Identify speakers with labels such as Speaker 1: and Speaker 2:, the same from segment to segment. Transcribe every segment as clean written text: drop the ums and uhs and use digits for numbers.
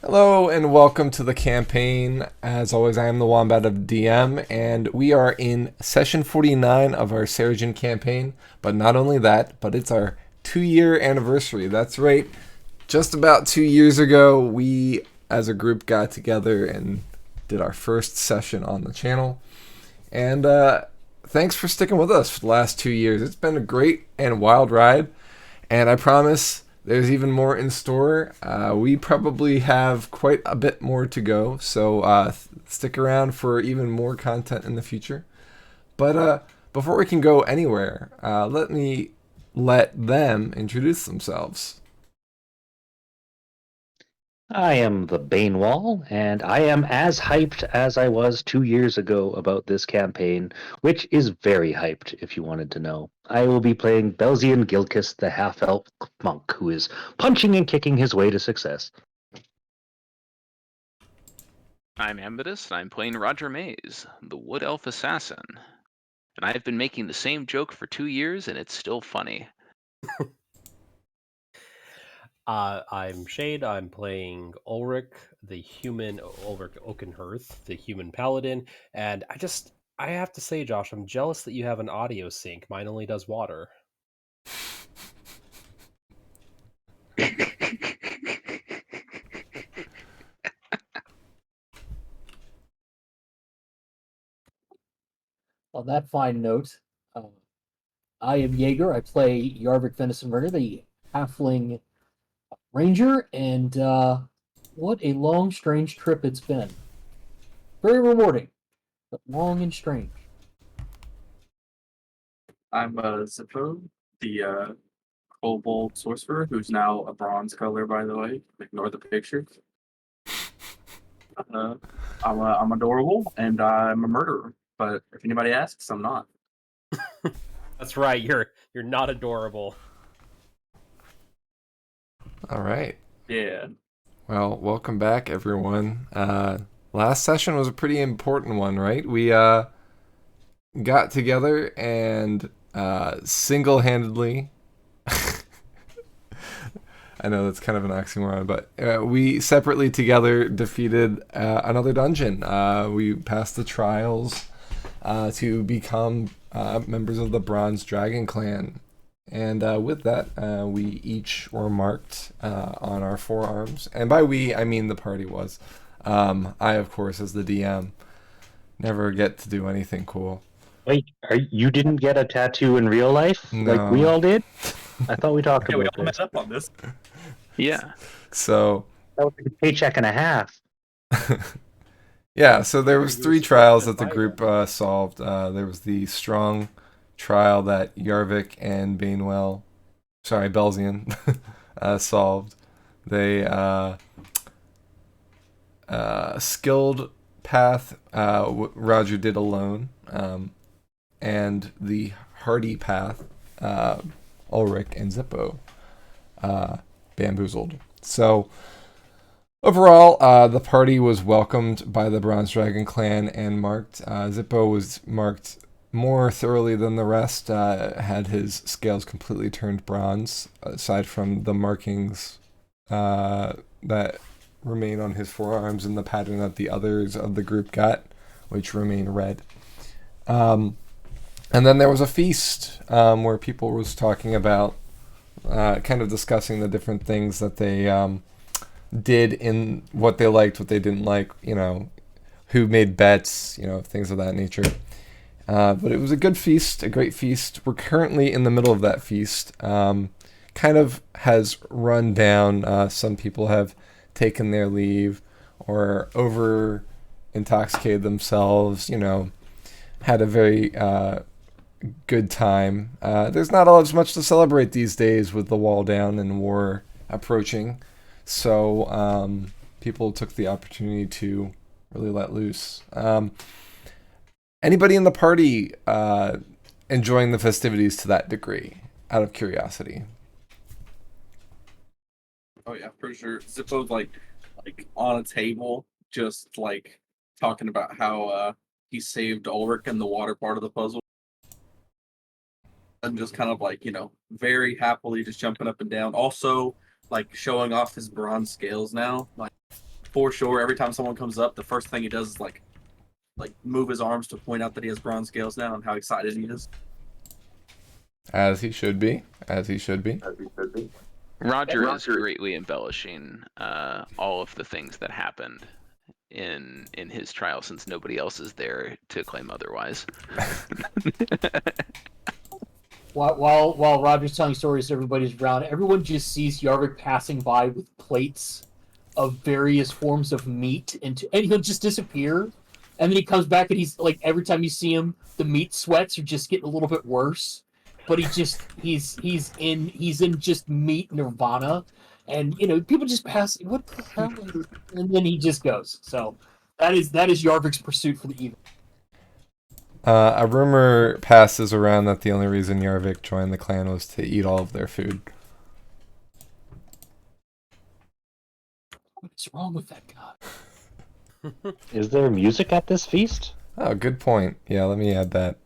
Speaker 1: Hello and welcome to the campaign. As always, I am the Wombat of DM, and we are in session 49 of our Seregen campaign. But not only that, but it's our 2-year anniversary. That's right. Just about 2 years ago, we as a group got together and did our first session on the channel. And thanks for sticking with us for the last 2 years. It's been a great and wild ride, and I promise there's even more in store. We probably have quite a bit more to go, so stick around for even more content in the future. But before we can go anywhere, let them introduce themselves.
Speaker 2: I am the Banewall, and I am as hyped as I was 2 years ago about this campaign, which is very hyped, if you wanted to know. I will be playing Belzian Gilkis, the half-elf monk, who is punching and kicking his way to success.
Speaker 3: I'm Ambidus, and I'm playing Roger Mays, the Wood Elf Assassin. And I've been making the same joke for 2 years, and it's still funny.
Speaker 4: I'm Shade. I'm playing Ulrich Oakenhearth, the human paladin. And I have to say, Josh, I'm jealous that you have an audio sync. Mine only does water.
Speaker 5: On that fine note, I am Jaeger. I play Yarvik Venison Murder, the halfling ranger, and what a long, strange trip it's been. Very rewarding, but long and strange.
Speaker 6: I'm Zippo, the kobold sorcerer, who's now a bronze color, by the way. Ignore the picture. Uh, I'm adorable, and I'm a murderer. But if anybody asks, I'm not.
Speaker 4: That's right. You're not adorable.
Speaker 1: All right.
Speaker 6: Yeah.
Speaker 1: Well, welcome back, everyone. Last session was a pretty important one, right? We got together and single-handedly. I know that's kind of an oxymoron, but we separately together defeated another dungeon. We passed the trials to become members of the Bronze Dragon Clan. And with that, we each were marked on our forearms. And by we, I mean the party was. I, of course, as the DM, never get to do anything cool.
Speaker 2: Wait, you didn't get a tattoo in real life like we
Speaker 1: No.
Speaker 2: all did? I thought we talked
Speaker 6: Yeah, we
Speaker 2: about
Speaker 6: all
Speaker 2: this.
Speaker 6: met up on this.
Speaker 3: Yeah.
Speaker 1: So
Speaker 2: That was like a paycheck and a half.
Speaker 1: yeah, so there was
Speaker 4: You
Speaker 1: 3
Speaker 4: were
Speaker 1: trials
Speaker 4: supposed
Speaker 1: that
Speaker 4: to
Speaker 1: the
Speaker 4: buy
Speaker 1: group solved. There was the strong trial that Yarvik and Belzian, solved. They skilled path Roger did alone, and the hardy path Ulrich and Zippo bamboozled. So overall, the party was welcomed by the Bronze Dragon clan and marked. Zippo was marked more thoroughly than the rest, had his scales completely turned bronze, aside from the markings that remain on his forearms and the pattern that the others of the group got, which remain red. And then there was a feast where people was talking about, kind of discussing the different things that they did in what they liked, what they didn't like, who made bets, things of that nature. But it was a good feast, a great feast. We're currently in the middle of that feast. Kind of has run down. Some people have taken their leave or over intoxicated themselves, had a very good time. There's not as much to celebrate these days with the wall down and war approaching. So people took the opportunity to really let loose. Anybody in the party enjoying the festivities to that degree, out of curiosity?
Speaker 6: Oh yeah, for sure. Zippo's like on a table, just like talking about how he saved Ulrich in the water part of the puzzle. And just kind of very happily just jumping up and down. Also, like showing off his bronze scales now. Like for sure, every time someone comes up, the first thing he does is like move his arms to point out that he has bronze scales now and how excited he is.
Speaker 1: As he should be. As he should be.
Speaker 3: Roger is greatly embellishing all of the things that happened in his trial, since nobody else is there to claim otherwise.
Speaker 5: While Roger's telling stories to everybody's around, everyone just sees Yarvik passing by with plates of various forms of meat, and he'll just disappear. And then he comes back, and he's like, every time you see him, the meat sweats are just getting a little bit worse. But he's in just meat nirvana, and people just pass. What the hell? And then he just goes. So that is Yarvik's pursuit for the evening.
Speaker 1: A rumor passes around that the only reason Yarvik joined the clan was to eat all of their food.
Speaker 5: What's wrong with that guy?
Speaker 2: Is there music at this feast?
Speaker 1: Oh, good point. Yeah, let me add that.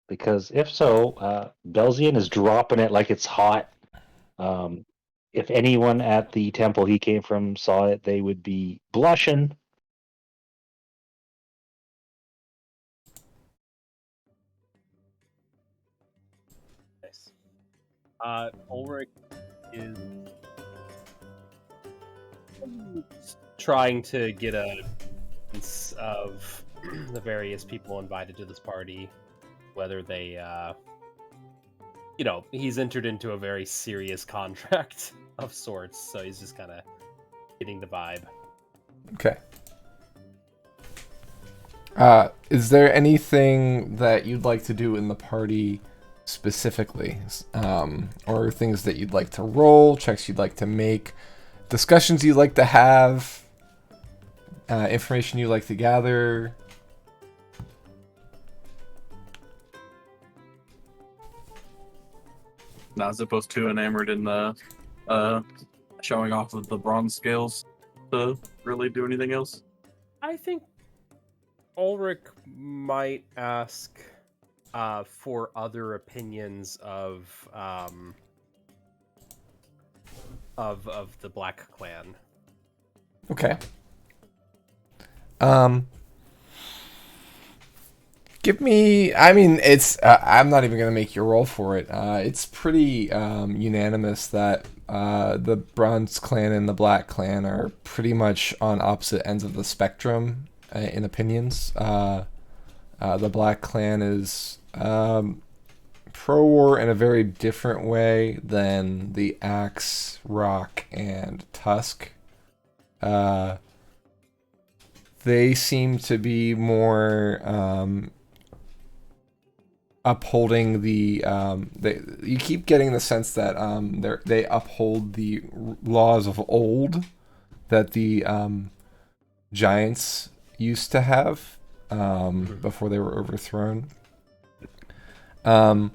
Speaker 2: Because if so, Belzian is dropping it like it's hot. If anyone at the temple he came from saw it, they would be blushing.
Speaker 4: Nice. Ulrich is trying to get a sense of the various people invited to this party, whether they, he's entered into a very serious contract of sorts, so he's just kind of getting the vibe.
Speaker 1: Okay. Is there anything that you'd like to do in the party specifically? Or things that you'd like to roll, checks you'd like to make, discussions you'd like to have, information you'd like to gather?
Speaker 6: Not as opposed to enamored in the showing off of the bronze scales to really do anything else.
Speaker 4: I think Ulrich might ask for other opinions of the Black Clan.
Speaker 1: Okay. Give me. I mean, it's. I'm not even gonna make you roll for it. It's pretty unanimous that the Bronze Clan and the Black Clan are pretty much on opposite ends of the spectrum in opinions. The Black Clan is pro-war in a very different way than the Axe, Rock, and Tusk. They seem to be more upholding the. You keep getting the sense that they uphold the laws of old that the giants used to have before they were overthrown. The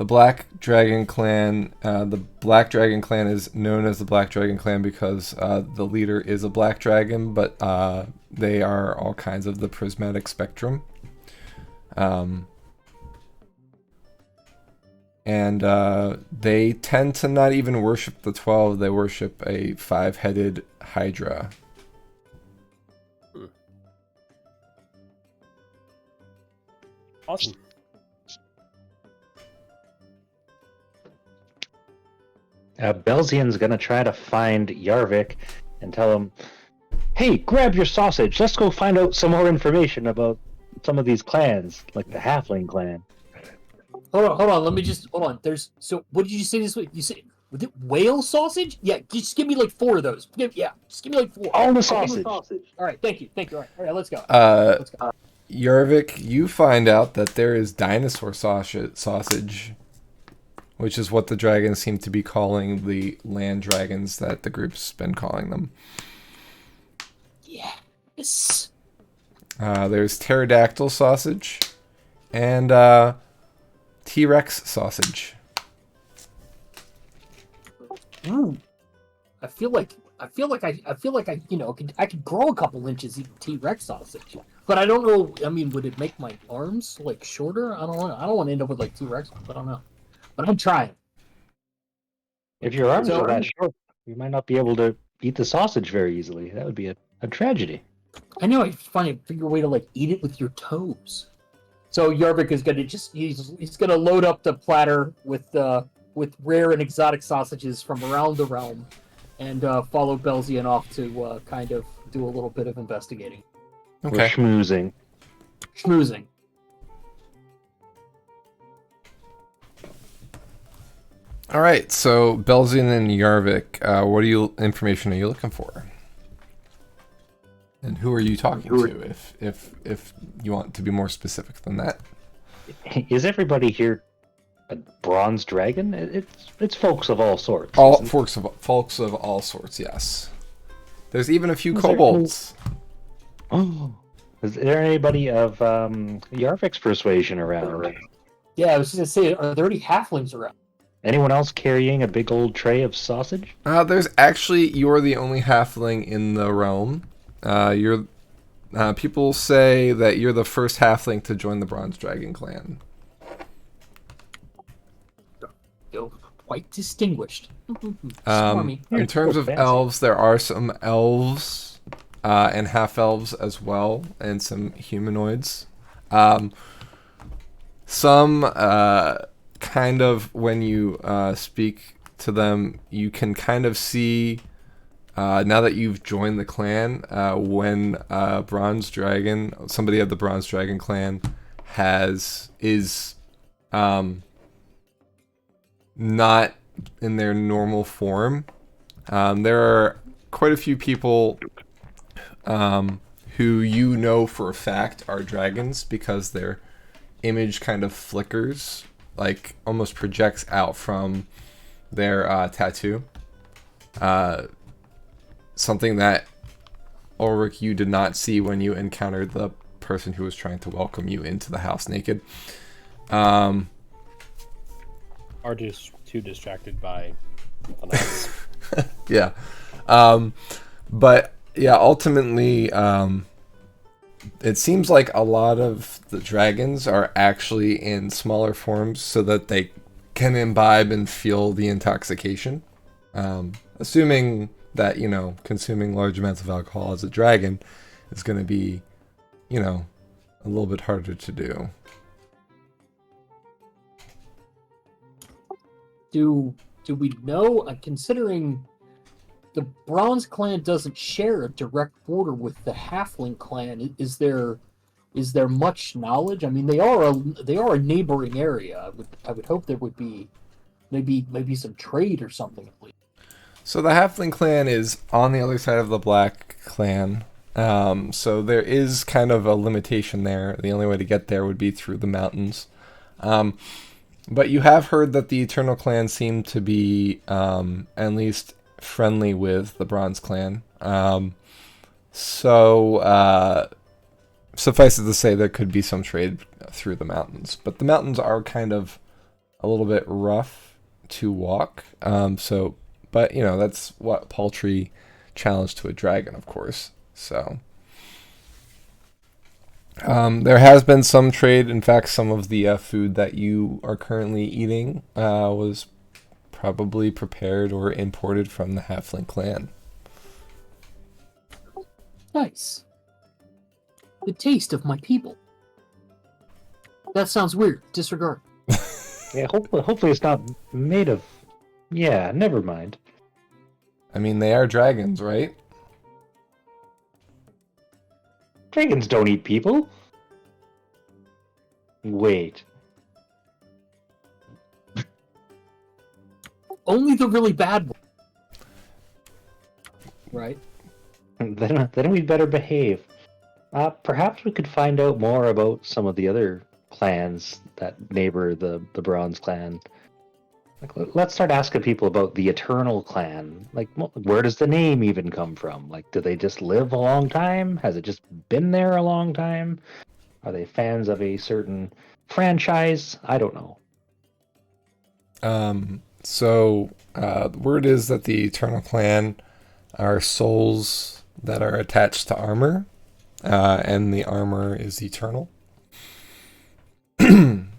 Speaker 1: Black Dragon Clan, the Black Dragon Clan is known as the Black Dragon Clan because the leader is a black dragon, but they are all kinds of the prismatic spectrum. And they tend to not even worship the 12, they worship a 5-headed hydra.
Speaker 4: Awesome.
Speaker 2: Belzian's gonna try to find Yarvik and tell him, "Hey, grab your sausage. Let's go find out some more information about some of these clans, like the Halfling clan."
Speaker 5: Hold on. Let me just hold on. What did you say this week? You said with it whale sausage? Yeah, just give me like 4 of those. Just give me like 4.
Speaker 2: All the sausage.
Speaker 5: All right, thank you. All right, let's go.
Speaker 1: Yarvik, you find out that there is dinosaur sausage, which is what the dragons seem to be calling the land dragons that the group's been calling them.
Speaker 5: Yes.
Speaker 1: There's pterodactyl sausage and T-Rex sausage.
Speaker 5: Ooh. I feel like I could grow a couple inches eating T-Rex sausage. But I don't know. I mean, would it make my arms like shorter? I don't know. I don't want to end up with like T-Rex. I don't know. But I'm trying.
Speaker 2: If your arms are that short, you might not be able to eat the sausage very easily. That would be a tragedy.
Speaker 5: I know. I figure a way to like eat it with your toes. So Yarvik is gonna he's gonna load up the platter with rare and exotic sausages from around the realm, and follow Belzian off to kind of do a little bit of investigating.
Speaker 2: We're
Speaker 1: Okay.
Speaker 2: schmoozing.
Speaker 5: Schmoozing.
Speaker 1: All right. So Belzian and Yarvik, what information are you looking for? And who are you talking to? If you want to be more specific than that.
Speaker 2: Is everybody here a bronze dragon? It's folks of all sorts.
Speaker 1: All
Speaker 2: isn't it?
Speaker 1: folks of all sorts. Yes. There's even a few
Speaker 2: Is there
Speaker 1: kobolds.
Speaker 2: Oh, is there anybody of Yarvik's persuasion around?
Speaker 5: Yeah, I was just gonna say, are there any halflings around?
Speaker 2: Anyone else carrying a big old tray of sausage?
Speaker 1: There's actually you're the only halfling in the realm. People say that you're the first halfling to join the Bronze Dragon clan.
Speaker 5: You're quite distinguished. Smarmy.
Speaker 1: In terms of
Speaker 2: fancy.
Speaker 1: elves, there are some elves and half elves as well, and some humanoids. Some kind of when you speak to them, you can kind of see. Now that you've joined the clan, when Bronze Dragon, somebody of the Bronze Dragon clan, is not in their normal form, there are quite a few people who you know for a fact are dragons because their image kind of flickers, like almost projects out from their tattoo. Something that Ulrich, you did not see when you encountered the person who was trying to welcome you into the house naked.
Speaker 4: Are just too distracted by something else.
Speaker 1: Yeah. But yeah, ultimately, it seems like a lot of the dragons are actually in smaller forms so that they can imbibe and feel the intoxication. Assuming that, consuming large amounts of alcohol as a dragon is going to be, a little bit harder to do.
Speaker 5: Do we know, considering the Bronze Clan doesn't share a direct border with the Halfling Clan, is there much knowledge? I mean, they are a neighboring area. I would hope there would be maybe some trade or something at least.
Speaker 1: So the Halfling clan is on the other side of the Black clan. So there is kind of a limitation there. The only way to get there would be through the mountains. But you have heard that the Eternal clan seem to be at least friendly with the Bronze clan. So suffice it to say, there could be some trade through the mountains. But the mountains are kind of a little bit rough to walk. But, that's what paltry challenge to a dragon, of course. So there has been some trade. In fact, some of the food that you are currently eating was probably prepared or imported from the Halfling clan.
Speaker 5: Nice. The taste of my people. That sounds weird. Disregard.
Speaker 2: Yeah, hopefully it's not made of. Yeah, never mind.
Speaker 1: I mean, they are dragons, right?
Speaker 2: Dragons don't eat people. Wait.
Speaker 5: Only the really bad one. Right?
Speaker 2: Then we'd better behave. Perhaps we could find out more about some of the other clans that neighbor the Bronze clan. Like, let's start asking people about the Eternal clan. Like, where does the name even come from? Like, do they just live a long time? Has it just been there a long time? Are they fans of a certain franchise? I don't know.
Speaker 1: So the word is that the Eternal clan are souls that are attached to armor, and the armor is eternal.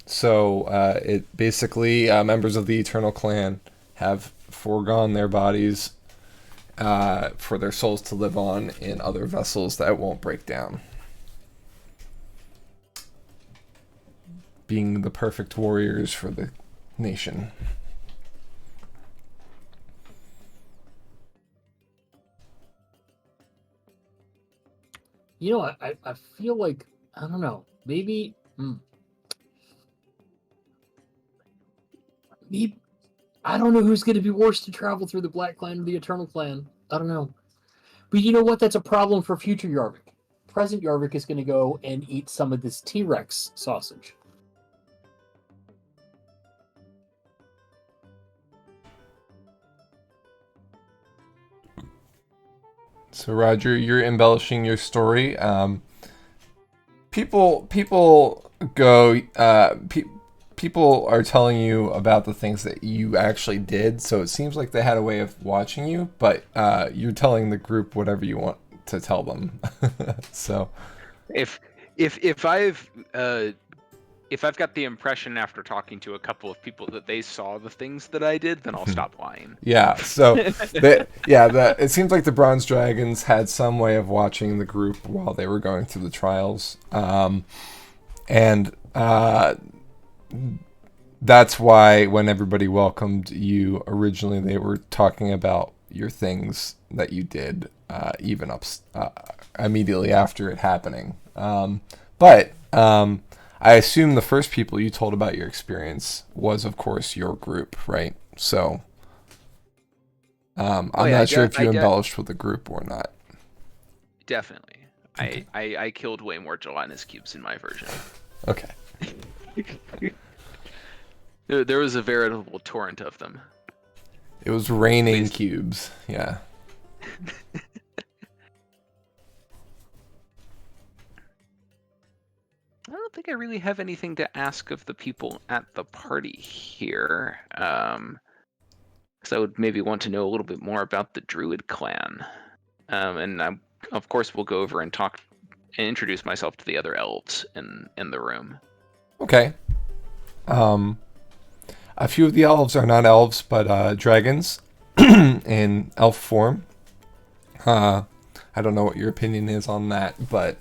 Speaker 1: So it basically members of the Eternal clan have foregone their bodies for their souls to live on in other vessels that won't break down. Being the perfect warriors for the nation.
Speaker 5: You know, I feel like, I don't know, maybe, maybe, I don't know who's going to be worse to travel through the Black Clan or the Eternal Clan. I don't know. But you know what? That's a problem for future Yarvik. Present Yarvik is going to go and eat some of this T-Rex sausage.
Speaker 1: So Roger, you're embellishing your story. People go. People are telling you about the things that you actually did. So it seems like they had a way of watching you, but you're telling the group whatever you want to tell them. So
Speaker 3: If I've got the impression after talking to a couple of people that they saw the things that I did, then I'll stop lying.
Speaker 1: yeah. So it seems like the Bronze Dragons had some way of watching the group while they were going through the trials, and that's why when everybody welcomed you originally, they were talking about your things that you did, even immediately after it happening. But I assume the first people you told about your experience was, of course, your group, right? So I'm not sure if you embellished with the group or not.
Speaker 3: Definitely.
Speaker 1: Okay.
Speaker 3: I killed way more gelatinous cubes in my version.
Speaker 1: Okay.
Speaker 3: There was a veritable torrent of them.
Speaker 1: It was raining cubes. Yeah.
Speaker 3: I don't think I really have anything to ask of the people at the party here. So I would maybe want to know a little bit more about the Druid clan. And of course, we'll go over and talk and introduce myself to the other elves in the room.
Speaker 1: Okay. A few of the elves are not elves, but dragons in elf form. I don't know what your opinion is on that, but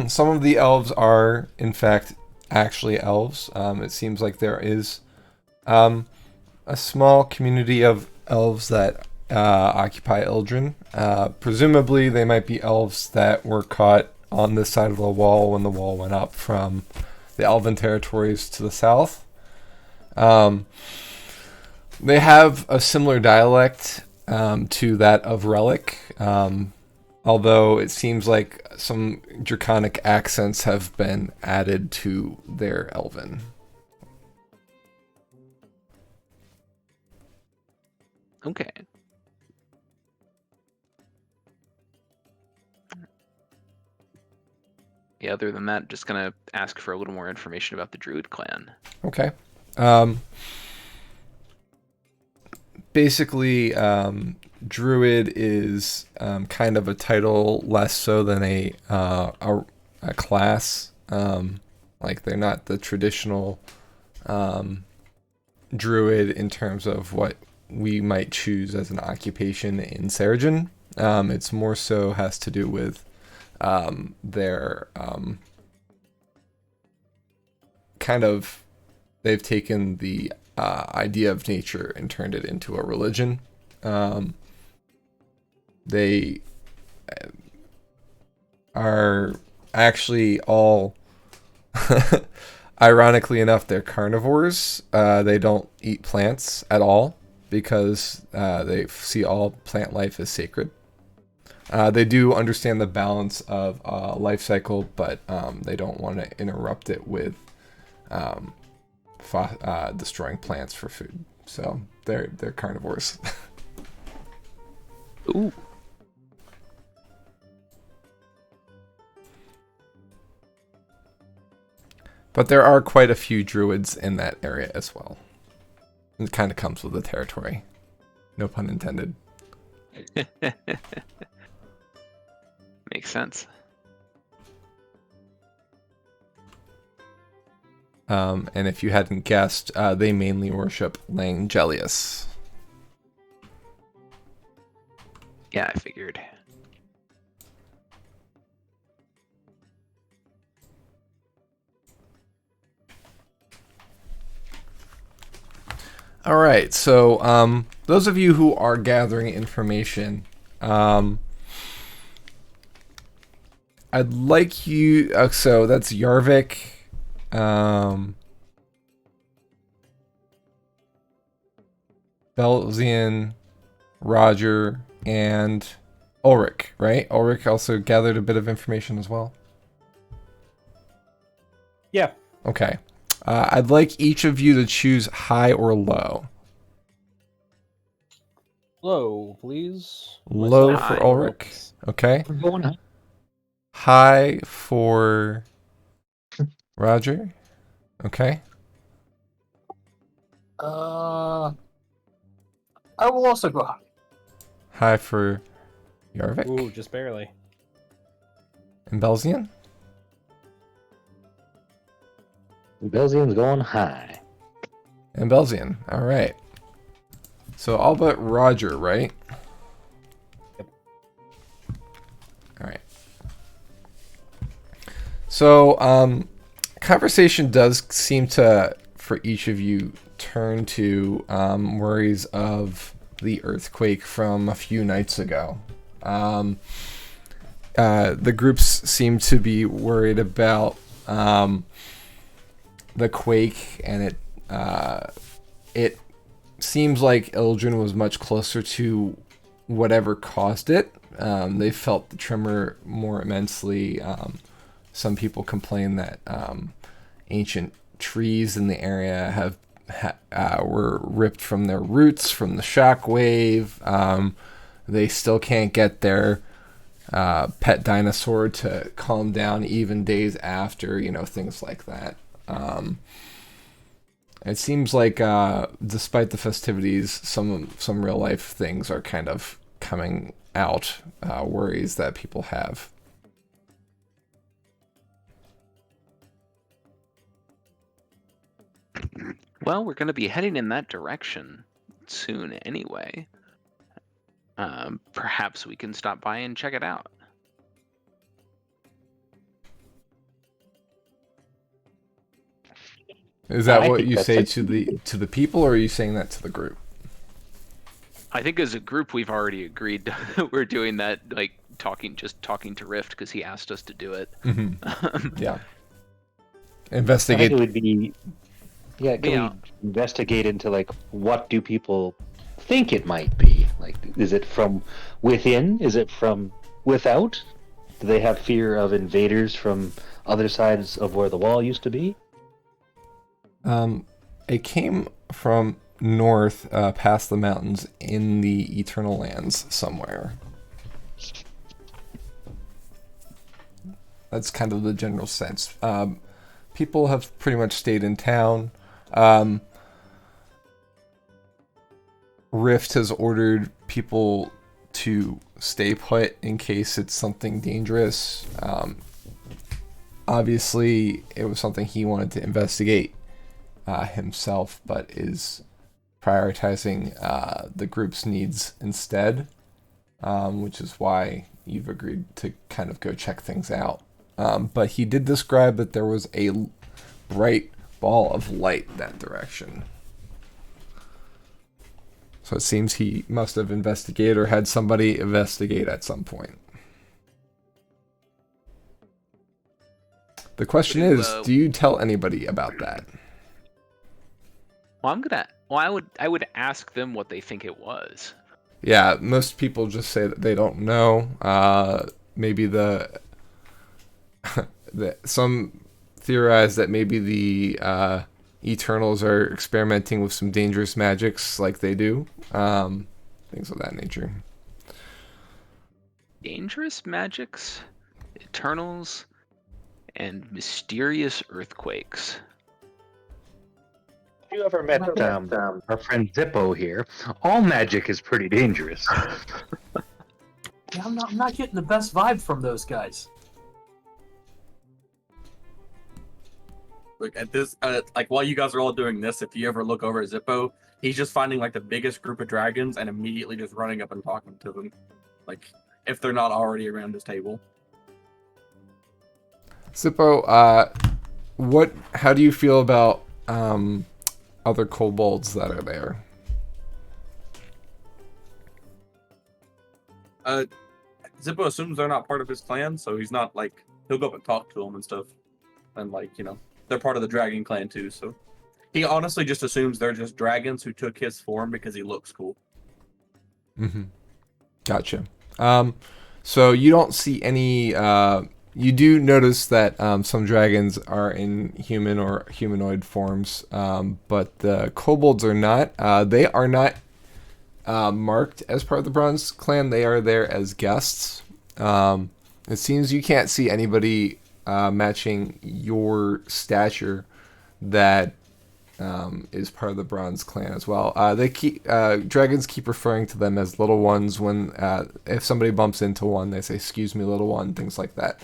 Speaker 1: some of the elves are, in fact, actually elves. It seems like there is a small community of elves that occupy Ildren. Presumably, they might be elves that were caught on this side of the wall when the wall went up from the Elven territories to the south. They have a similar dialect to that of Relic, although it seems like some draconic accents have been added to their Elven.
Speaker 3: Okay. Yeah, other than that, just gonna ask for a little more information about the Druid clan.
Speaker 1: Okay. Basically, Druid is kind of a title less so than a class. Like they're not the traditional Druid in terms of what we might choose as an occupation in Seregen. It's more so has to do with their kind of, they've taken the idea of nature and turned it into a religion. They are actually all, ironically enough, they're carnivores. They don't eat plants at all because they see all plant life as sacred. They do understand the balance of life cycle, but they don't want to interrupt it with destroying plants for food. So they're carnivores.
Speaker 3: Ooh.
Speaker 1: But there are quite a few druids in that area as well. It kind of comes with the territory. No pun intended.
Speaker 3: Makes sense.
Speaker 1: And if you hadn't guessed, they mainly worship Langelius.
Speaker 3: Yeah, I figured.
Speaker 1: All right, so those of you who are gathering information, I'd like you. So that's Yarvik, Belzian, Roger, and Ulrich. Right? Ulrich also gathered a bit of information as well.
Speaker 4: Yeah.
Speaker 1: Okay. I'd like each of you to choose high or low.
Speaker 4: Low, please.
Speaker 1: Low
Speaker 4: Myself
Speaker 1: for
Speaker 3: High.
Speaker 1: Ulrich. Okay.
Speaker 2: We're going high.
Speaker 1: High for Roger. Okay.
Speaker 5: I will also go high.
Speaker 1: High for Yarvik.
Speaker 4: Ooh, just barely.
Speaker 1: And Belzian.
Speaker 2: Belzian's going high.
Speaker 1: And Belzian. All right. So all but Roger, right?
Speaker 4: Yep.
Speaker 1: All right. So conversation does seem to, for each of you, turn to worries of the earthquake from a few nights ago. The groups seem to be worried about the quake, and it seems like Eldrin was much closer to whatever caused it. They felt the tremor more immensely. Some people complain that ancient trees in the area were ripped from their roots from the shock wave. They still can't get their pet dinosaur to calm down even days after, things like that. It seems like despite the festivities, some real life things are kind of coming out, worries that people have.
Speaker 3: Well, we're going to be heading in that direction soon anyway. Perhaps we can stop by and check it out.
Speaker 1: Is that
Speaker 2: I
Speaker 1: what
Speaker 2: think
Speaker 1: you
Speaker 2: that's
Speaker 1: say
Speaker 2: like-
Speaker 1: to the people, or are you saying that to the group?
Speaker 3: I think as a group we've already agreed we're doing that, like talking to Rift because he asked us to do it.
Speaker 1: Mm-hmm. Yeah.
Speaker 2: I
Speaker 1: Investigate.
Speaker 2: think it would be. Yeah, can
Speaker 3: Yeah.
Speaker 2: we investigate into like what do people think it might be? Like, is it from within? Is it from without? Do they have fear of invaders from other sides of where the wall used to be?
Speaker 1: It came from north, past the mountains in the Eternal Lands somewhere. That's kind of the general sense. People have pretty much stayed in town. Rift has ordered people to stay put in case it's something dangerous. Obviously, it was something he wanted to investigate himself, but is prioritizing the group's needs instead, which is why you've agreed to kind of go check things out. But he did describe that there was a bright ball of light that direction. So it seems he must have investigated or had somebody investigate at some point. The question is, do you tell anybody about that?
Speaker 3: Well, I would ask them what they think it was.
Speaker 1: Yeah, most people just say that they don't know. Maybe some theorize that maybe the Eternals are experimenting with some dangerous magics like they do. Things of that nature.
Speaker 3: Dangerous magics, Eternals, and mysterious earthquakes.
Speaker 2: Have you ever met our friend Zippo here? All magic is pretty dangerous.
Speaker 5: Yeah, I'm not getting the best vibe from those guys.
Speaker 6: Look at this. Like while you guys are all doing this, if you ever look over at Zippo, he's just finding like the biggest group of dragons and immediately just running up and talking to them. like if they're not already around this table.
Speaker 1: Zippo, how do you feel about other kobolds that are there?
Speaker 6: Zippo assumes they're not part of his clan, so he's not like he'll go up and talk to them and stuff, and like they're part of the dragon clan too. So he honestly just assumes they're just dragons who took his form because he looks cool.
Speaker 1: Mm-hmm. Gotcha. So you don't see any. You do notice that some dragons are in human or humanoid forms, but the kobolds are not. They are not marked as part of the Bronze Clan. They are there as guests. It seems you can't see anybody matching your stature that is part of the Bronze Clan as well. Dragons keep referring to them as little ones when if somebody bumps into one, they say, "Excuse me, little one," things like that.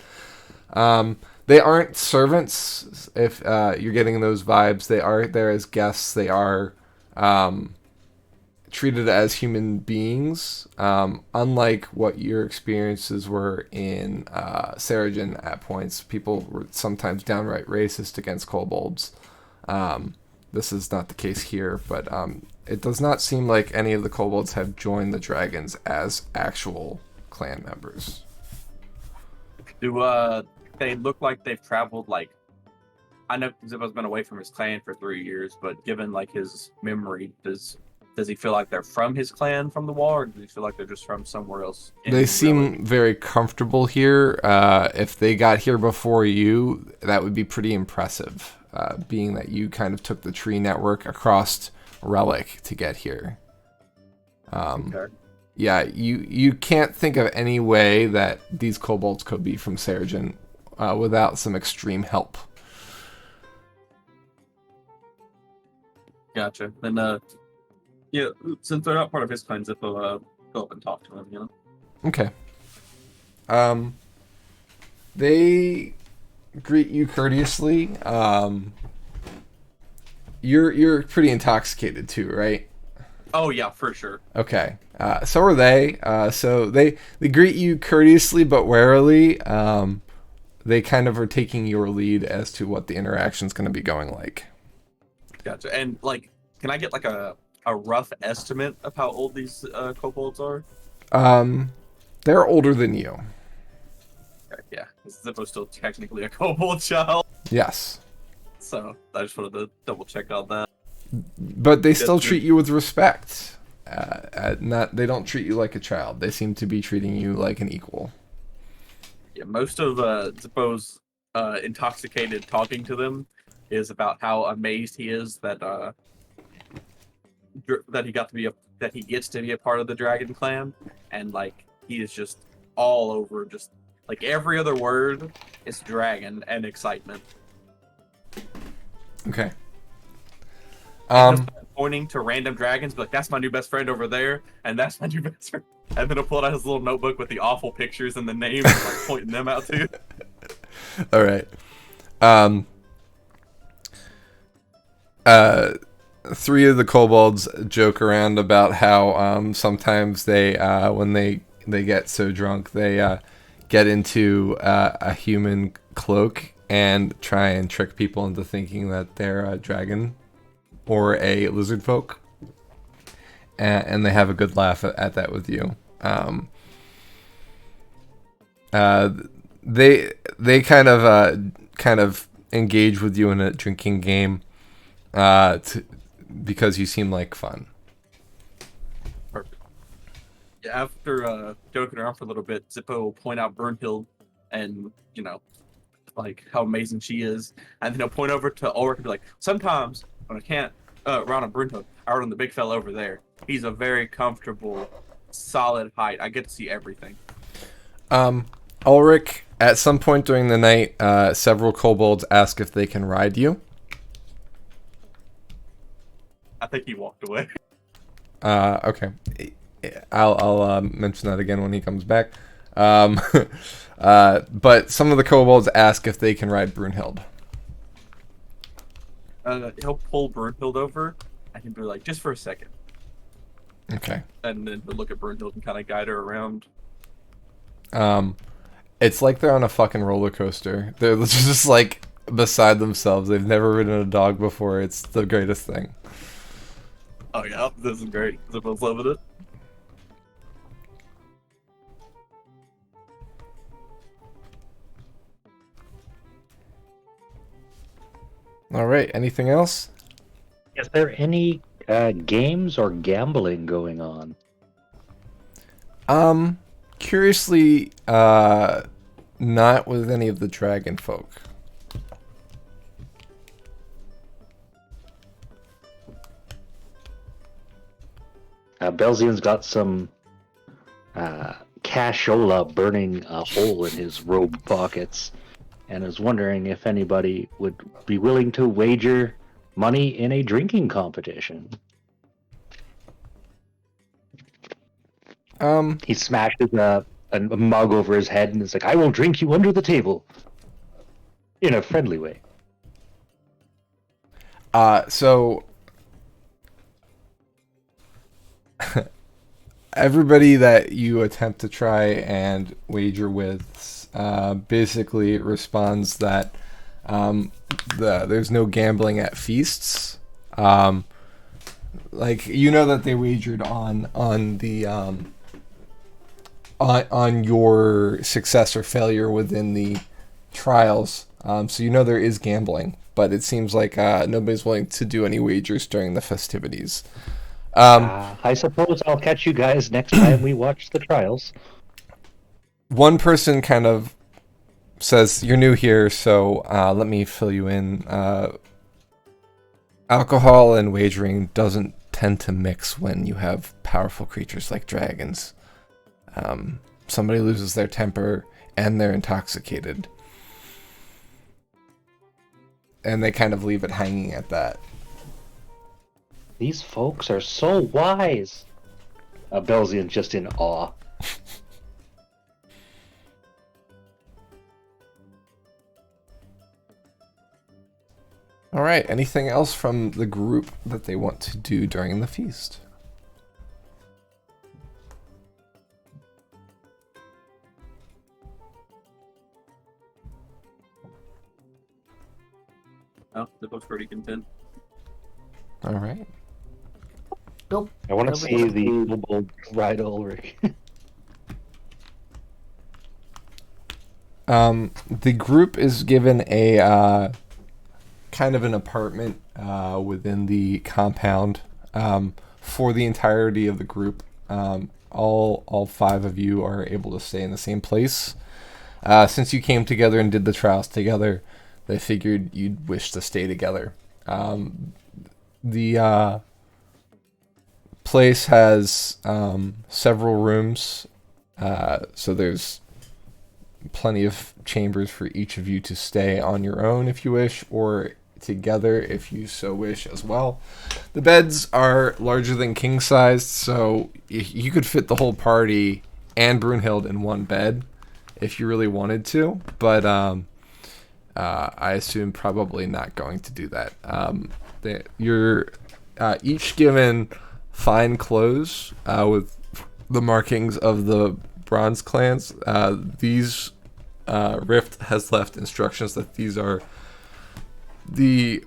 Speaker 1: They aren't servants. If you're getting those vibes, they are there as guests. They are treated as human beings, unlike what your experiences were in Seregen at points. People were sometimes downright racist against kobolds. This is not the case here, but it does not seem like any of the kobolds have joined the dragons as actual clan members.
Speaker 6: Do they look like they've traveled like? I know Zippo's been away from his clan for 3 years, but given like his memory, does he feel like they're from his clan from the wall, or does he feel like they're just from somewhere else?
Speaker 1: They seem very comfortable here. If they got here before you, that would be pretty impressive, being that you kind of took the tree network across Relic to get here.
Speaker 6: Okay.
Speaker 1: Yeah, you can't think of any way that these kobolds could be from Seregen without some extreme help.
Speaker 6: Gotcha. Then yeah, since they're not part of his clan, Zippo go up and talk to him.
Speaker 1: Okay. They greet you courteously. You're pretty intoxicated too, right?
Speaker 6: Oh yeah, for sure.
Speaker 1: Okay. So are they. So they greet you courteously but warily. They kind of are taking your lead as to what the interaction's going to be going like.
Speaker 6: Gotcha. And like, can I get like a rough estimate of how old these kobolds are?
Speaker 1: They're older than you.
Speaker 6: Okay, yeah, Zippo's still technically a kobold child.
Speaker 1: Yes.
Speaker 6: So I just wanted to double check on that.
Speaker 1: But they still treat you with respect. They don't treat you like a child. They seem to be treating you like an equal.
Speaker 6: Yeah, most of Zippo's intoxicated talking to them is about how amazed he is that he gets to be a part of the Dragon Clan, and like he is just all over, just like every other word is dragon and excitement.
Speaker 1: Okay.
Speaker 6: Just pointing to random dragons, like that's my new best friend over there, and that's my new best friend. And then he'll pull out his little notebook with the awful pictures and the names, and like pointing them out too.
Speaker 1: All right. Three of the kobolds joke around about how sometimes they, when they get so drunk, they get into a human cloak and try and trick people into thinking that they're a dragon or a lizard folk, and they have a good laugh at that with you. They kind of engage with you in a drinking game, because you seem like fun.
Speaker 6: Perfect. Yeah, after joking around for a little bit, Zippo will point out Brunhild and like how amazing she is, and then he'll point over to Ulrich and be like, sometimes when I can't run on Brunhild, I run on the big fella over there. He's a very comfortable, solid height. I get to see everything.
Speaker 1: Ulrich, at some point during the night, several kobolds ask if they can ride you.
Speaker 6: I think he walked away.
Speaker 1: Okay. I'll mention that again when he comes back. But some of the kobolds ask if they can ride Brunhild.
Speaker 6: He'll pull Brunhild over, and he'll be like, just for a second.
Speaker 1: Okay.
Speaker 6: And then he'll look at Brunhild and kind of guide her around.
Speaker 1: It's like they're on a fucking roller coaster. They're just like beside themselves. They've never ridden a dog before. It's the greatest thing.
Speaker 6: Oh yeah, this is great. Zippo's loving it.
Speaker 1: All right. Anything else?
Speaker 2: Is there any games or gambling going on?
Speaker 1: Curiously, not with any of the dragon folk.
Speaker 2: Belzian's got some cashola burning a hole in his robe pockets, and is wondering if anybody would be willing to wager money in a drinking competition. He smashes a mug over his head and is like, "I will drink you under the table," in a friendly way.
Speaker 1: So everybody that you attempt to try and wager with basically responds that there's no gambling at feasts. Like, you know that they wagered on the on your success or failure within the trials. So you know there is gambling, but it seems like nobody's willing to do any wagers during the festivities.
Speaker 2: I suppose I'll catch you guys next time we watch the trials.
Speaker 1: One person kind of says, "You're new here, so let me fill you in. Alcohol and wagering doesn't tend to mix when you have powerful creatures like dragons. Somebody loses their temper and they're intoxicated." And they kind of leave it hanging at that.
Speaker 2: These folks are so wise. Belzian just in awe.
Speaker 1: All right, anything else from the group that they want to do during the feast?
Speaker 6: Oh, Zippo's pretty content.
Speaker 1: All right.
Speaker 5: Nope.
Speaker 2: I want to see the kobold ride Ulrich.
Speaker 1: The group is given a kind of an apartment within the compound for the entirety of the group. All five of you are able to stay in the same place. Since you came together and did the trials together, they figured you'd wish to stay together. The place has several rooms, so there's plenty of chambers for each of you to stay on your own if you wish, or together if you so wish as well. The beds are larger than king sized, so you could fit the whole party and Brunhild in one bed if you really wanted to, but I assume probably not going to do that. You're each given fine clothes with the markings of the bronze clans. These Rift has left instructions that these are the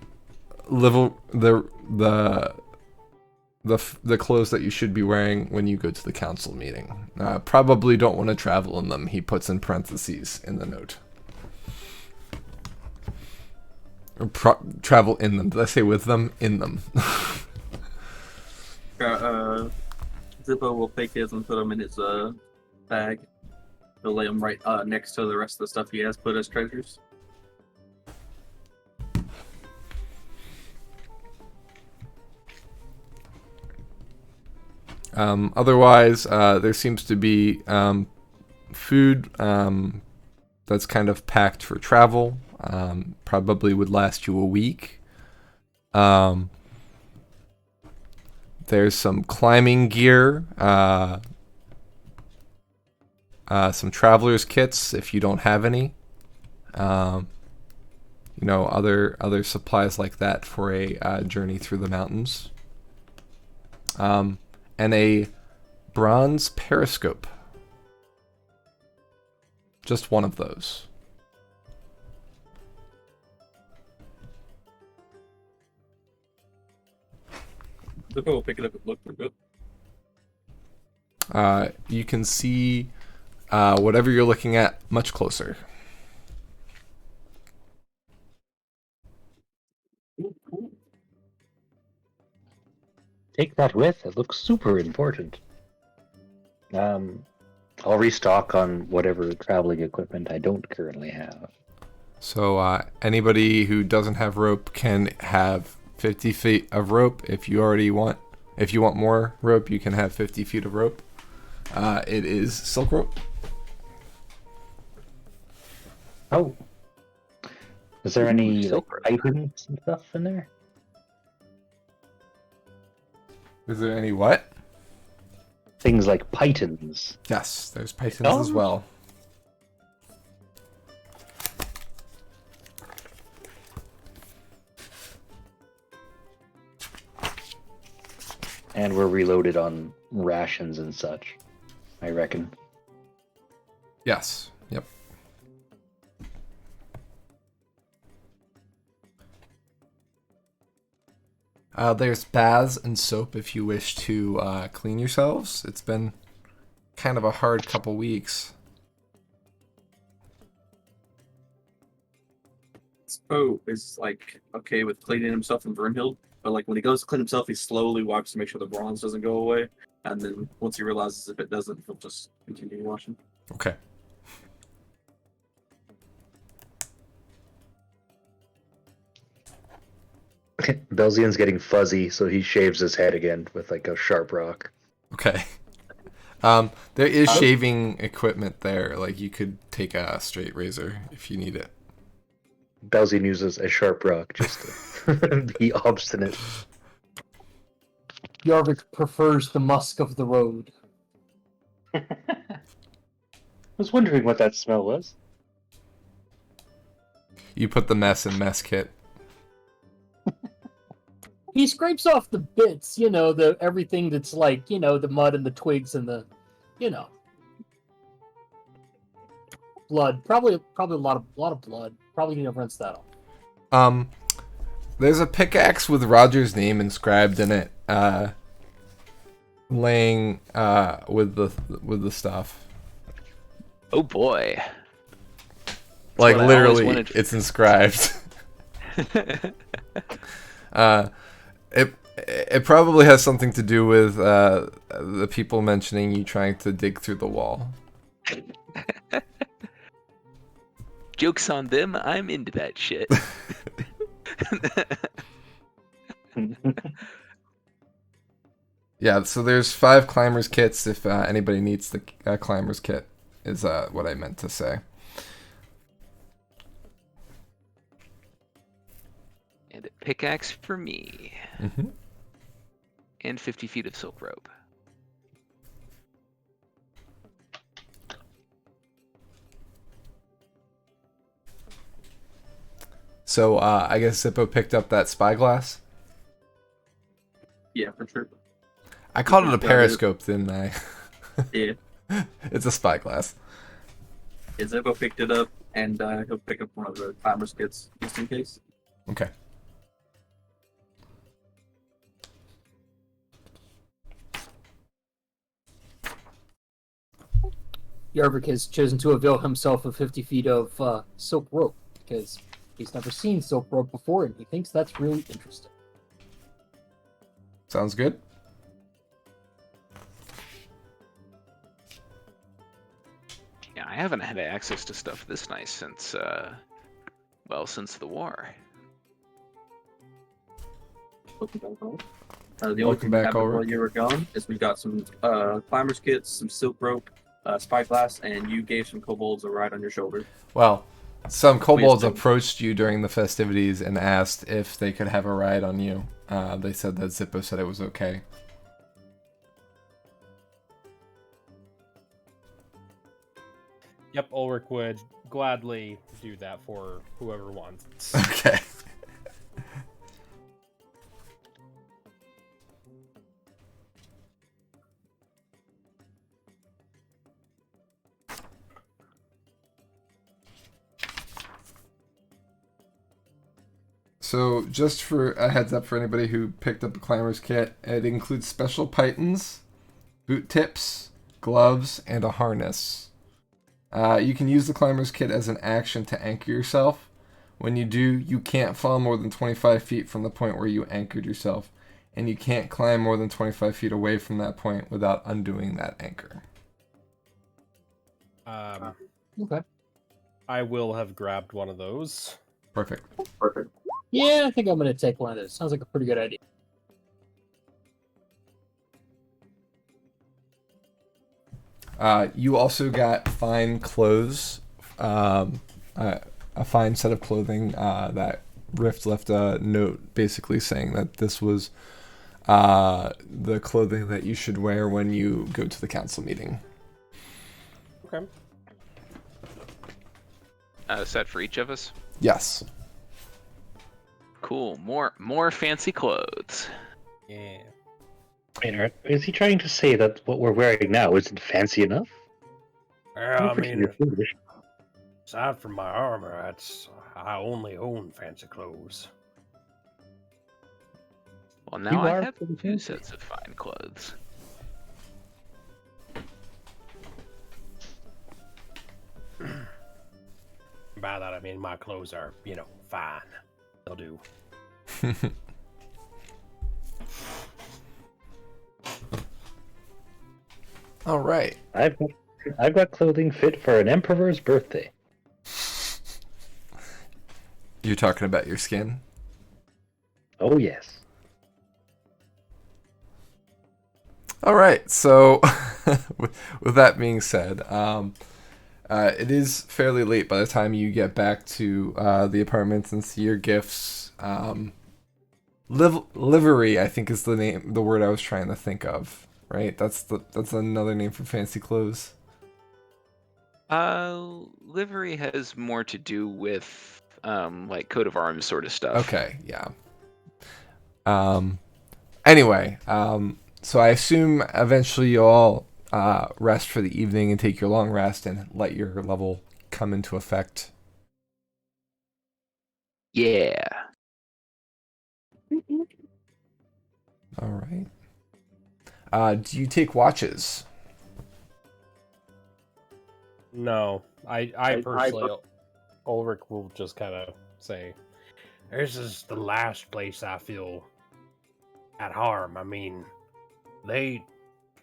Speaker 1: clothes that you should be wearing when you go to the council meeting. Probably don't want to travel in them, he puts in parentheses in the note. Or travel in them. Did I say with them? In them.
Speaker 6: Zippo will take his and put them in his bag. He'll lay them right next to the rest of the stuff he has put as treasures.
Speaker 1: Otherwise, there seems to be food that's kind of packed for travel. Probably would last you a week. There's some climbing gear, some traveler's kits if you don't have any. Other supplies like that for a journey through the mountains. And a bronze periscope. Just one of those.
Speaker 6: Zippo will pick it up and look through it.
Speaker 1: You can see whatever you're looking at much closer.
Speaker 2: Take that with. It looks super important. I'll restock on whatever traveling equipment I don't currently have.
Speaker 1: So anybody who doesn't have rope can have 50 feet of rope. If you want more rope, you can have 50 feet of rope. It is silk rope.
Speaker 2: Oh. Is there any
Speaker 3: silk rope.
Speaker 2: items and stuff in there?
Speaker 1: Is there any what?
Speaker 2: Things like pythons.
Speaker 1: Yes, there's pythons as well.
Speaker 2: And we're reloaded on rations and such, I reckon.
Speaker 1: Yes. Yep. There's baths and soap if you wish to clean yourselves. It's been kind of a hard couple weeks.
Speaker 6: Zippo is like okay with cleaning himself in Brunhild, but like when he goes to clean himself, he slowly walks to make sure the bronze doesn't go away, and then once he realizes if it doesn't, he'll just continue washing.
Speaker 1: Okay.
Speaker 2: Belzian's getting fuzzy, so he shaves his head again with like a sharp rock.
Speaker 1: Okay. There is shaving equipment there. Like you could take a straight razor if you need it.
Speaker 2: Belzian uses a sharp rock just to be obstinate.
Speaker 5: Yarvik prefers the musk of the road.
Speaker 2: I was wondering what that smell was.
Speaker 1: You put the mess in mess kit.
Speaker 5: He scrapes off the bits, the everything that's like, the mud and the twigs and the, blood. Probably a lot of blood. Probably need to rinse that off.
Speaker 1: There's a pickaxe with Roger's name inscribed in it, laying with the stuff.
Speaker 3: Oh boy.
Speaker 1: Like
Speaker 3: what I always
Speaker 1: literally,
Speaker 3: wanted.
Speaker 1: it's inscribed. It probably has something to do with the people mentioning you trying to dig through the wall.
Speaker 3: Joke's on them. I'm into that shit.
Speaker 1: Yeah, so there's 5 climbers kits if anybody needs the climbers kit, is what I meant to say.
Speaker 3: And a pickaxe for me.
Speaker 1: Mm-hmm.
Speaker 3: And 50 feet of silk rope.
Speaker 1: So I guess Zippo picked up that spyglass.
Speaker 6: Yeah, for sure.
Speaker 1: I called it a periscope, didn't I?
Speaker 6: Yeah.
Speaker 1: It's a spyglass.
Speaker 6: Yeah, Zippo picked it up, and he'll pick up one of the climber's kits just in case.
Speaker 1: Okay.
Speaker 5: Yarvik has chosen to avail himself of 50 feet of silk rope because he's never seen silk rope before and he thinks that's really interesting.
Speaker 1: Sounds good.
Speaker 3: Yeah, I haven't had access to stuff this nice since the war.
Speaker 6: The only
Speaker 1: Welcome
Speaker 6: thing
Speaker 1: back,
Speaker 6: we have before
Speaker 1: Ulrich.
Speaker 6: you were gone is we got some climber's kits, some silk rope, spyglass, and you gave some kobolds a ride on your shoulder.
Speaker 1: Well, some kobolds
Speaker 6: Wisdom.
Speaker 1: approached you during the festivities and asked if they could have a ride on you. They said that Zippo said it was okay.
Speaker 4: Yep, Ulrich would gladly do that for whoever wants.
Speaker 1: Okay. So just for a heads up for anybody who picked up a climber's kit, it includes special pythons, boot tips, gloves, and a harness. You can use the climber's kit as an action to anchor yourself. When you do, you can't fall more than 25 feet from the point where you anchored yourself, and you can't climb more than 25 feet away from that point without undoing that anchor.
Speaker 5: Okay.
Speaker 4: I will have grabbed one of those.
Speaker 1: Perfect.
Speaker 5: Yeah, I think I'm going to take one of those. Sounds like a pretty good idea.
Speaker 1: You also got fine clothes, a fine set of clothing that Rift left a note basically saying that this was the clothing that you should wear when you go to the council meeting.
Speaker 4: Okay.
Speaker 3: Set for each of us.
Speaker 1: Yes.
Speaker 3: Cool. More fancy clothes.
Speaker 4: Yeah.
Speaker 2: Maynard, is he trying to say that what we're wearing now isn't fancy enough?
Speaker 4: I
Speaker 2: Don't
Speaker 4: mean,
Speaker 2: you're foolish.
Speaker 4: aside from my armor, I only own fancy clothes.
Speaker 3: Well, now
Speaker 2: You
Speaker 3: I
Speaker 2: are
Speaker 3: have
Speaker 2: pretty
Speaker 3: 2
Speaker 2: fancy.
Speaker 3: sets of fine clothes.
Speaker 4: By that I mean my clothes are, fine. They'll do.
Speaker 1: All right.
Speaker 2: I've got clothing fit for an emperor's birthday.
Speaker 1: You're talking about your skin?
Speaker 2: Oh yes.
Speaker 1: All right. So, with that being said, it is fairly late by the time you get back to the apartment and see your gifts. Livery, I think, is the word I was trying to think of. Right? That's another name for fancy clothes.
Speaker 3: Livery has more to do with like coat of arms sort of stuff.
Speaker 1: Okay, yeah. Anyway, so I assume eventually you'll all rest for the evening and take your long rest and let your level come into effect.
Speaker 3: Yeah.
Speaker 1: All right. Do you take watches?
Speaker 4: No, I personally, Ulrich will just kind of say, "This is the last place I feel at harm. I mean,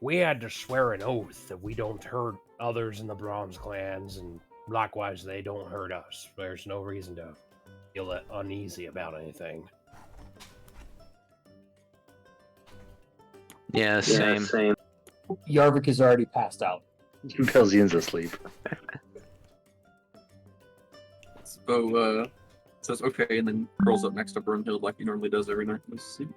Speaker 4: we had to swear an oath that we don't hurt others in the Bronze Clans, and likewise they don't hurt us. There's no reason to feel uneasy about anything."
Speaker 3: Yeah, same.
Speaker 5: Yarvik is already passed out.
Speaker 2: Belzian's asleep.
Speaker 6: So says okay, and then curls up next to Brunhild like he normally does every night. Let's see.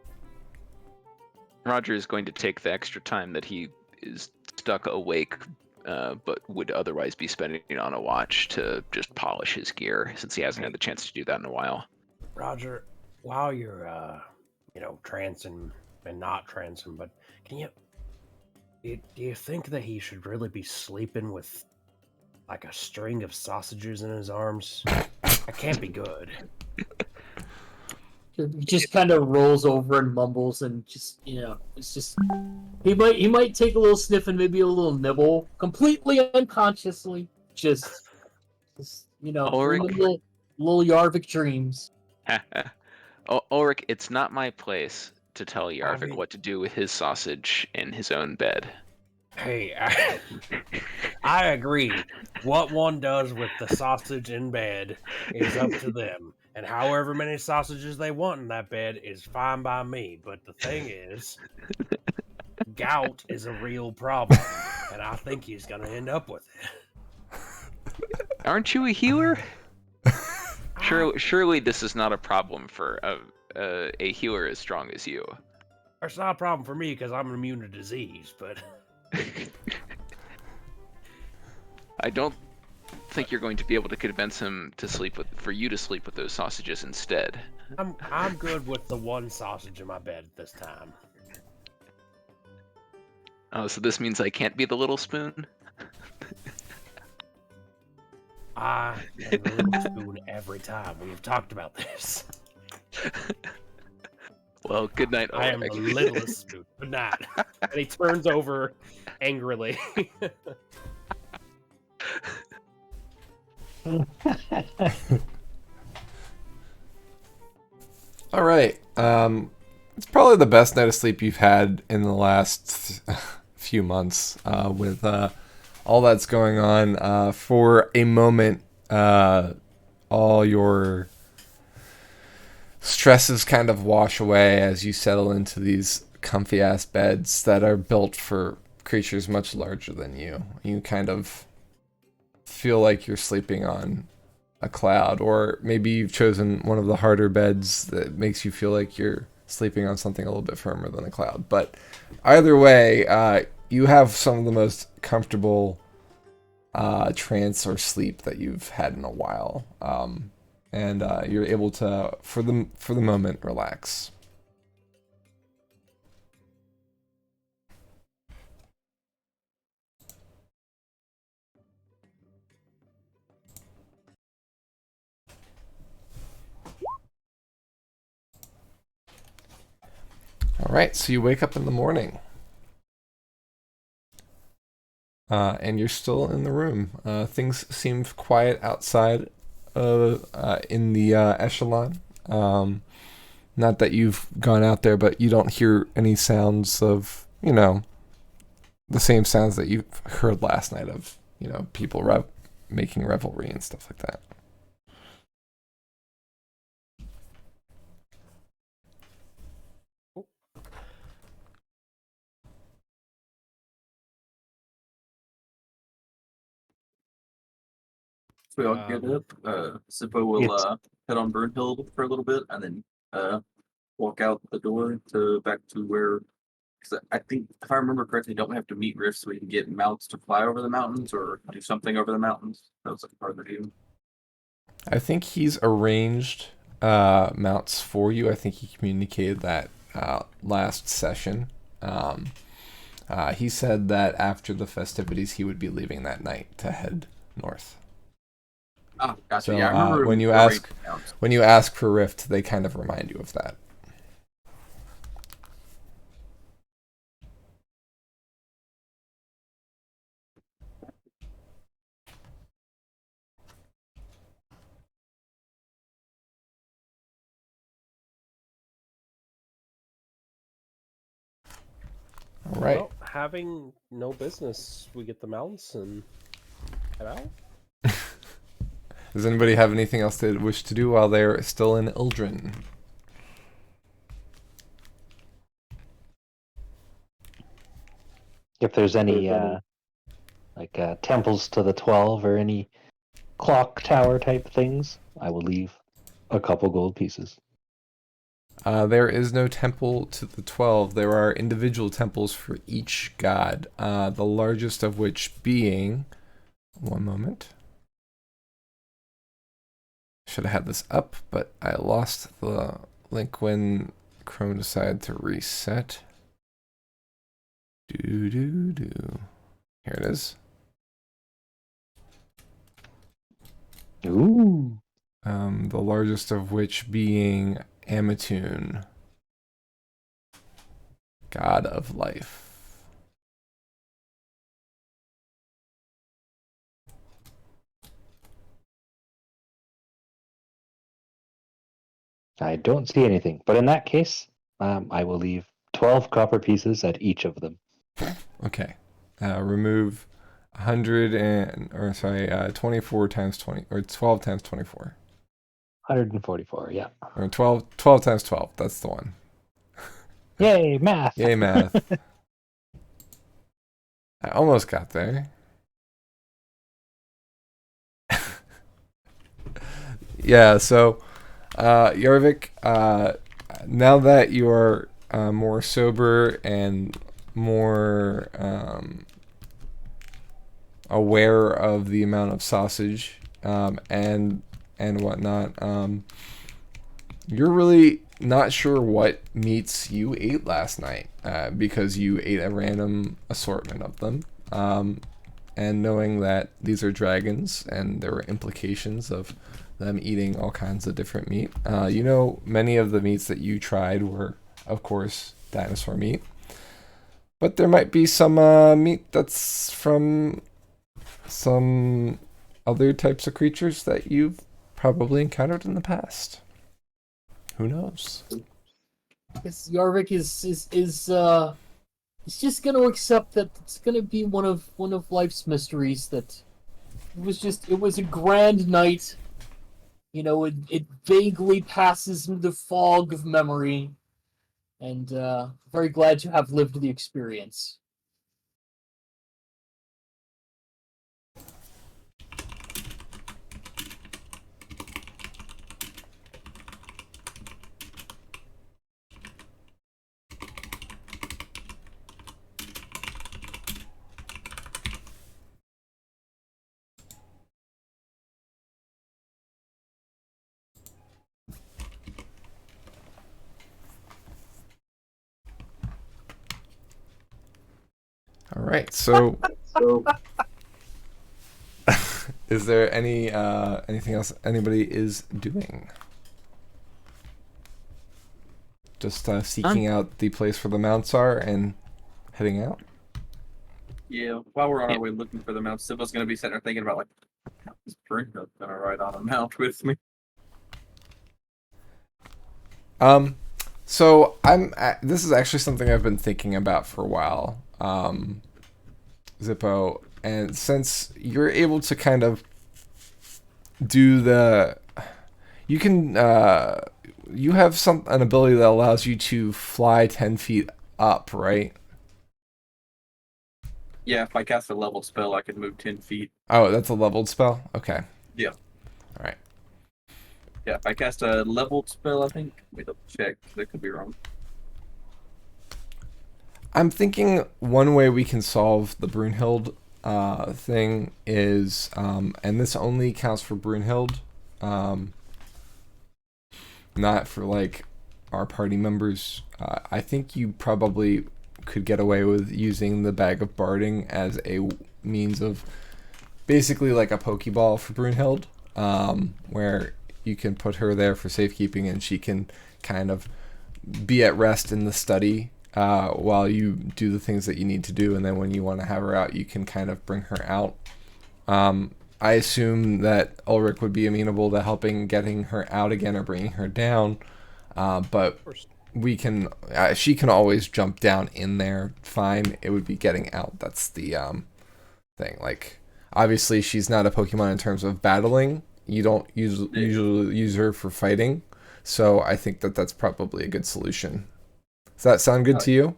Speaker 3: Roger is going to take the extra time that he is stuck awake, but would otherwise be spending on a watch to just polish his gear, since he hasn't had the chance to do that in a while.
Speaker 4: Roger, while you're, trancing and not trancing, but do you think that he should really be sleeping with like a string of sausages in his arms? That can't be good.
Speaker 5: He just kind of rolls over and mumbles, and just it's just he might take a little sniff and maybe a little nibble, completely unconsciously. Just
Speaker 3: Ulrich.
Speaker 5: little Yarvik dreams.
Speaker 3: Ulrich, it's not my place to tell Yarvik what to do with his sausage in his own bed.
Speaker 4: Hey, I agree. What one does with the sausage in bed is up to them. And however many sausages they want in that bed is fine by me. But the thing is, gout is a real problem. And I think he's going to end up with it.
Speaker 3: Aren't you a healer? Surely this is not a problem for a healer as strong as you.
Speaker 4: It's not a problem for me because I'm immune to disease, but...
Speaker 3: I don't think you're going to be able to convince him to for you to sleep with those sausages instead.
Speaker 4: I'm good with the one sausage in my bed this time.
Speaker 3: Oh, so this means I can't be the little spoon?
Speaker 4: I am the little spoon every time. We've talked about this.
Speaker 3: Well, good night,
Speaker 4: I am
Speaker 3: Ulrich.
Speaker 4: the littlest spoon, but not. And he turns over angrily.
Speaker 1: All right. It's probably the best night of sleep you've had in the last few months with all that's going on. For a moment, all your stresses kind of wash away as you settle into these comfy ass beds that are built for creatures much larger than you. You kind of feel like you're sleeping on a cloud, or maybe you've chosen one of the harder beds that makes you feel like you're sleeping on something a little bit firmer than a cloud. But either way, you have some of the most comfortable trance or sleep that you've had in a while, and you're able to, for the moment, relax. All right, so you wake up in the morning, and you're still in the room. Things seem quiet outside in the echelon. Not that you've gone out there, but you don't hear any sounds of, the same sounds that you heard last night of, people making revelry and stuff like that.
Speaker 6: So we all get up. Zippo will head on Burnhill for a little bit, and then walk out the door to back to where. Because I think, if I remember correctly, don't we have to meet Rift so we can get mounts to fly over the mountains or do something over the mountains? That was like part of the deal.
Speaker 1: I think he's arranged mounts for you. I think he communicated that last session. He said that after the festivities, he would be leaving that night to head north.
Speaker 6: Ah, gotcha.
Speaker 1: So
Speaker 6: Yeah, I remember
Speaker 1: when you ask for Rift, they kind of remind you of that. All right.
Speaker 4: Well, having no business, we get the mounts and head out.
Speaker 1: Does anybody have anything else they wish to do while they're still in Ildren?
Speaker 2: If there's any temples to the 12 or any clock tower type things, I will leave a couple gold pieces.
Speaker 1: There is no temple to the 12. There are individual temples for each god, the largest of which being... One moment. Should have had this up, but I lost the link when Chrome decided to reset. Here it is.
Speaker 2: Ooh.
Speaker 1: The largest of which being Amatune, god of life.
Speaker 2: I don't see anything, but in that case, I will leave 12 copper pieces at each of them.
Speaker 1: Okay. Remove 24 times 20, or 12 times 24.
Speaker 2: 144, yeah.
Speaker 1: Or 12 times 12, that's the one.
Speaker 2: Yay, math!
Speaker 1: Yay, math. I almost got there. Yeah, so, Yarvik, now that you're more sober and more aware of the amount of sausage and whatnot, you're really not sure what meats you ate last night because you ate a random assortment of them. and knowing that these are dragons and there were implications of them eating all kinds of different meat. You know, many of the meats that you tried were, of course, dinosaur meat. But there might be some meat that's from some other types of creatures that you've probably encountered in the past. Who knows?
Speaker 5: Yes, Yarvik is he's just going to accept that it's going to be one of life's mysteries. That it was a grand night. You know, it vaguely passes into the fog of memory, and very glad to have lived the experience.
Speaker 1: All right, so is there anything else anybody is doing? Just seeking out the place where the mounts are and heading out?
Speaker 6: Yeah, while we're on our way looking for the mount, Siva's gonna be sitting there thinking about, like, this Brunhild's gonna ride on a mount with me.
Speaker 1: So this is actually something I've been thinking about for a while, Zippo, and since you're able to kind of do you can, you have an ability that allows you to fly 10 feet up, right?
Speaker 6: Yeah, if I cast a level spell, I can move 10 feet.
Speaker 1: Oh, that's a leveled spell? Okay.
Speaker 6: Yeah.
Speaker 1: All right.
Speaker 6: Yeah, if I cast a leveled spell, I think. Wait, double check. That could be wrong.
Speaker 1: I'm thinking one way we can solve the Brunhild thing is, and this only counts for Brunhild, not for like our party members. I think you probably could get away with using the bag of barding as a means of basically like a Pokeball for Brunhild, where you can put her there for safekeeping and she can kind of be at rest in the study while you do the things that you need to do, and then when you want to have her out, you can kind of bring her out. I assume that Ulrich would be amenable to helping getting her out again or bringing her down, but we can. She can always jump down in there. Fine. It would be getting out. That's the thing. Like, obviously, she's not a Pokemon in terms of battling. You don't usually use her for fighting, so I think that that's probably a good solution. Does that sound good to you?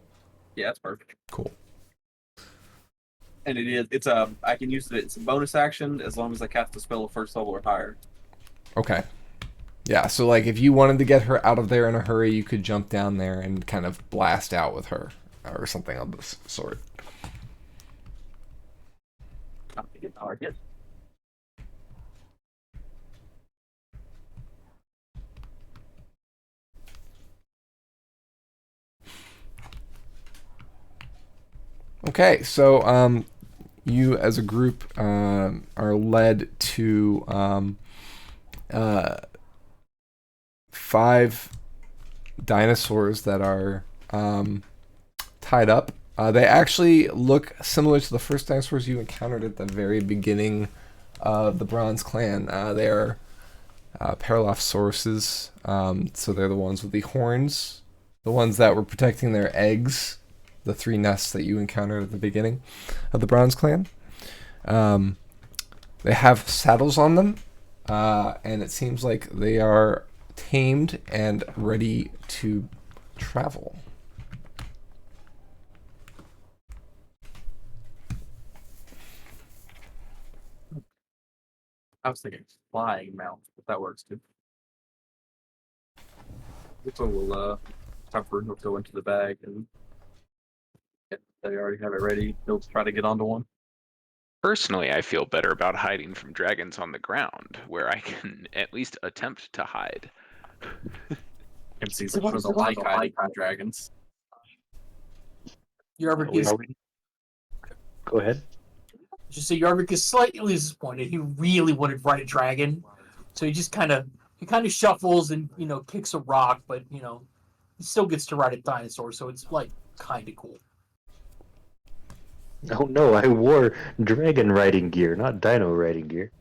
Speaker 6: Yeah, that's perfect.
Speaker 1: Cool.
Speaker 6: And I can use it. It's a bonus action as long as I cast the spell at first level or higher.
Speaker 1: Okay. Yeah, so like if you wanted to get her out of there in a hurry, you could jump down there and kind of blast out with her or something of this sort.
Speaker 6: Not to get target.
Speaker 1: Okay, so you as a group are led to 5 dinosaurs that are tied up. They actually look similar to the first dinosaurs you encountered at the very beginning of the Bronze Clan. They are Paralophosauruses, so they're the ones with the horns, the ones that were protecting their eggs, the 3 nests that you encountered at the beginning of the Bronze Clan. They have saddles on them, and it seems like they are tamed and ready to travel.
Speaker 6: I was thinking flying mount, but that works too. So we'll have Bruno go into the bag, and they already have it ready. He'll try to get onto one.
Speaker 3: Personally, I feel better about hiding from dragons on the ground, where I can at least attempt to hide.
Speaker 6: MC's like one of the like hiding from dragons.
Speaker 5: Yarvik is
Speaker 2: Go ahead.
Speaker 5: Just so Yarvik is slightly disappointed. He really wanted to ride a dragon, so he kind of shuffles and kicks a rock, but he still gets to ride a dinosaur, so it's like kind of cool.
Speaker 2: Oh no, I wore dragon riding gear, not dino riding gear.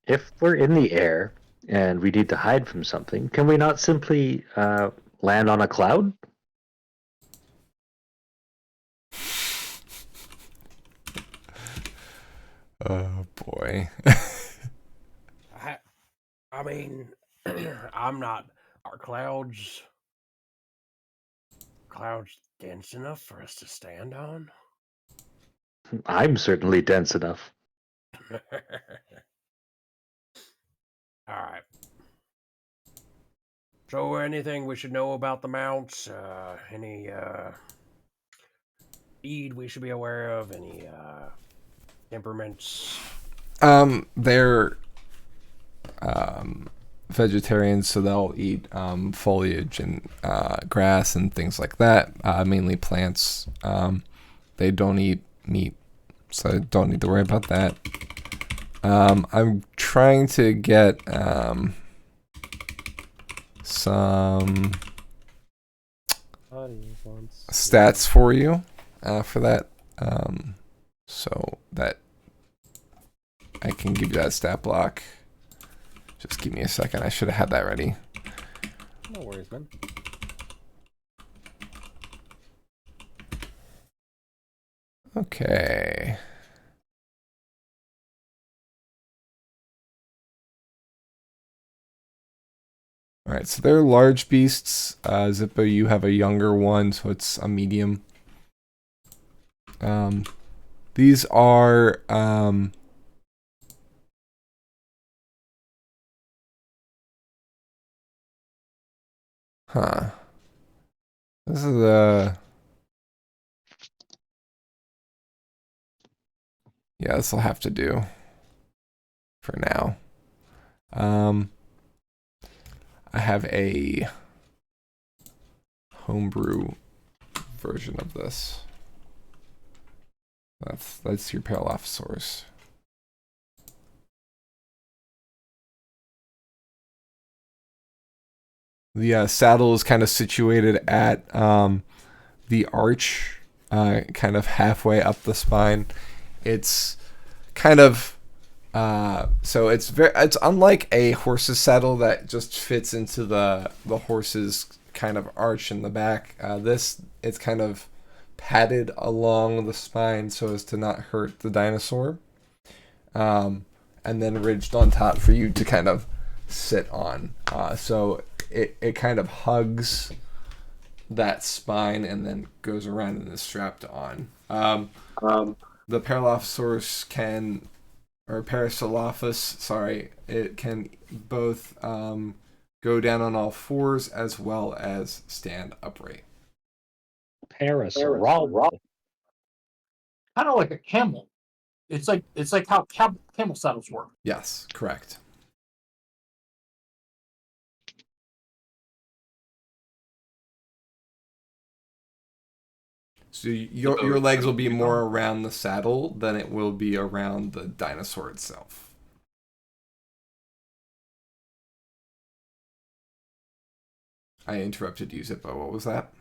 Speaker 2: If we're in the air and we need to hide from something, can we not simply land on a cloud?
Speaker 1: Oh boy.
Speaker 4: I mean, I'm not. Are clouds dense enough for us to stand on?
Speaker 2: I'm certainly dense enough.
Speaker 4: All right. So, anything we should know about the mounts? Any speed we should be aware of? Any temperaments?
Speaker 1: They're vegetarians, so they'll eat foliage and grass and things like that. Mainly plants. They don't eat meat, so don't need to worry about that. I'm trying to get some stats for you for that, so that I can give you that stat block. Just give me a second. I should have had that ready.
Speaker 7: No worries, man.
Speaker 1: Okay. All right, so they're large beasts. Zippo, you have a younger one, so it's a medium. These are this is yeah, this will have to do for now. I have a homebrew version of this. That's your Paralophosaurus. The saddle is kind of situated at the arch, kind of halfway up the spine. It's kind of so it's unlike a horse's saddle that just fits into the horse's kind of arch in the back. It's kind of padded along the spine so as to not hurt the dinosaur, and then ridged on top for you to kind of sit on. So it kind of hugs that spine and then goes around and is strapped on. The Paralophosaurus it can both go down on all fours as well as stand upright.
Speaker 2: Parasaurology.
Speaker 5: Kind of like a camel. It's like how camel saddles work.
Speaker 1: Yes, correct. So your legs will be more around the saddle than it will be around the dinosaur itself. I interrupted you, Zippo. What was that?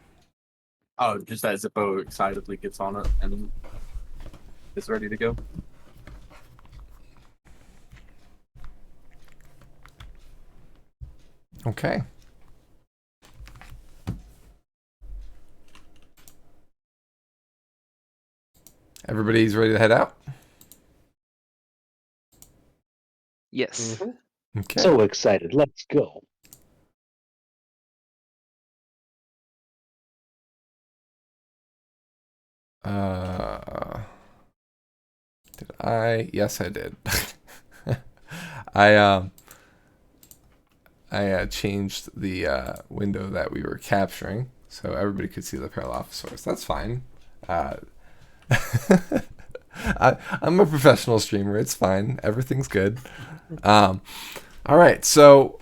Speaker 6: Oh, just that Zippo excitedly gets on it and is ready to go.
Speaker 1: Okay. Everybody's ready to head out?
Speaker 3: Yes.
Speaker 7: Mm-hmm.
Speaker 1: Okay.
Speaker 2: So excited. Let's go.
Speaker 1: Did I? Yes, I did. I changed the window that we were capturing so everybody could see the Paralophosaurus. That's fine. I'm a professional streamer. It's fine. Everything's good. All right. So,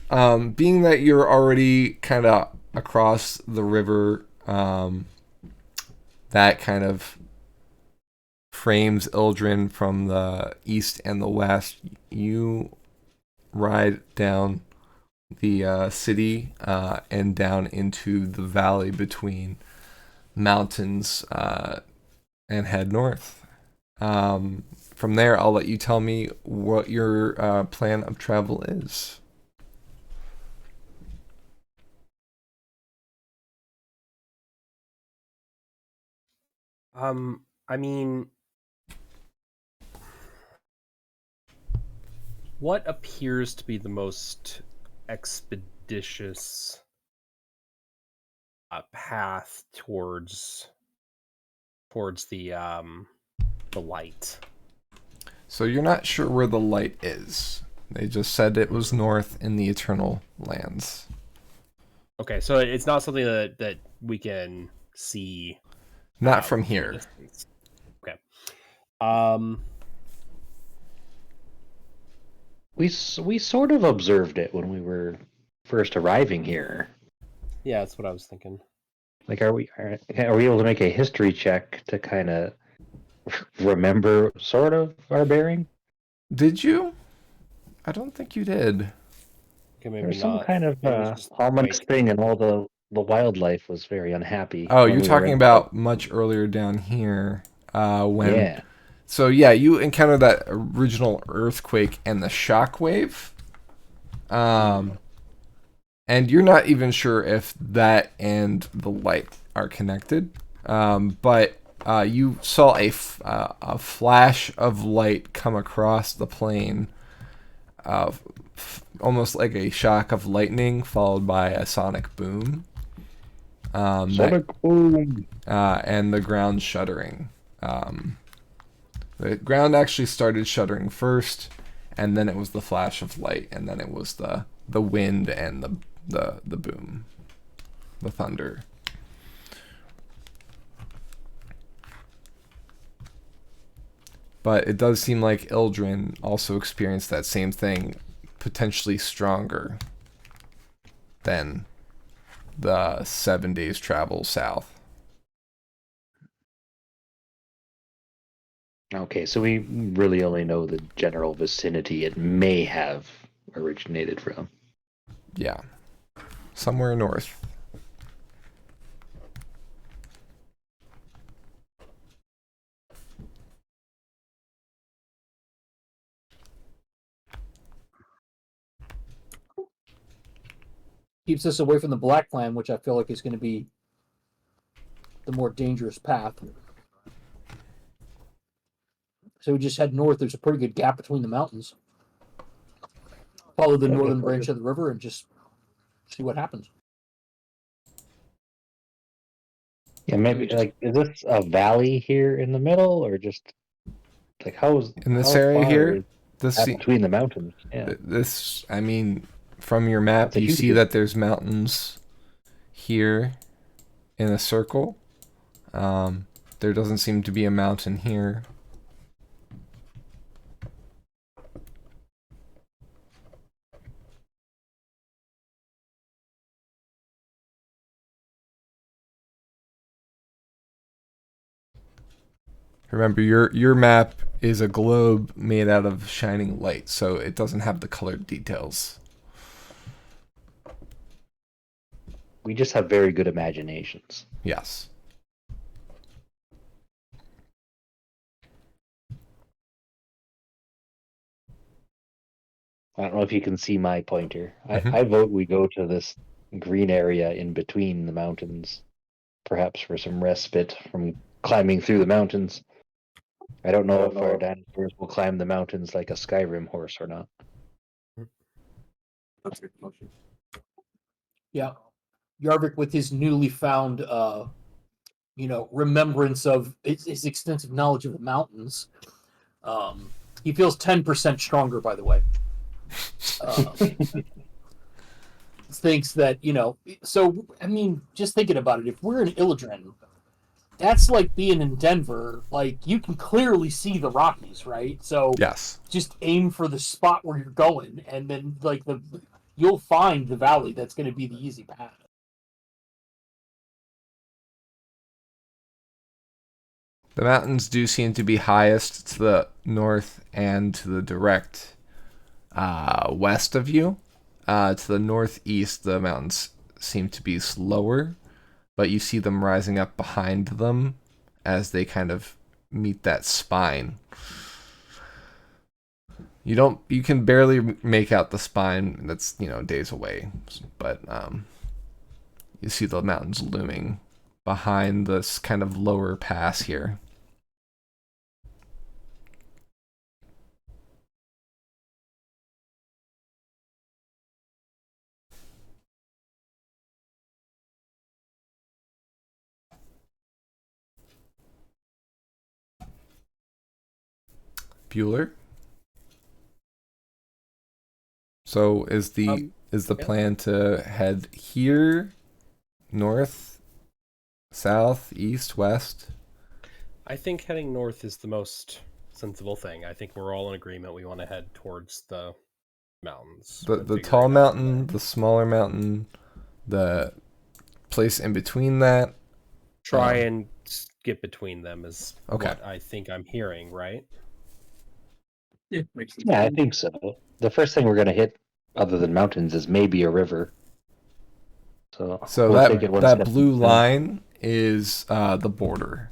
Speaker 1: being that you're already kind of across the river, that kind of frames Ildren from the east and the west. You ride down the city and down into the valley between mountains and head north. From there, I'll let you tell me what your plan of travel is.
Speaker 4: I mean, what appears to be the most expeditious path towards the light?
Speaker 1: So you're not sure where the light is. They just said it was north in the Eternal Lands.
Speaker 4: Okay, so it's not something that we can see.
Speaker 1: Not from here.
Speaker 4: Okay.
Speaker 2: We sort of observed it when we were first arriving here.
Speaker 4: Yeah, that's what I was thinking.
Speaker 2: Like, are we able to make a history check to kind of remember sort of our bearing?
Speaker 1: Did you? I don't think you did.
Speaker 4: Okay, maybe
Speaker 2: There's some
Speaker 4: not.
Speaker 2: kind of
Speaker 4: Maybe it's just
Speaker 2: ominous
Speaker 4: quake.
Speaker 2: thing, and all the wildlife was very unhappy.
Speaker 1: Oh,
Speaker 2: when
Speaker 1: you're
Speaker 2: we were
Speaker 1: talking
Speaker 2: in
Speaker 1: about much earlier down here. When
Speaker 2: Yeah.
Speaker 1: So yeah, you encountered that original earthquake and the shockwave. And you're not even sure if that and the light are connected. But you saw a flash of light come across the plane, almost like a shock of lightning, followed by a sonic boom.
Speaker 2: Sonic boom.
Speaker 1: And the ground shuddering. The ground actually started shuddering first, and then it was the flash of light, and then it was the wind and the boom, the thunder. But it does seem like Ildren also experienced that same thing, potentially stronger than the 7 days travel south.
Speaker 2: Okay, so we really only know the general vicinity it may have originated from.
Speaker 1: Yeah. Somewhere north.
Speaker 5: Keeps us away from the Black Clan, which I feel like is going to be the more dangerous path. So we just head north. There's a pretty good gap between the mountains. Follow the northern branch of the river and just see what happens.
Speaker 2: Yeah, maybe like, is this a valley here in the middle, or just like how
Speaker 1: area
Speaker 2: far
Speaker 1: here,
Speaker 2: is
Speaker 1: this
Speaker 2: that between the mountains? Yeah,
Speaker 1: this I mean, from your map,
Speaker 2: That's a
Speaker 1: you
Speaker 2: huge
Speaker 1: see that there's mountains here in a circle. There doesn't seem to be a mountain here. Remember, your map is a globe made out of shining light, so it doesn't have the colored details.
Speaker 2: we just have very good imaginations.
Speaker 1: Yes.
Speaker 2: I don't know if you can see my pointer.
Speaker 1: Mhm.
Speaker 2: I vote we go to this green area in between the mountains, perhaps for some respite from climbing through the mountains. I don't know if our dinosaurs will climb the mountains like a Skyrim horse or not.
Speaker 6: That's a good question.
Speaker 5: Yeah. Yarvik, with his newly found, remembrance of his extensive knowledge of the mountains, he feels 10% stronger, by the way. Thinks that, so, I mean, just thinking about it, if we're in Illidan, that's like being in Denver. Like, you can clearly see the Rockies, right? So
Speaker 1: Yes.
Speaker 5: just aim for the spot where you're going, and then, like, you'll find the valley that's going to be the easy path.
Speaker 1: The mountains do seem to be highest to the north and to the direct west of you. To the northeast, the mountains seem to be slower, but you see them rising up behind them as they kind of meet that spine. You can barely make out the spine. That's, days away, but you see the mountains looming behind this kind of lower pass here. Bueller. So is the plan to head here, north, south, east, west?
Speaker 4: I think heading north is the most sensible thing. I think we're all in agreement. We want to head towards the mountains.
Speaker 1: The tall mountain, the smaller mountain, the place in between that.
Speaker 4: Try and skip between them is
Speaker 1: Okay.
Speaker 4: what I think I'm hearing, right?
Speaker 6: Yeah, makes sense.
Speaker 2: Yeah, I think so. The first thing we're going to hit, other than mountains, is maybe a river. So we'll take it one
Speaker 1: that
Speaker 2: step
Speaker 1: blue
Speaker 2: at a time.
Speaker 1: line is the border.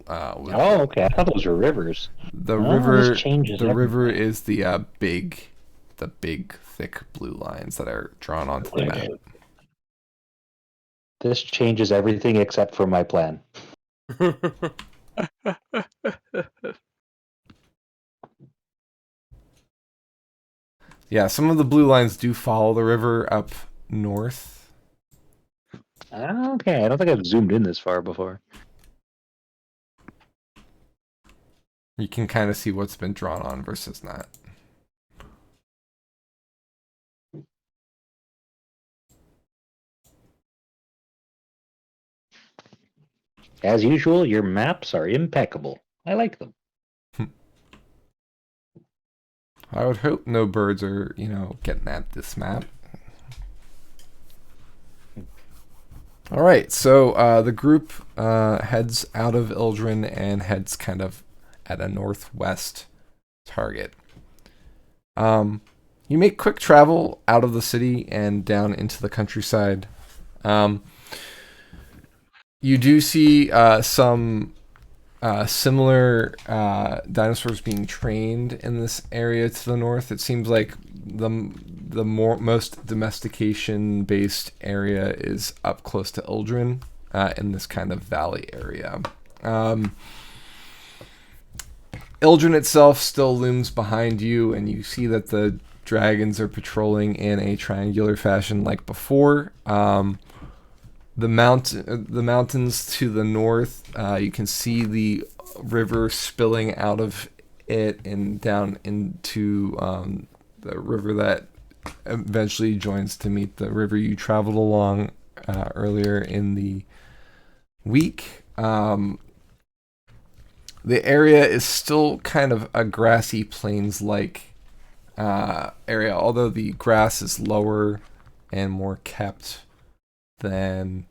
Speaker 2: Oh, okay. I thought those were rivers.
Speaker 1: The
Speaker 2: Oh,
Speaker 1: river.
Speaker 2: this changes
Speaker 1: The river
Speaker 2: everything.
Speaker 1: is the big, thick blue lines that are drawn onto the map.
Speaker 2: This changes everything except for my plan.
Speaker 1: Yeah, some of the blue lines do follow the river up north.
Speaker 2: Okay, I don't think I've zoomed in this far before.
Speaker 1: You can kind of see what's been drawn on versus not.
Speaker 2: As usual, your maps are impeccable. I like them.
Speaker 1: I would hope no birds are, getting at this map. All right, so the group heads out of Ildren and heads kind of at a northwest target. You make quick travel out of the city and down into the countryside. You do see some similar dinosaurs being trained in this area to the north. It seems like the most domestication based area is up close to Ildren in this kind of valley area. Ildren itself still looms behind you, and you see that the dragons are patrolling in a triangular fashion like before. The mountains to the north, you can see the river spilling out of it and down into the river that eventually joins to meet the river you traveled along earlier in the week. The area is still kind of a grassy plains-like area, although the grass is lower and more kept than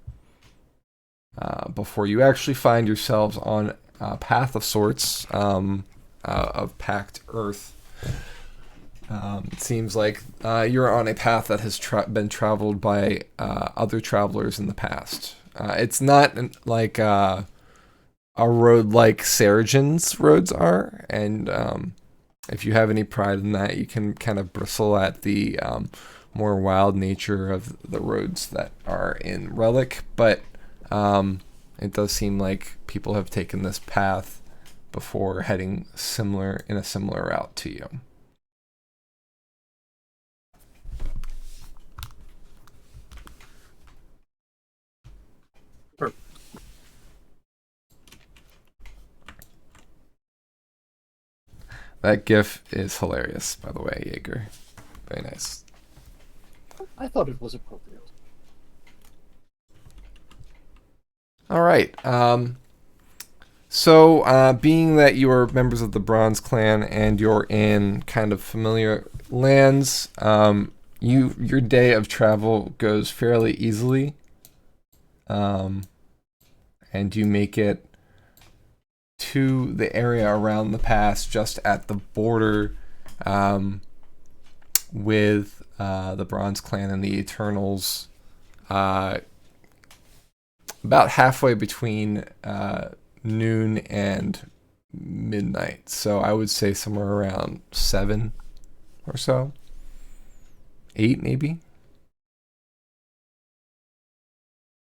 Speaker 1: before. You actually find yourselves on a path of sorts of packed earth. It seems like you're on a path that has been traveled by other travelers in the past. It's not like a road like Seregen's roads are, and if you have any pride in that, you can kind of bristle at the more wild nature of the roads that are in Relic, but it does seem like people have taken this path before heading in a similar route to you. That GIF is hilarious, by the way, Jaeger. Very nice.
Speaker 5: I thought it was appropriate.
Speaker 1: All right. So, being that you are members of the Bronze Clan and you're in kind of familiar lands, your day of travel goes fairly easily, and you make it to the area around the pass, just at the border with the Bronze Clan and the Eternals, about halfway between noon and midnight. So I would say somewhere around 7 or so. 8 maybe?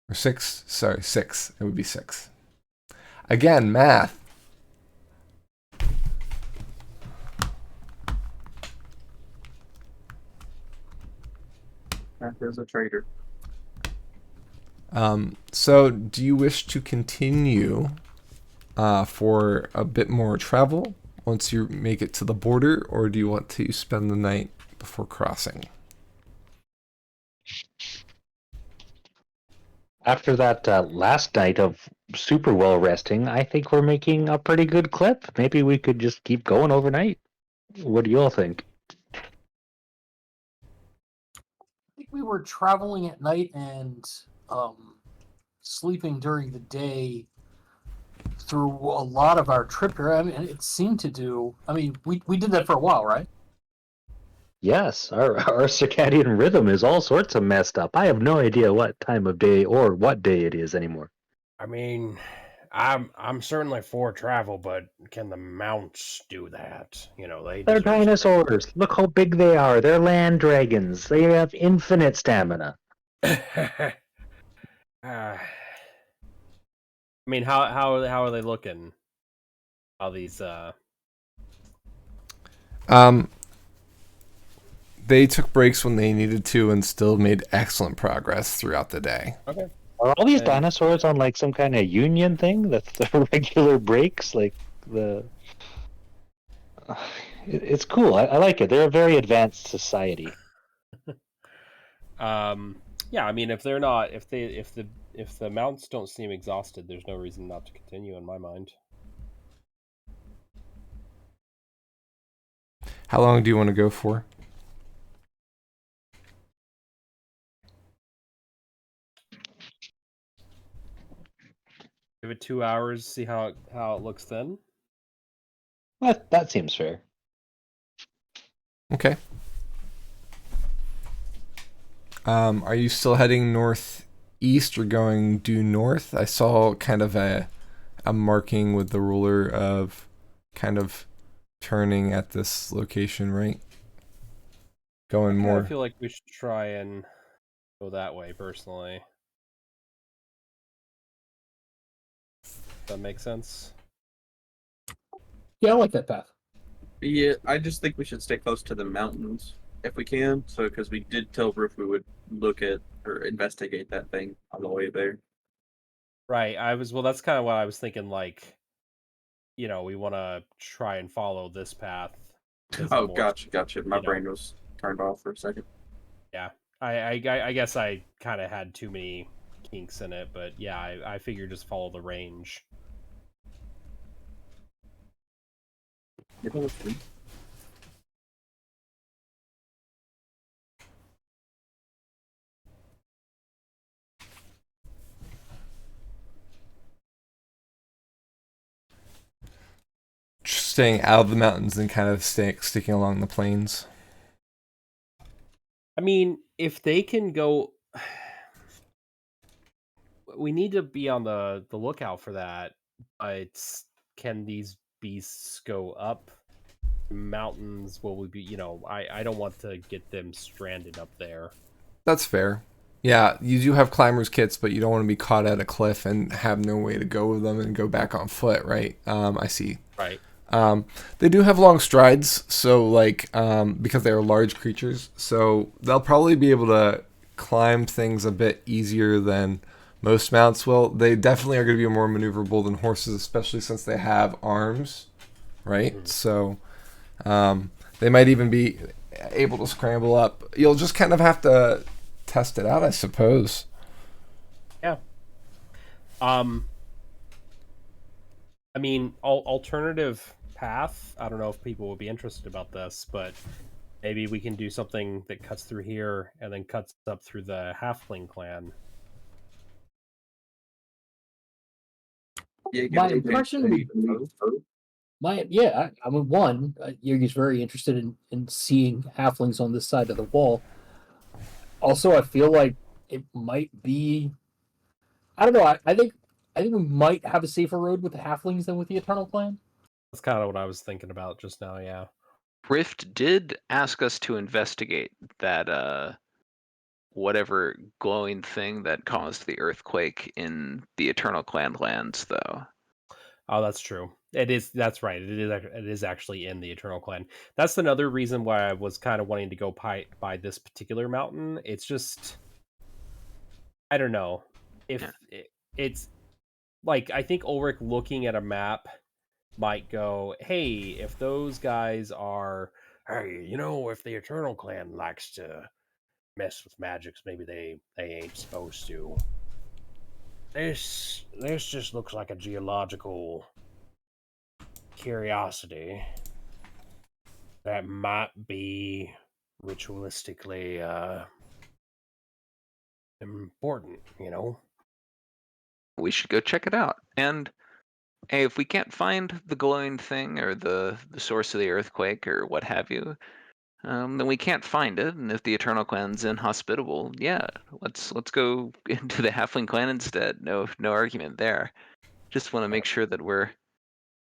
Speaker 1: Or 6? Sorry, 6. It would be 6. Again, math.
Speaker 6: There's a traitor.
Speaker 1: So do you wish to continue for a bit more travel once you make it to the border, or do you want to spend the night before crossing?
Speaker 2: After that last night of super well resting, I think we're making a pretty good clip. Maybe we could just keep going overnight. What do you all think?
Speaker 5: I think we were traveling at night and sleeping during the day through a lot of our trip here. I mean, it seemed to do. I mean, we did that for a while, right?
Speaker 2: Yes, our circadian rhythm is all sorts of messed up. I have no idea what time of day or what day it is anymore.
Speaker 4: I mean, I'm certainly for travel, but can the mounts do that? You know, they
Speaker 2: They're
Speaker 4: deserve
Speaker 2: dinosaurs. Look how big they are. They're land dragons. They have infinite stamina.
Speaker 4: I mean, how are they looking? All these
Speaker 1: They took breaks when they needed to and still made excellent progress throughout the day.
Speaker 4: Okay.
Speaker 2: Are all these
Speaker 4: And-
Speaker 2: dinosaurs on like some kind of union thing? That's the regular breaks, like the. It's cool. I like it. They're a very advanced society.
Speaker 4: Yeah, I mean, if the mounts don't seem exhausted, there's no reason not to continue in my mind.
Speaker 1: How long do you want to go for?
Speaker 4: Give it 2 hours, see how it looks then.
Speaker 2: That seems fair.
Speaker 1: Okay. Are you still heading northeast or going due north? I saw kind of a marking with the ruler of kind of turning at this location, right? Going
Speaker 4: I
Speaker 1: more.
Speaker 4: feel like we should try and go that way, personally. Does that make sense?
Speaker 5: Yeah, I like that path.
Speaker 6: Yeah, I just think we should stay close to the mountains if we can. So, because we did tell Roof we would look at or investigate that thing on the way there.
Speaker 4: Right. Well, that's kind of what I was thinking. Like, you know, we want to try and follow this path.
Speaker 6: Oh, gotcha. My
Speaker 4: you know.
Speaker 6: brain was turned off for a second.
Speaker 4: Yeah, I guess I kind of had too many kinks in it, but yeah, I figured just follow the range.
Speaker 6: Yeah, that's good.
Speaker 1: Staying out of the mountains and kind of sticking along the plains.
Speaker 4: I mean, if they can go, we need to be on the lookout for that. But can these beasts go up mountains? Will we be? You know, I don't want to get them stranded up there.
Speaker 1: That's fair. Yeah, you do have climbers kits, but you don't want to be caught at a cliff and have no way to go with them and go back on foot, right? I see.
Speaker 4: Right.
Speaker 1: They do have long strides, so like because they are large creatures, so they'll probably be able to climb things a bit easier than most mounts will. They definitely are going to be more maneuverable than horses, especially since they have arms, right?
Speaker 4: Mhm.
Speaker 1: So they might even be able to scramble up. You'll just kind of have to test it out, I suppose.
Speaker 4: Yeah. I mean, alternative path. I don't know if people would be interested about this, but maybe we can do something that cuts through here and then cuts up through the Halfling clan.
Speaker 6: Yeah,
Speaker 5: My impression would I mean, one, Yuri's very interested in seeing halflings on this side of the wall. Also, I feel like it might be. I don't know. I think we might have a safer road with the halflings than with the Eternal Clan.
Speaker 4: That's kind of what I was thinking about just now. Yeah.
Speaker 3: Rift did ask us to investigate that whatever glowing thing that caused the earthquake in the Eternal Clan lands, though.
Speaker 4: Oh, that's true. It is. That's right. It is actually in the Eternal Clan. That's another reason why I was kind of wanting to go by this particular mountain. It's just, I don't know if
Speaker 3: Yeah.
Speaker 4: it's like, I think Ulrich looking at a map might go, hey, if those guys are, hey, if the Eternal Clan likes to mess with magics, maybe they ain't supposed to. This just looks like a geological curiosity that might be ritualistically important,
Speaker 3: We should go check it out. And hey, if we can't find the glowing thing or the source of the earthquake or what have you, then we can't find it. And if the Eternal Clan's inhospitable, yeah, let's go into the Halfling Clan instead. No argument there. Just want to make sure that we're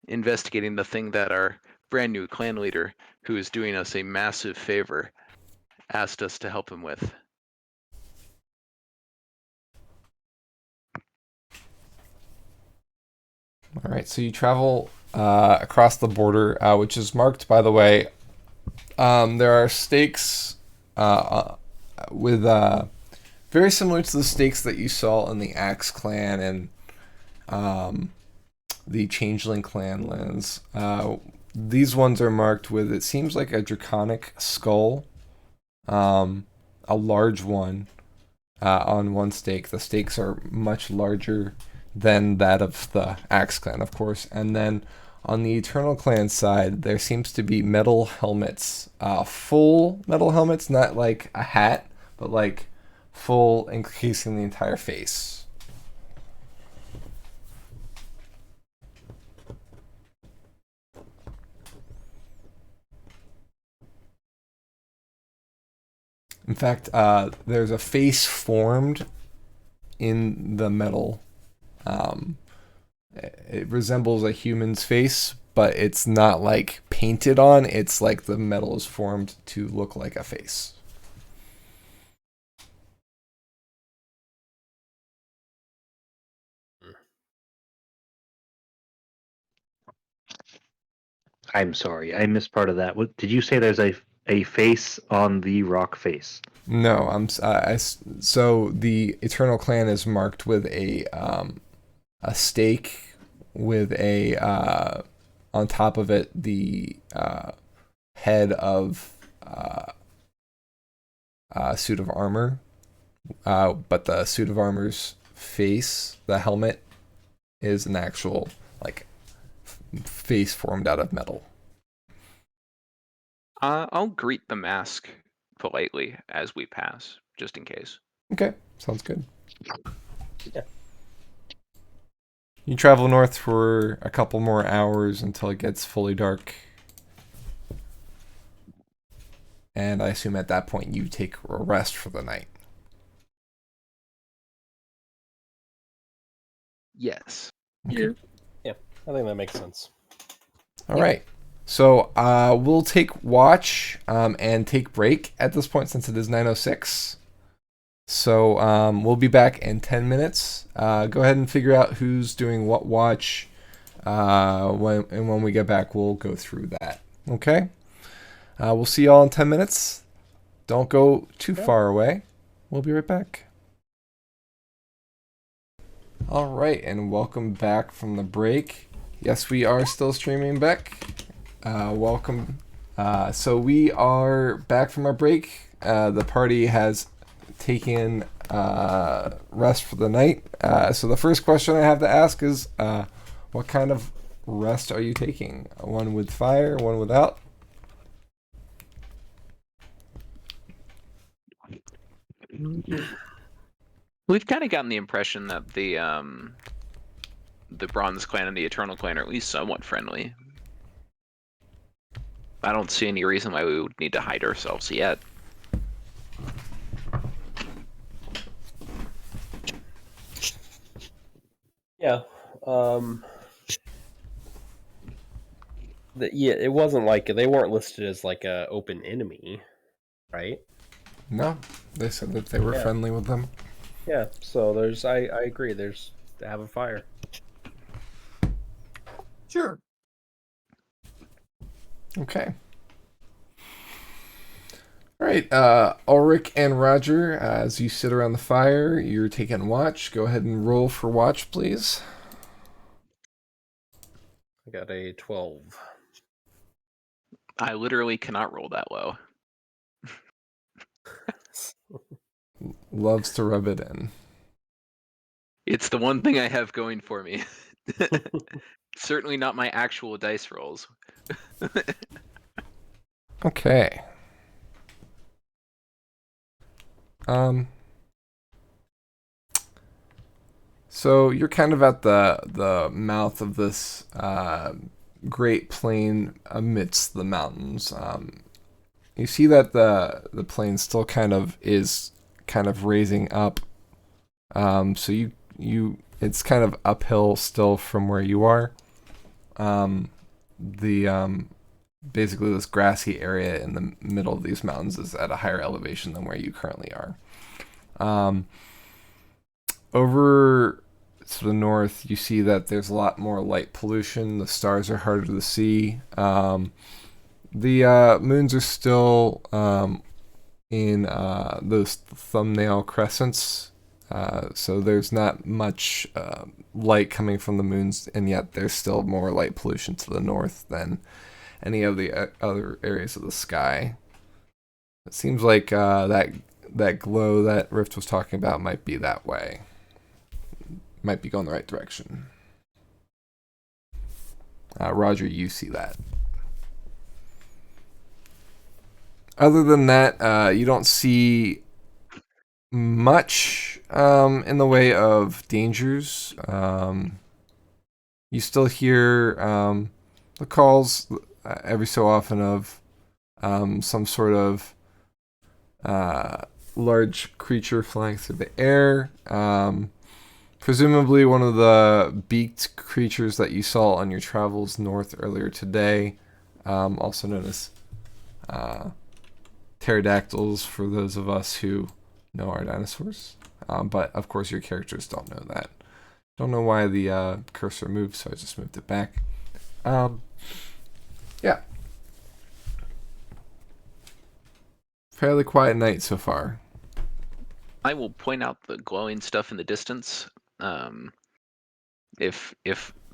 Speaker 3: investigating the thing that our brand new clan leader, who is doing us a massive favor, asked us to help him with.
Speaker 1: All right, so you travel across the border, which is marked, by the way. There are stakes with very similar to the stakes that you saw in the Axe Clan and the Changeling Clan lands. These ones are marked with, it seems like a draconic skull, a large one on one stake. The stakes are much larger than that of the Axe Clan, of course. And then on the Eternal Clan side, there seems to be metal helmets, full metal helmets, not like a hat, but like full, encasing the entire face. In fact, there's a face formed in the metal. It resembles a human's face, but it's not like painted on. It's like the metal is formed to look like a face.
Speaker 2: I'm sorry, I missed part of that. What did you say? There's a face on the rock face.
Speaker 1: No, so the Eternal Clan is marked with a stake with a on top of it the head of a suit of armor, but the suit of armor's face, the helmet, is an actual like face formed out of metal.
Speaker 3: I'll greet the mask politely as we pass, just in case.
Speaker 1: Okay, sounds good.
Speaker 4: Yeah.
Speaker 1: You travel north for a couple more hours until it gets fully dark. And I assume at that point you take a rest for the night.
Speaker 3: Yes.
Speaker 6: Yeah.
Speaker 4: Yeah, I think that makes sense.
Speaker 1: All right. So we'll take watch and take break at this point since it is 9:06. So we'll be back in 10 minutes. Go ahead and figure out who's doing what watch. When we get back, we'll go through that. Okay? We'll see y'all in 10 minutes. Don't go too far away. We'll be right back. All right, and welcome back from the break. Yes, we are still streaming, Beck. Welcome. So we are back from our break. The party has taken rest for the night. So the first question I have to ask is, what kind of rest are you taking? One with fire, one without?
Speaker 3: We've kind of gotten the impression that the Bronze Clan and the Eternal Clan are at least somewhat friendly. I don't see any reason why we would need to hide ourselves yet.
Speaker 4: Yeah. Yeah, it wasn't like they weren't listed as like a open enemy, right?
Speaker 1: No, they said that they were
Speaker 4: Yeah.
Speaker 1: friendly with them.
Speaker 4: Yeah. So there's, I agree. There's to have a fire.
Speaker 6: Sure.
Speaker 1: Okay. All right, Ulrich and Roger, as you sit around the fire, you're taking watch. Go ahead and roll for watch, please.
Speaker 4: I got a 12.
Speaker 3: I literally cannot roll that low.
Speaker 1: Loves to rub it in.
Speaker 3: It's the one thing I have going for me. Certainly not my actual dice rolls.
Speaker 1: Okay. So you're kind of at the mouth of this great plain amidst the mountains. You see that the plain still kind of raising up. So you it's kind of uphill still from where you are. Basically this grassy area in the middle of these mountains is at a higher elevation than where you currently are. Over to the north, you see that there's a lot more light pollution. The stars are harder to see. The moons are still in those thumbnail crescents. So there's not much light coming from the moons, and yet there's still more light pollution to the north than any of the other areas of the sky. It seems like that glow that Rift was talking about might be that way. Might be going the right direction. Roger, you see that. Other than that, you don't see much in the way of dangers. You still hear the calls every so often of some sort of large creature flying through the air. Presumably one of the beaked creatures that you saw on your travels north earlier today, also known as pterodactyls for those of us who know our dinosaurs. But of course your characters don't know that. Don't know why the cursor moved, so I just moved it back. Yeah. Fairly quiet night so far.
Speaker 3: I will point out the glowing stuff in the distance. If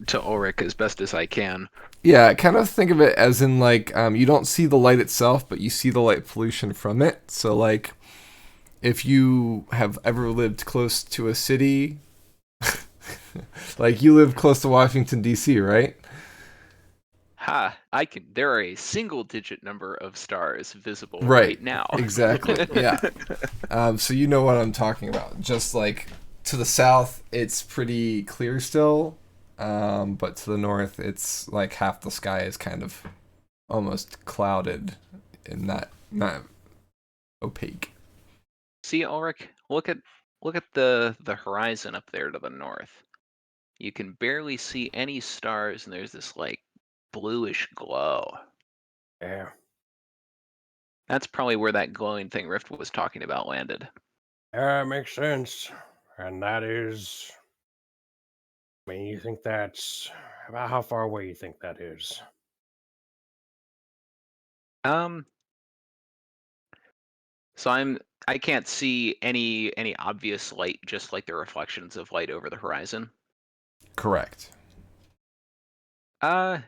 Speaker 3: to Ulrich as best as I can.
Speaker 1: Yeah, kind of think of it as in like you don't see the light itself, but you see the light pollution from it. So like if you have ever lived close to a city, like you live close to Washington D.C., right?
Speaker 3: I can. There are a single-digit number of stars visible
Speaker 1: Right
Speaker 3: now.
Speaker 1: Exactly. Yeah. So you know what I'm talking about. Just like to the south, it's pretty clear still, but to the north, it's like half the sky is kind of almost clouded and not opaque.
Speaker 3: See, Ulrich, look at the horizon up there to the north. You can barely see any stars, and there's this like bluish glow.
Speaker 4: Yeah.
Speaker 3: That's probably where that glowing thing Rift was talking about landed.
Speaker 4: Yeah, makes sense. And that is, I mean, you think that's about how far away you think that is?
Speaker 3: So I can't see any obvious light, just like the reflections of light over the horizon.
Speaker 1: Correct.
Speaker 3: Well,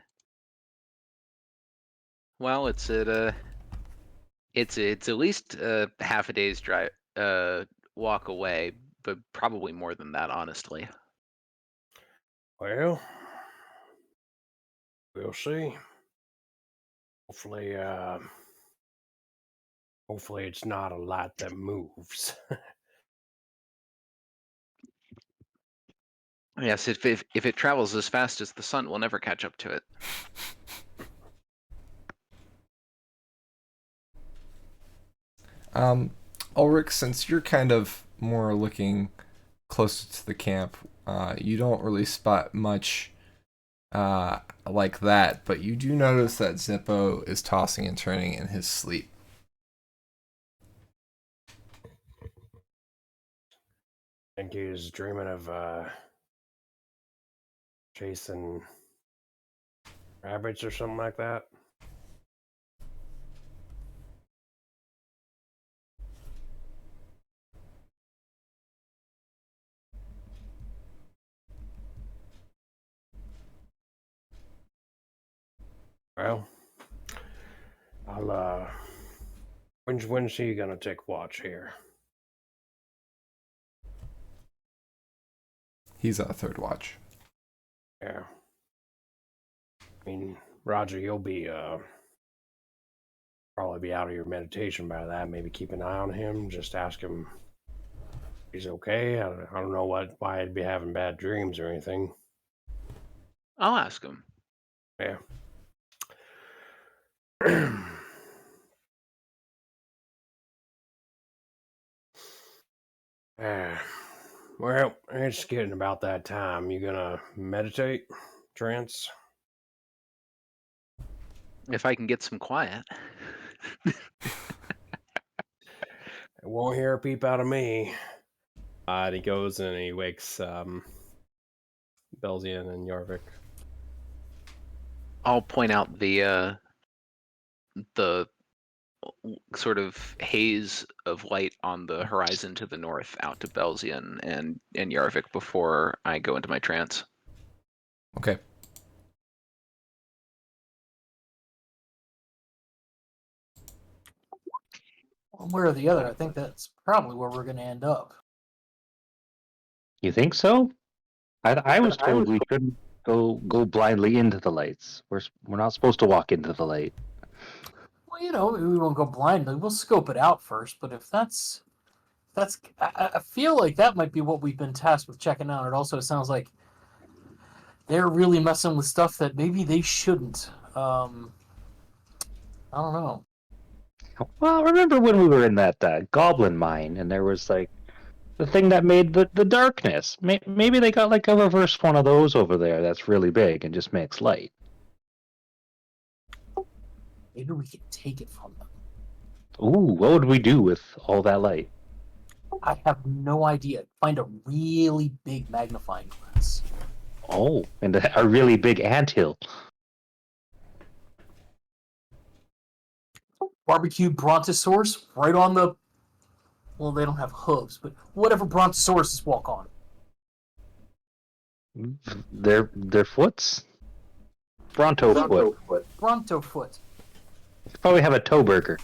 Speaker 3: it's at least half a day's drive walk away, but probably more than that, honestly.
Speaker 4: Well, we'll see. Hopefully, hopefully it's not a light that moves.
Speaker 3: Yes, if it travels as fast as the sun, we'll never catch up to it.
Speaker 1: Ulrich, since you're kind of more looking closer to the camp, you don't really spot much like that, but you do notice that Zippo is tossing and turning in his sleep.
Speaker 4: Think he's dreaming of chasing rabbits or something like that. Well, I'll when's she gonna take watch here?
Speaker 1: He's a third watch.
Speaker 4: Yeah. I mean, Roger, you'll be probably be out of your meditation by that. Maybe keep an eye on him. Just ask him if he's okay. I don't know why he'd be having bad dreams or anything.
Speaker 3: I'll ask him.
Speaker 4: Yeah. Well, it's getting about that time. You gonna meditate, trance?
Speaker 3: If I can get some quiet.
Speaker 4: It won't hear a peep out of me. And he goes and he wakes Belzian and Yarvik.
Speaker 3: I'll point out the sort of haze of light on the horizon to the north out to Belzian and Yarvik before I go into my trance.
Speaker 1: Okay.
Speaker 5: One way or the other, I think that's probably where we're going to end up.
Speaker 2: You think so? I was told we couldn't go blindly into the lights. We're not supposed to walk into the light.
Speaker 5: Well, we won't go blindly. We'll scope it out first. But if that's I feel like that might be what we've been tasked with checking out. It also sounds like they're really messing with stuff that maybe they shouldn't. I don't know.
Speaker 2: Well, remember when we were in that goblin mine and there was like the thing that made the darkness? Maybe they got like a reverse one of those over there that's really big and just makes light.
Speaker 5: Maybe we can take it from them.
Speaker 2: Ooh, what would we do with all that light?
Speaker 5: I have no idea. Find a really big magnifying glass.
Speaker 2: Oh, and a really big anthill.
Speaker 5: Barbecue brontosaurus right on the. Well, they don't have hooves, but whatever brontosauruses walk on.
Speaker 2: Their foots? Bronto foot.
Speaker 5: Bronto foot.
Speaker 2: Probably have a toe burger.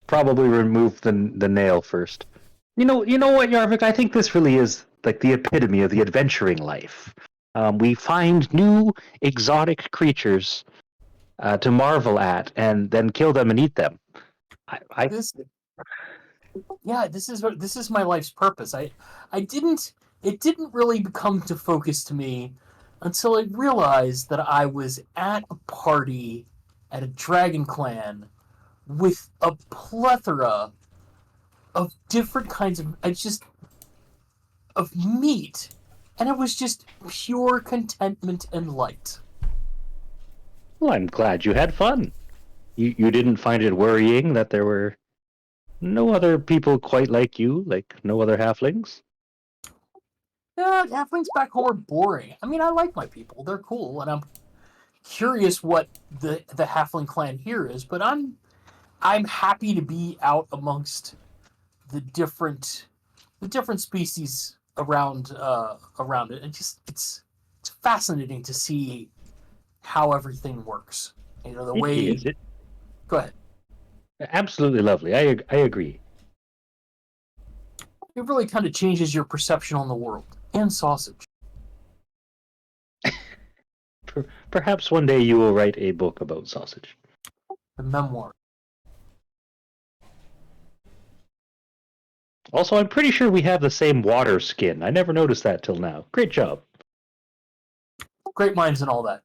Speaker 2: Probably remove the nail first. You know what, Yarvik? I think this really is like the epitome of the adventuring life. We find new exotic creatures to marvel at, and then kill them and eat them.
Speaker 5: This is my life's purpose. It didn't really come to focus to me until I realized that I was at a party at a dragon clan with a plethora of different kinds of meat, and it was just pure contentment and light.
Speaker 2: Well, I'm glad you had fun. You didn't find it worrying that there were no other people quite like you, like no other halflings?
Speaker 5: Yeah, halflings back home are boring. I mean, I like my people; they're cool, and I'm curious what the halfling clan here is. But I'm happy to be out amongst the different species around it. And just it's fascinating to see how everything works. The way.
Speaker 2: Is it?
Speaker 5: Go ahead.
Speaker 2: Absolutely lovely. I agree.
Speaker 5: It really kind of changes your perception on the world and sausage.
Speaker 2: Perhaps one day you will write a book about sausage.
Speaker 5: The memoir.
Speaker 2: Also, I'm pretty sure we have the same water skin. I never noticed that till now. Great job.
Speaker 5: Great minds and all that.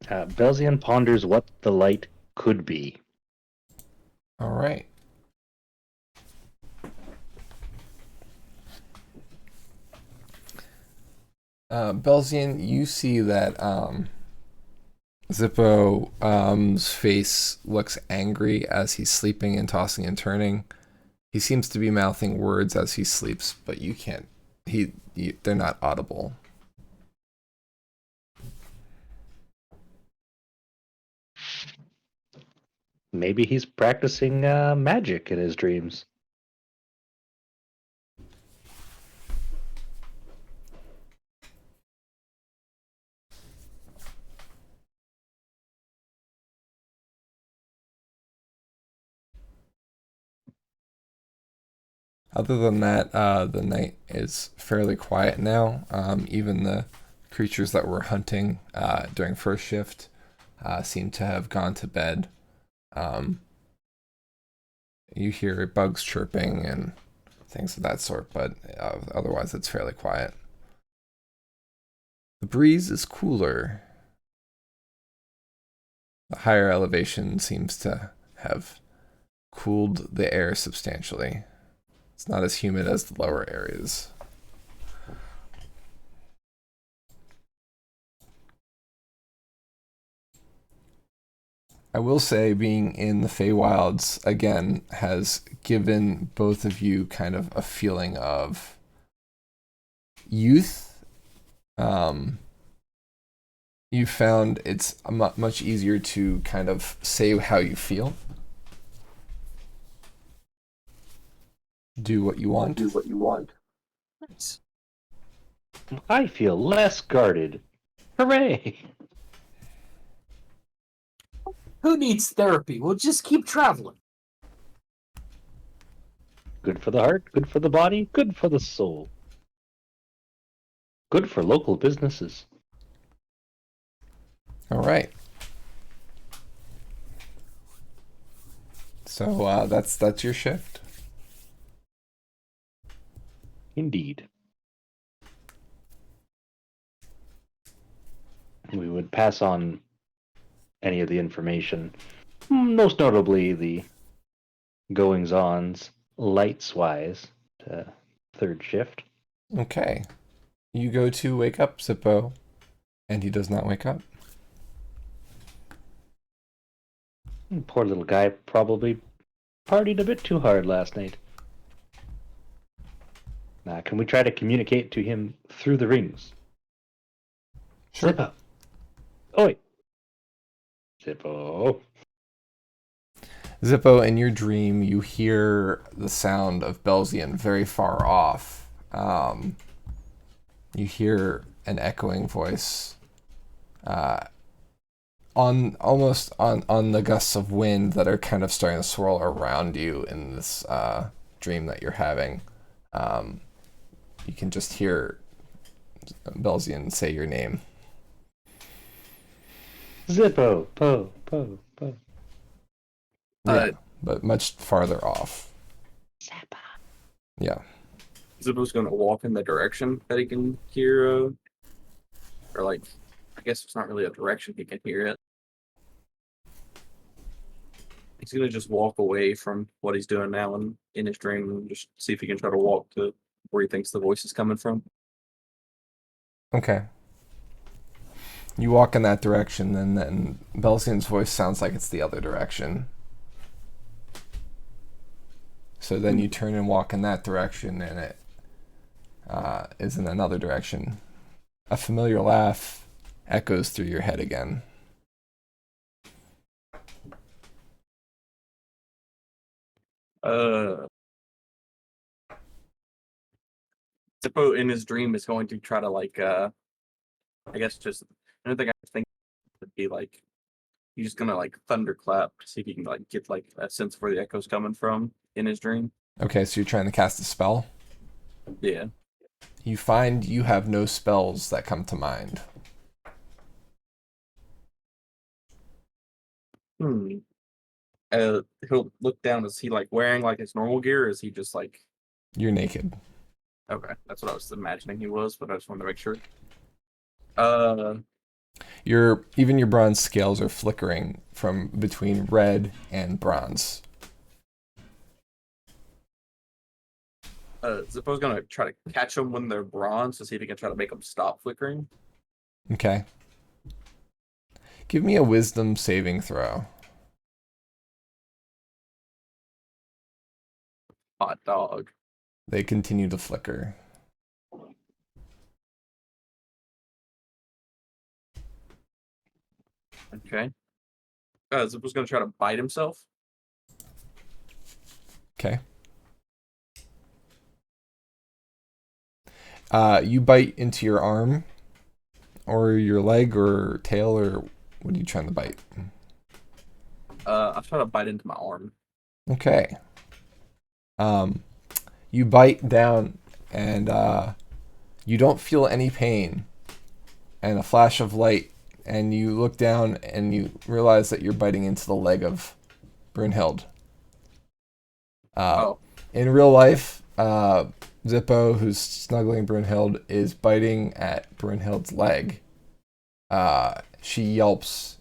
Speaker 2: Belzian ponders what the light could be.
Speaker 1: All right. Belzian, you see that Zippo's face looks angry as he's sleeping and tossing and turning. He seems to be mouthing words as he sleeps, but you can't. They're not audible.
Speaker 2: Maybe he's practicing magic in his dreams.
Speaker 1: Other than that, the night is fairly quiet now. Even the creatures that were hunting during first shift seem to have gone to bed. You hear bugs chirping and things of that sort, but otherwise it's fairly quiet. The breeze is cooler. The higher elevation seems to have cooled the air substantially. It's not as humid as the lower areas. I will say being in the Feywilds again has given both of you kind of a feeling of youth. You found it's much easier to kind of say how you feel. Do what you want.
Speaker 5: Do what you want. Nice.
Speaker 2: I feel less guarded. Hooray!
Speaker 5: Who needs therapy? We'll just keep traveling.
Speaker 2: Good for the heart, good for the body, good for the soul. Good for local businesses.
Speaker 1: All right. So that's your shift.
Speaker 2: Indeed. We would pass on any of the information, most notably the goings-ons, lights-wise, to third shift.
Speaker 1: Okay. You go to wake up Zippo, and he does not wake up.
Speaker 2: Poor little guy probably partied a bit too hard last night. Can we try to communicate to him through the rings?
Speaker 1: Sure.
Speaker 2: Zippo! Oi! Zippo!
Speaker 1: Zippo, in your dream, you hear the sound of Belzian very far off. You hear an echoing voice on the gusts of wind that are kind of starting to swirl around you in this dream that you're having. You can just hear Belzian say your name.
Speaker 2: Zippo! Po! Po! Po!
Speaker 1: Yeah, but much farther off.
Speaker 2: Zappa!
Speaker 1: Yeah.
Speaker 6: Zippo's gonna walk in the direction that he can hear, or like, I guess it's not really a direction he can hear it. He's gonna just walk away from what he's doing now and in his dream and just see if he can try to walk to where he thinks the voice is coming from.
Speaker 1: Okay. You walk in that direction, and then Belzian's voice sounds like it's the other direction. So then you turn and walk in that direction, and it is in another direction. A familiar laugh echoes through your head again.
Speaker 6: Zippo in his dream is going to try to I guess just another thing I think would be like he's just gonna like thunderclap to see if he can like get like a sense of where the echo's coming from in his dream.
Speaker 1: Okay, so you're trying to cast a spell?
Speaker 6: Yeah.
Speaker 1: You find you have no spells that come to mind.
Speaker 6: He'll look down. Is he like wearing like his normal gear, or is he just like?
Speaker 1: You're naked.
Speaker 6: Okay, that's what I was imagining he was, but I just wanted to make sure. Uh,
Speaker 1: Even your bronze scales are flickering from between red and bronze.
Speaker 6: Zippo's gonna try to catch them when they're bronze to see if he can try to make them stop flickering.
Speaker 1: Okay. Give me a wisdom saving throw.
Speaker 6: Hot dog.
Speaker 1: They continue to flicker.
Speaker 6: Okay. Zippo's gonna try to bite himself.
Speaker 1: Okay. You bite into your arm, or your leg, or tail, or what are you trying to bite?
Speaker 6: I'm trying to bite into my arm.
Speaker 1: Okay. You bite down, and you don't feel any pain, and a flash of light, and you look down, and you realize that you're biting into the leg of Brunhild. In real life, Zippo, who's snuggling Brunhild, is biting at Brunhild's leg. She yelps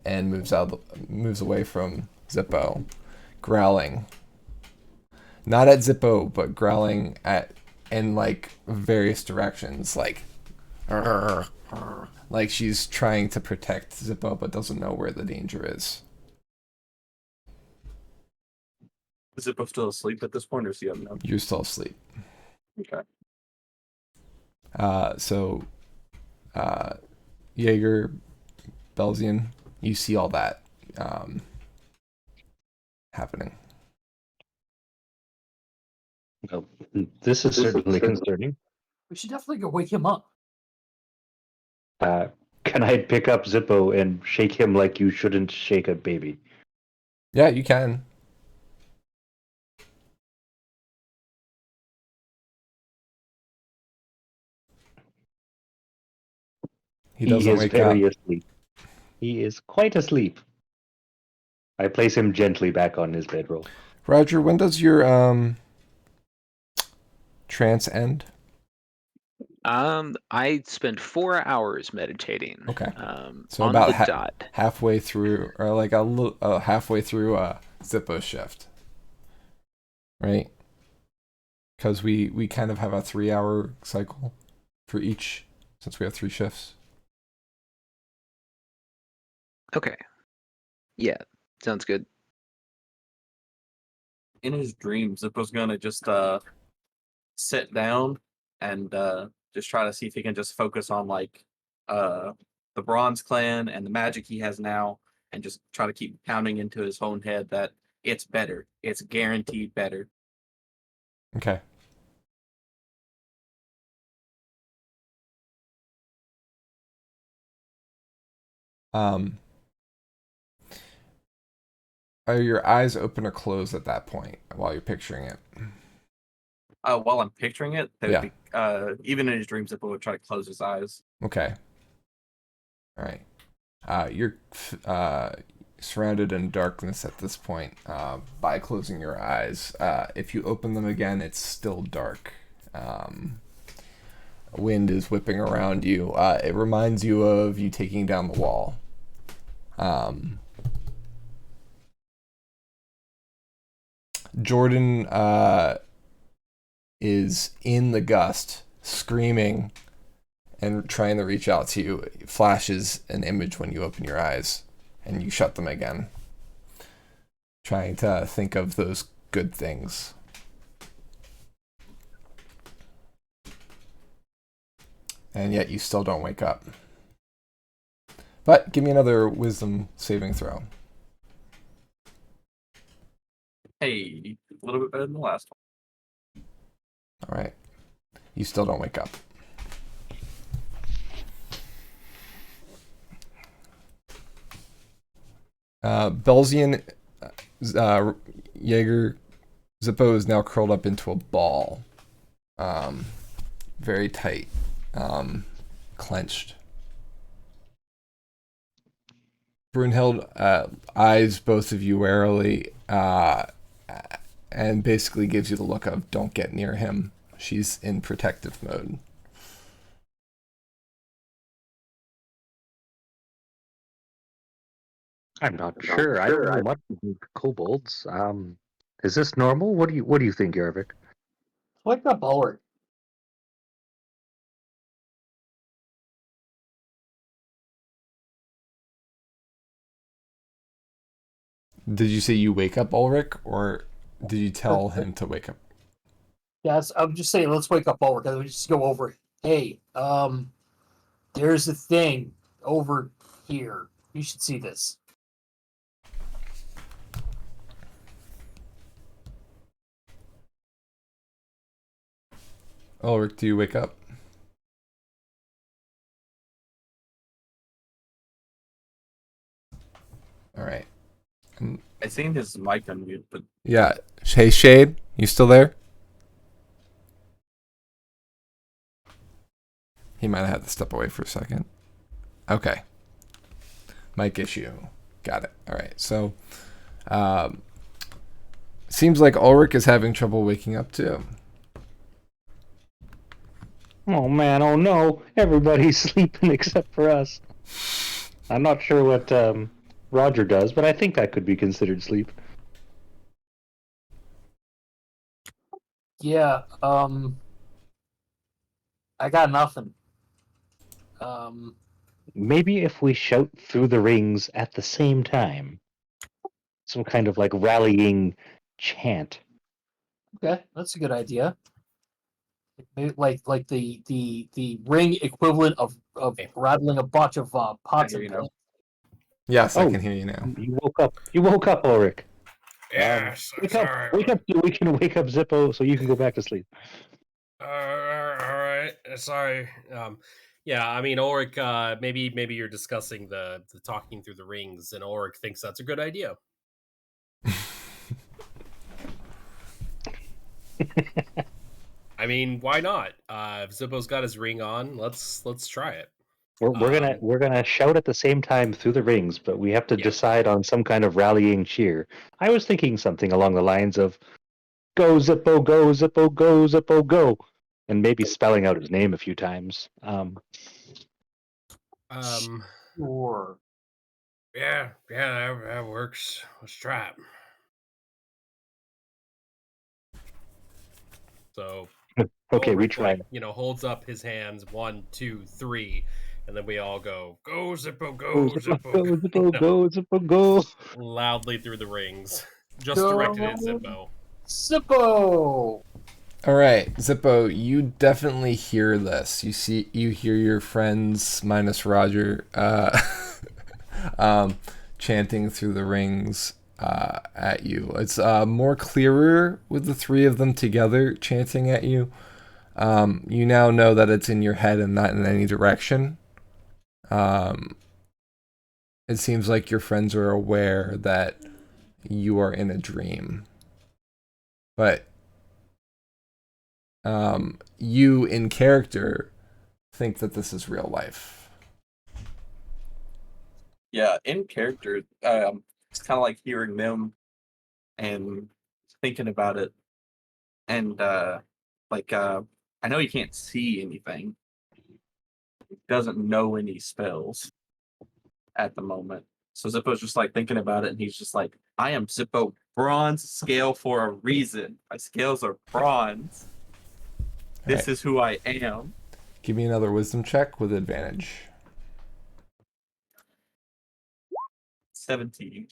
Speaker 1: and moves away from Zippo, growling. Not at Zippo, but growling in like various directions, like she's trying to protect Zippo, but doesn't know where the danger is.
Speaker 6: Is Zippo still asleep at this point, or is he up now?
Speaker 1: You're still asleep.
Speaker 6: Okay.
Speaker 1: So, Jaeger, Belzian, you see all that happening.
Speaker 2: Well, this is certainly concerning.
Speaker 5: We should definitely go wake him up.
Speaker 2: Can I pick up Zippo and shake him like you shouldn't shake a baby?
Speaker 1: Yeah, you can. He doesn't
Speaker 2: is
Speaker 1: wake
Speaker 2: very
Speaker 1: up.
Speaker 2: asleep. He is quite asleep. I place him gently back on his bedroll.
Speaker 1: Roger, when does your trance end?
Speaker 3: I spent 4 hours meditating.
Speaker 1: Okay. So
Speaker 3: on
Speaker 1: about
Speaker 3: the dot.
Speaker 1: halfway through, or like a little halfway through Zippo's shift, right? Because we kind of have a 3-hour cycle for each, since we have 3 shifts.
Speaker 3: Okay. Yeah, sounds good.
Speaker 6: In his dream, Zippo's gonna just sit down and just try to see if he can just focus on like the Bronze Clan and the magic he has now, and just try to keep pounding into his own head that it's better. It's guaranteed better.
Speaker 1: Okay. Are your eyes open or closed at that point while you're picturing it?
Speaker 6: While I'm picturing it,
Speaker 1: Yeah.
Speaker 6: Even in his dreams, Zippo would try to close his eyes.
Speaker 1: Okay. All right. You're surrounded in darkness at this point by closing your eyes. If you open them again, it's still dark. Wind is whipping around you. It reminds you of you taking down the wall. Jordan is in the gust, screaming and trying to reach out to you. It flashes an image when you open your eyes, and you shut them again, trying to think of those good things. And yet you still don't wake up. But give me another wisdom saving throw.
Speaker 6: Hey, a little bit better than the last one.
Speaker 1: All right. You still don't wake up. Belzian, Jaeger, Zippo is now curled up into a ball. Very tight. Clenched. Brunhild eyes both of you warily and basically gives you the look of don't get near him. She's in protective mode.
Speaker 2: I'm not sure. I don't know much about kobolds. Is this normal? What do you think, Yarvik?
Speaker 5: Wake up, Ulrich.
Speaker 1: Did you say you wake up Ulrich, or did you tell him to wake up?
Speaker 5: Yes, I'm just saying, let's wake up, Ulrich. We just go over it. Hey, there's a thing over here. You should see this.
Speaker 1: Ulrich, do you wake up? All right.
Speaker 6: I seen his mic unmute, but
Speaker 1: Yeah. Hey, Shade, you still there? He might have had to step away for a second. Okay. Mic issue. Got it. All right. So, seems like Ulrich is having trouble waking up too.
Speaker 2: Oh man, oh no. Everybody's sleeping except for us. I'm not sure what Roger does, but I think that could be considered sleep.
Speaker 5: Yeah, I got nothing.
Speaker 2: Maybe if we shout through the rings at the same time. Some kind of like rallying chant.
Speaker 5: Okay, that's a good idea. Like the ring equivalent of rattling a bunch of pots
Speaker 6: hear
Speaker 5: and
Speaker 6: you now.
Speaker 5: pans.
Speaker 1: Yes, I
Speaker 2: Oh.
Speaker 1: can hear you now.
Speaker 2: You woke up. You woke up, Ulrich.
Speaker 4: Yes,
Speaker 2: Wake
Speaker 4: that's
Speaker 2: up.
Speaker 4: all right.
Speaker 2: Wake up. We can wake up Zippo so you can go back to sleep.
Speaker 4: All right. Sorry. Yeah, I mean, Ulrich, maybe you're discussing the talking through the rings, and Ulrich thinks that's a good idea. I mean, why not? If Zippo's got his ring on, let's try it.
Speaker 2: We're gonna shout at the same time through the rings, but we have to
Speaker 4: Yeah.
Speaker 2: decide on some kind of rallying cheer. I was thinking something along the lines of "Go Zippo, go Zippo, go Zippo, go," and maybe spelling out his name a few times.
Speaker 5: Sure.
Speaker 4: Yeah, that works. Let's try it. So,
Speaker 2: Okay, we
Speaker 4: Ulrich,
Speaker 2: try.
Speaker 4: holds up his hands, 1, 2, 3, and then we all go Zippo,
Speaker 2: Go
Speaker 4: go
Speaker 2: Zippo,
Speaker 4: Zippo,
Speaker 2: go Zippo, go Zippo, go.
Speaker 4: loudly through the rings, just
Speaker 5: Go
Speaker 4: directed at Zippo.
Speaker 5: Zippo!
Speaker 1: All right, Zippo, you definitely hear this. You hear your friends minus Roger chanting through the rings at you. It's more clearer with the three of them together chanting at you. You now know that it's in your head and not in any direction. It seems like your friends are aware that you are in a dream. But you in character think that this is real life.
Speaker 6: Yeah, in character, it's kind of like hearing them and thinking about it, and I know he can't see anything. He doesn't know any spells at the moment. So Zippo's just like thinking about it, and he's just like, I am Zippo bronze scale for a reason. My scales are bronze. This is who I am.
Speaker 1: Give me another wisdom check with advantage.
Speaker 6: 17.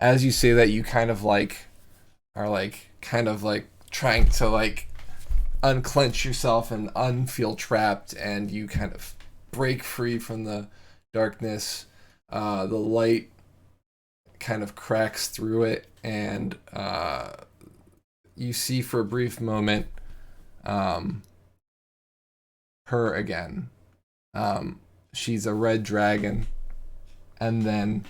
Speaker 1: As you say that, you kind of are trying to unclench yourself and unfeel trapped, and you kind of break free from the darkness. The light kind of cracks through it, and you see for a brief moment her again. She's a red dragon, and then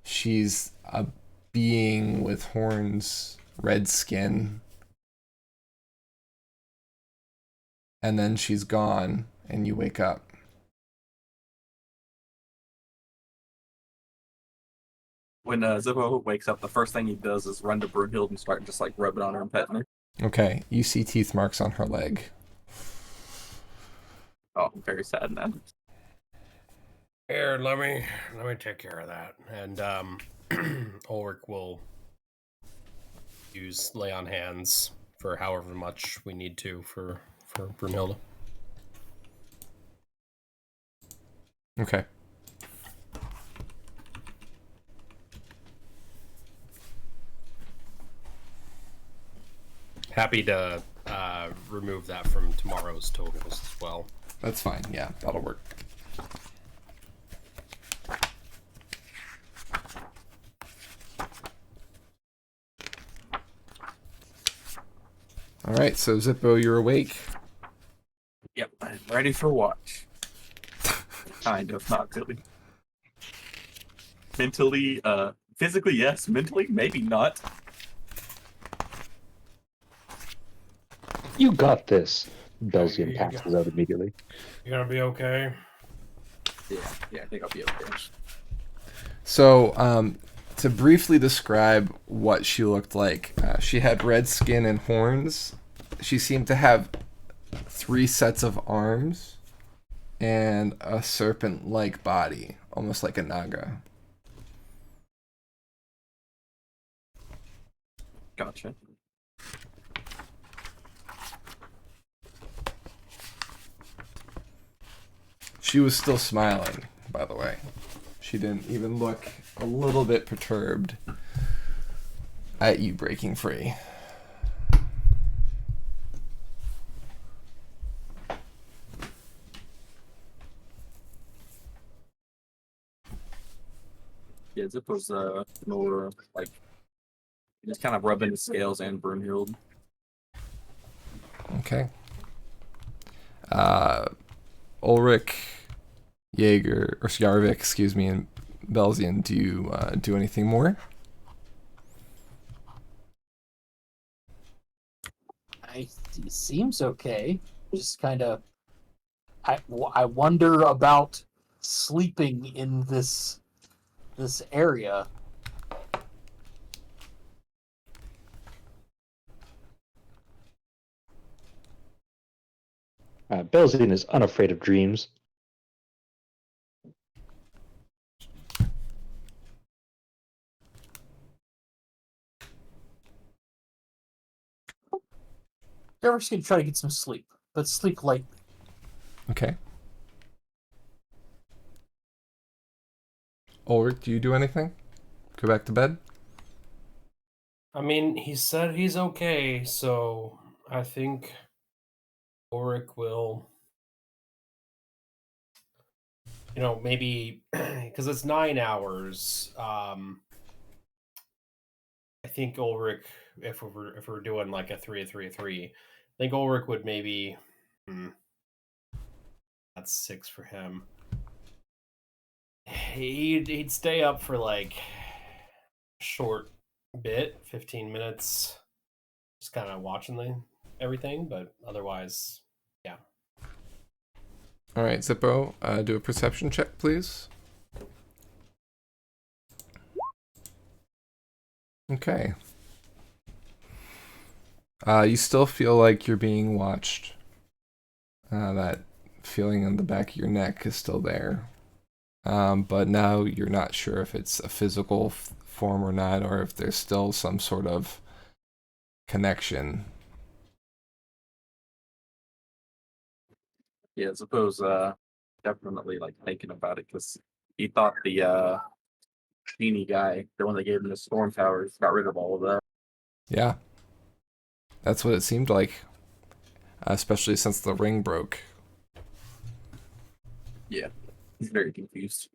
Speaker 1: she's a being with horns, red skin, and then she's gone, and you wake up.
Speaker 6: when Zippo wakes up, the first thing he does is run to Brunhild and start just like rubbing on her and petting her.
Speaker 1: Okay, you see teeth marks on her leg.
Speaker 6: Oh, I'm very sad now.
Speaker 4: Here, let me take care of that. And Ulrich will use lay on hands for however much we need to for Brunhilde.
Speaker 1: Okay.
Speaker 4: Happy to remove that from tomorrow's totals as well.
Speaker 1: That's fine. Yeah, that'll work. All right, so Zippo, you're awake.
Speaker 6: Yep, I'm ready for watch. Kind of, not really. Mentally, physically, yes. Mentally, maybe not.
Speaker 2: You got this. Belzian
Speaker 4: you
Speaker 2: passes
Speaker 4: go.
Speaker 2: out immediately.
Speaker 4: You gonna be okay?
Speaker 6: Yeah, I think I'll be okay.
Speaker 1: So, to briefly describe what she looked like, she had red skin and horns. She seemed to have 3 sets of arms and a serpent-like body, almost like a naga.
Speaker 6: Gotcha.
Speaker 1: She was still smiling, by the way. She didn't even look a little bit perturbed at you breaking free.
Speaker 6: Yeah, Zippo's more like just kind of rubbing the scales and Brunhild.
Speaker 1: Okay. Ulrich, Jaeger, or Jarvik, excuse me, and Belzian, do you do anything more?
Speaker 5: He seems okay. Just kind of, I wonder about sleeping in this area.
Speaker 2: Belzian is unafraid of dreams.
Speaker 5: They're just gonna try to get some sleep, but sleep lightly.
Speaker 1: Okay. Ulrich, do you do anything? Go back to bed?
Speaker 4: I mean, he said he's okay, so I think Ulrich will, maybe because it's 9 hours. I think Ulrich, if we're doing like a 3-3-3, I think Ulrich would maybe. That's 6 for him. He'd stay up for like a short bit, 15 minutes, just kind of watching everything, but otherwise, yeah.
Speaker 1: All right, Zippo, do a perception check, please. Okay. You still feel like you're being watched. That feeling in the back of your neck is still there. But now you're not sure if it's a physical form or not, or if there's still some sort of connection.
Speaker 6: Yeah, Zippo's definitely like thinking about it because he thought the genie guy, the one that gave him the storm powers, got rid of all of that.
Speaker 1: Yeah. That's what it seemed like. Especially since the ring broke.
Speaker 6: Yeah, he's very confused.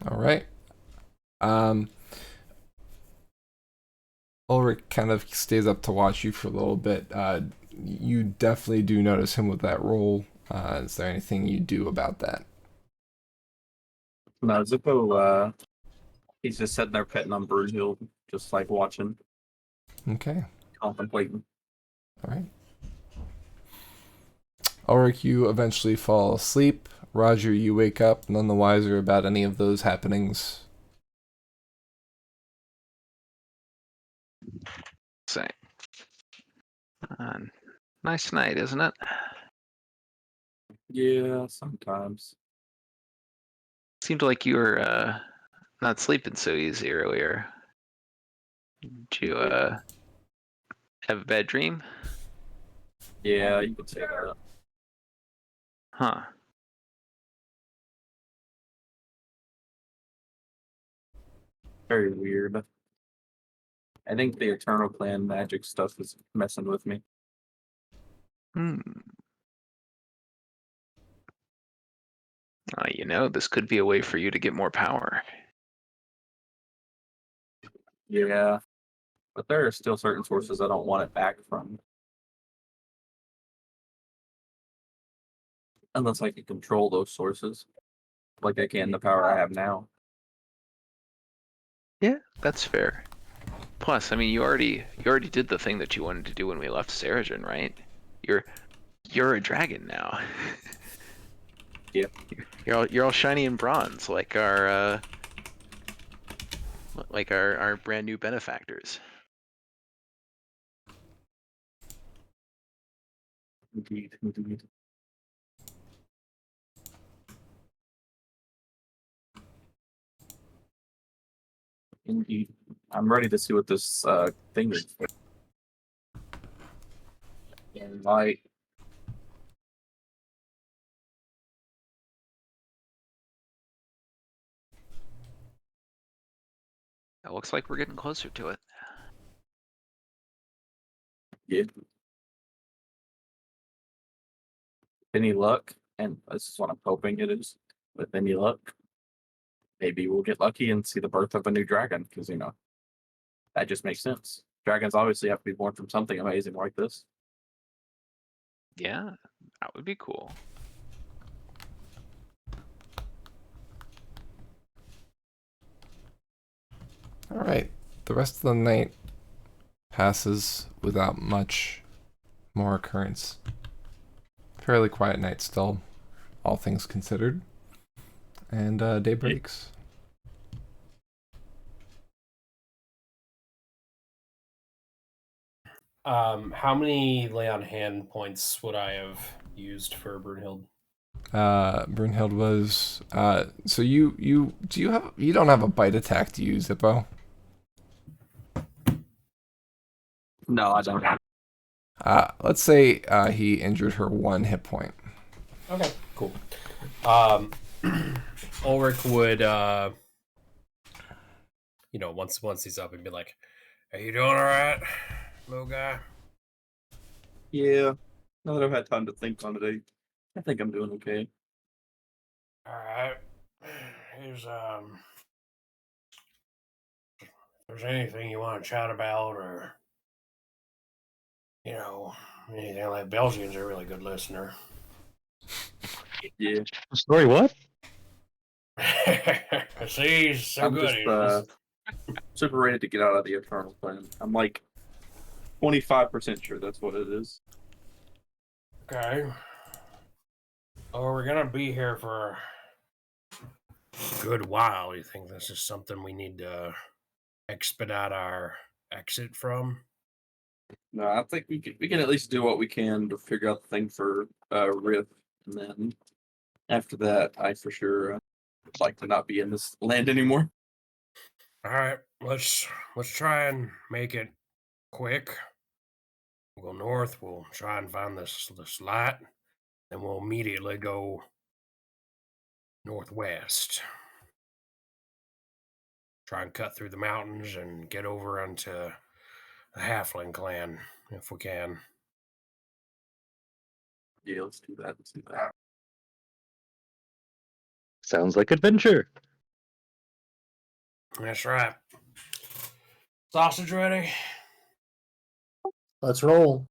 Speaker 1: All right. Ulrich kind of stays up to watch you for a little bit. You definitely do notice him with that roll. Is there anything you do about that?
Speaker 6: No, Zippo He's just sitting there petting on Brunhild, just like watching,
Speaker 1: Okay.
Speaker 6: contemplating.
Speaker 1: All right. Ulrich, you eventually fall asleep. Roger, you wake up, none the wiser about any of those happenings.
Speaker 3: Say, nice night, isn't it?
Speaker 6: Yeah, sometimes.
Speaker 3: Seemed like you were not sleeping so easy earlier. Did you have a bad dream?
Speaker 6: Yeah, you could say that.
Speaker 3: Huh.
Speaker 6: Very weird. I think the Eternal Clan magic stuff is messing with me.
Speaker 3: Hmm. This could be a way for you to get more power.
Speaker 6: Yeah, but there are still certain sources I don't want it back from. Unless I can control those sources, like I can the power I have now.
Speaker 3: Yeah, that's fair. Plus, I mean, you already did the thing that you wanted to do when we left Seregen, right? You're a dragon now.
Speaker 6: Yeah.
Speaker 3: You're all shiny and bronze, like our brand new benefactors.
Speaker 6: Indeed, indeed. Indeed. I'm ready to see what this thing is. Invite.
Speaker 3: It looks like we're getting closer to it.
Speaker 6: Yeah. Any luck, and this is what I'm hoping it is. With any luck, maybe we'll get lucky and see the birth of a new dragon, because that just makes sense. Dragons obviously have to be born from something amazing like this.
Speaker 3: Yeah, that would be cool.
Speaker 1: All right. The rest of the night passes without much more occurrence. Fairly quiet night still, all things considered. And day breaks.
Speaker 4: How many lay on hand points would I have used for Brunhild?
Speaker 1: Brunhild was so you don't have a bite attack to use, Zippo?
Speaker 6: No, I don't.
Speaker 1: Let's say he injured her 1 hit point.
Speaker 4: Okay, cool. Ulrich would once he's up and be like, "Are you doing all right, little guy?"
Speaker 6: Yeah. Now that I've had time to think on it, I think I'm doing okay.
Speaker 4: All right. Here's if there's anything you want to chat about, or anything like, Belgians are a really good listener.
Speaker 6: Yeah.
Speaker 2: Story what?
Speaker 4: See, he's so
Speaker 6: I'm
Speaker 4: good.
Speaker 6: just super ready to get out of the Eternal Clan. I'm like 25% sure that's what it is.
Speaker 4: Okay. Oh, we're gonna be here for a good while. You think this is something we need to expedite our exit from?
Speaker 6: No, I think we can at least do what we can to figure out the thing for Riff, and then after that, I for sure would like to not be in this land anymore.
Speaker 4: All right, let's try and make it quick. We'll go north. We'll try and find this light, and we'll immediately go northwest. Try and cut through the mountains and get over into the Halfling clan if we can.
Speaker 6: Yeah, let's do that. Let's do that.
Speaker 2: Sounds like adventure.
Speaker 4: That's right. Sausage ready?
Speaker 5: Let's roll.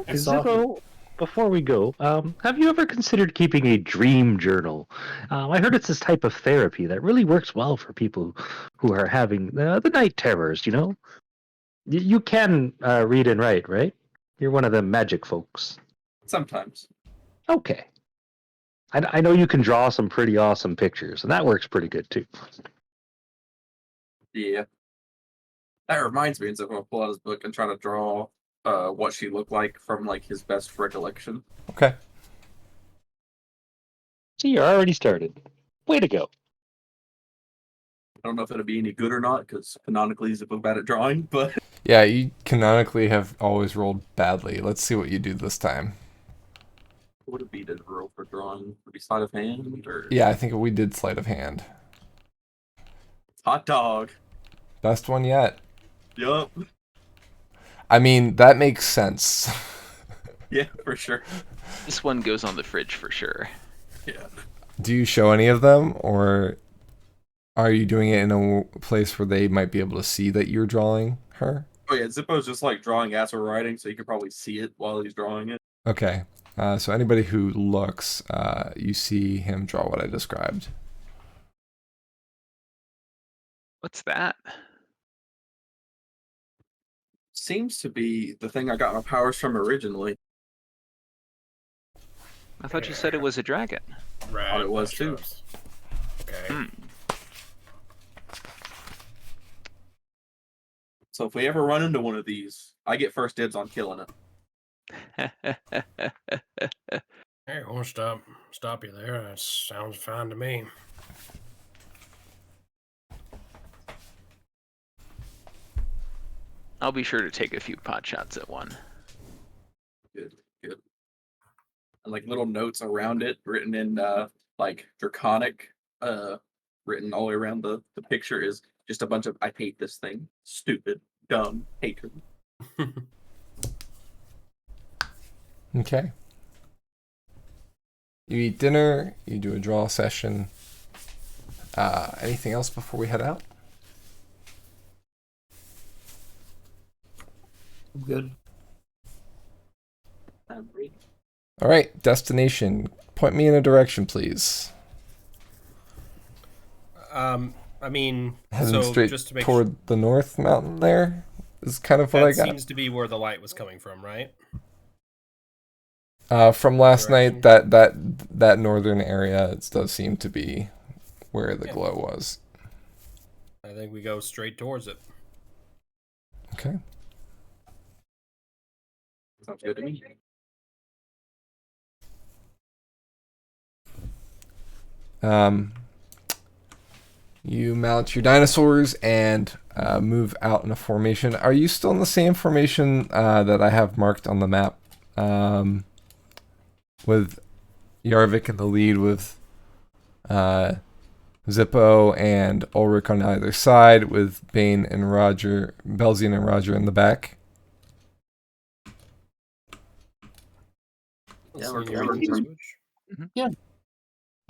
Speaker 2: Zippo, before we go, have you ever considered keeping a dream journal? I heard it's this type of therapy that really works well for people who are having the night terrors, you know? You can read and write, right? You're one of the magic folks.
Speaker 6: Sometimes.
Speaker 2: Okay. I know you can draw some pretty awesome pictures, and that works pretty good too.
Speaker 6: Yeah. That reminds me, I'm gonna pull out his book and try to draw what she looked like from like his best recollection.
Speaker 1: Okay.
Speaker 2: So you're already started. Way to go.
Speaker 6: I don't know if it'll be any good or not, because canonically he's a book bad at drawing, but
Speaker 1: Yeah, you canonically have always rolled badly. Let's see what you do this time.
Speaker 6: what would it be to roll for drawing? Would it be sleight of hand or
Speaker 1: Yeah, I think we did sleight of hand.
Speaker 6: hot dog?
Speaker 1: Best one yet.
Speaker 6: Yup.
Speaker 1: I mean, that makes sense.
Speaker 6: Yeah, for sure.
Speaker 3: This one goes on the fridge for sure.
Speaker 6: Yeah.
Speaker 1: Do you show any of them, or are you doing it in a place where they might be able to see that you're drawing her?
Speaker 6: Oh yeah, Zippo's just like drawing as we're writing, so you can probably see it while he's drawing it.
Speaker 1: Okay. So anybody who looks, you see him draw what I described.
Speaker 3: What's that?
Speaker 6: Seems to be the thing I got my powers from originally.
Speaker 3: I thought you said it was a dragon.
Speaker 4: Right.
Speaker 6: Thought it was too.
Speaker 4: Okay.
Speaker 3: Hmm.
Speaker 6: So if we ever run into one of these, I get first dibs on killing it.
Speaker 4: Hey, I won't stop you there. That sounds fine to me.
Speaker 3: I'll be sure to take a few pot shots at one.
Speaker 6: Good, good. And like little notes around it, written in like draconic, written all the way around the picture is just a bunch of "I hate this thing, stupid, dumb, hatred."
Speaker 1: Okay. You eat dinner, you do a draw session. Anything else before we head out?
Speaker 5: I'm good.
Speaker 1: All right, destination. Point me in a direction, please.
Speaker 4: I mean,
Speaker 1: Heading
Speaker 4: so
Speaker 1: straight
Speaker 4: just to make
Speaker 1: toward the north mountain there is kind of what
Speaker 4: that
Speaker 1: I got.
Speaker 4: seems to be where the light was coming from, right?
Speaker 1: From last
Speaker 4: Direction.
Speaker 1: night, that northern area does seem to be where the glow was.
Speaker 4: I think we go straight towards it.
Speaker 1: Okay.
Speaker 6: Sounds good to me.
Speaker 1: You mount your dinosaurs and move out in a formation. Are you still in the same formation that I have marked on the map? With Yarvik in the lead, with Zippo and Ulrich on either side, with Bane and Roger, Belzian and Roger in the back.
Speaker 6: Yeah,
Speaker 4: So you
Speaker 6: we're
Speaker 4: need to
Speaker 6: good.
Speaker 4: switch?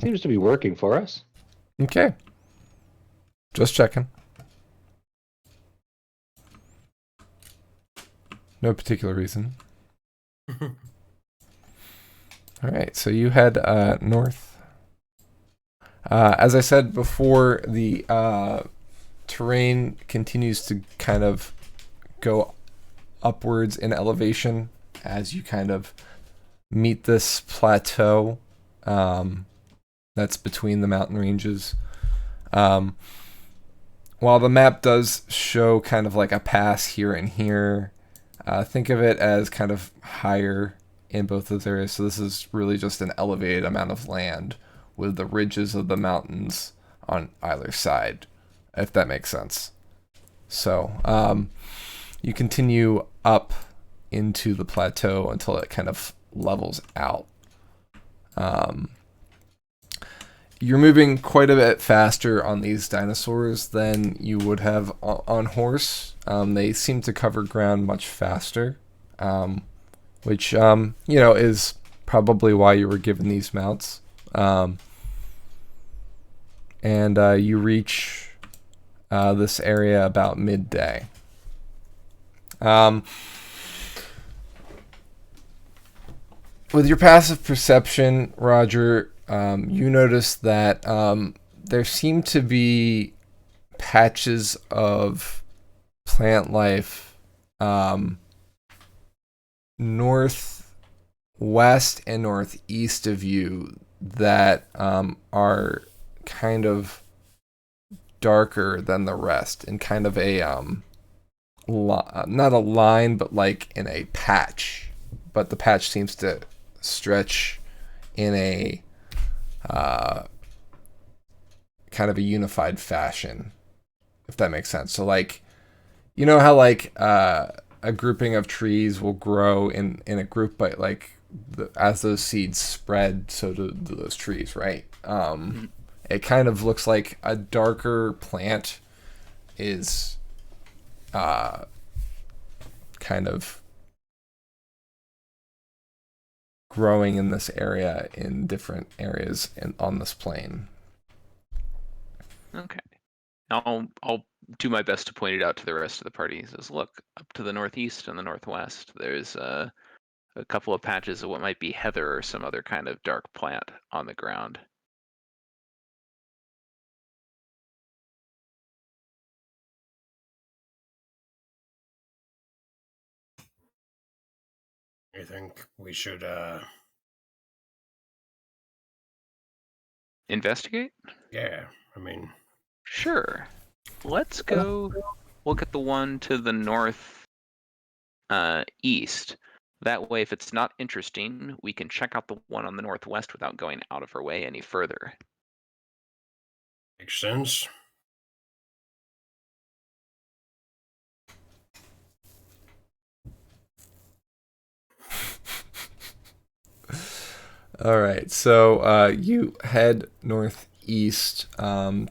Speaker 2: Seems to be working for us.
Speaker 1: Okay. Just checking. No particular reason. All right, so you head north. As I said before, the terrain continues to kind of go upwards in elevation as you kind of meet this plateau that's between the mountain ranges. While the map does show kind of like a pass here and here, think of it as kind of higher in both those areas. So this is really just an elevated amount of land with the ridges of the mountains on either side, if that makes sense. So you continue up into the plateau until it kind of levels out. You're moving quite a bit faster on these dinosaurs than you would have on horse. They seem to cover ground much faster, which is probably why you were given these mounts. And you reach this area about midday. with your passive perception, Roger, you notice that there seem to be patches of plant life northwest and northeast of you that are kind of darker than the rest, in kind of a not a line, but like in a patch. But the patch seems to stretch in a kind of a unified fashion, if that makes sense. So like, you know how like a grouping of trees will grow in a group, but like as those seeds spread, so do those trees, right? It kind of looks like a darker plant is kind of growing in this area, in different areas on this plane.
Speaker 3: Okay. I'll do my best to point it out to the rest of the party. He says, look, up to the northeast and the northwest, there's a couple of patches of what might be heather or some other kind of dark plant on the ground.
Speaker 4: You think we should
Speaker 3: Investigate?
Speaker 4: yeah, I mean,
Speaker 3: Sure. Let's go look at the one to the north east. That way, if it's not interesting, we can check out the one on the northwest without going out of our way any further.
Speaker 4: makes sense.
Speaker 1: All right, so you head northeast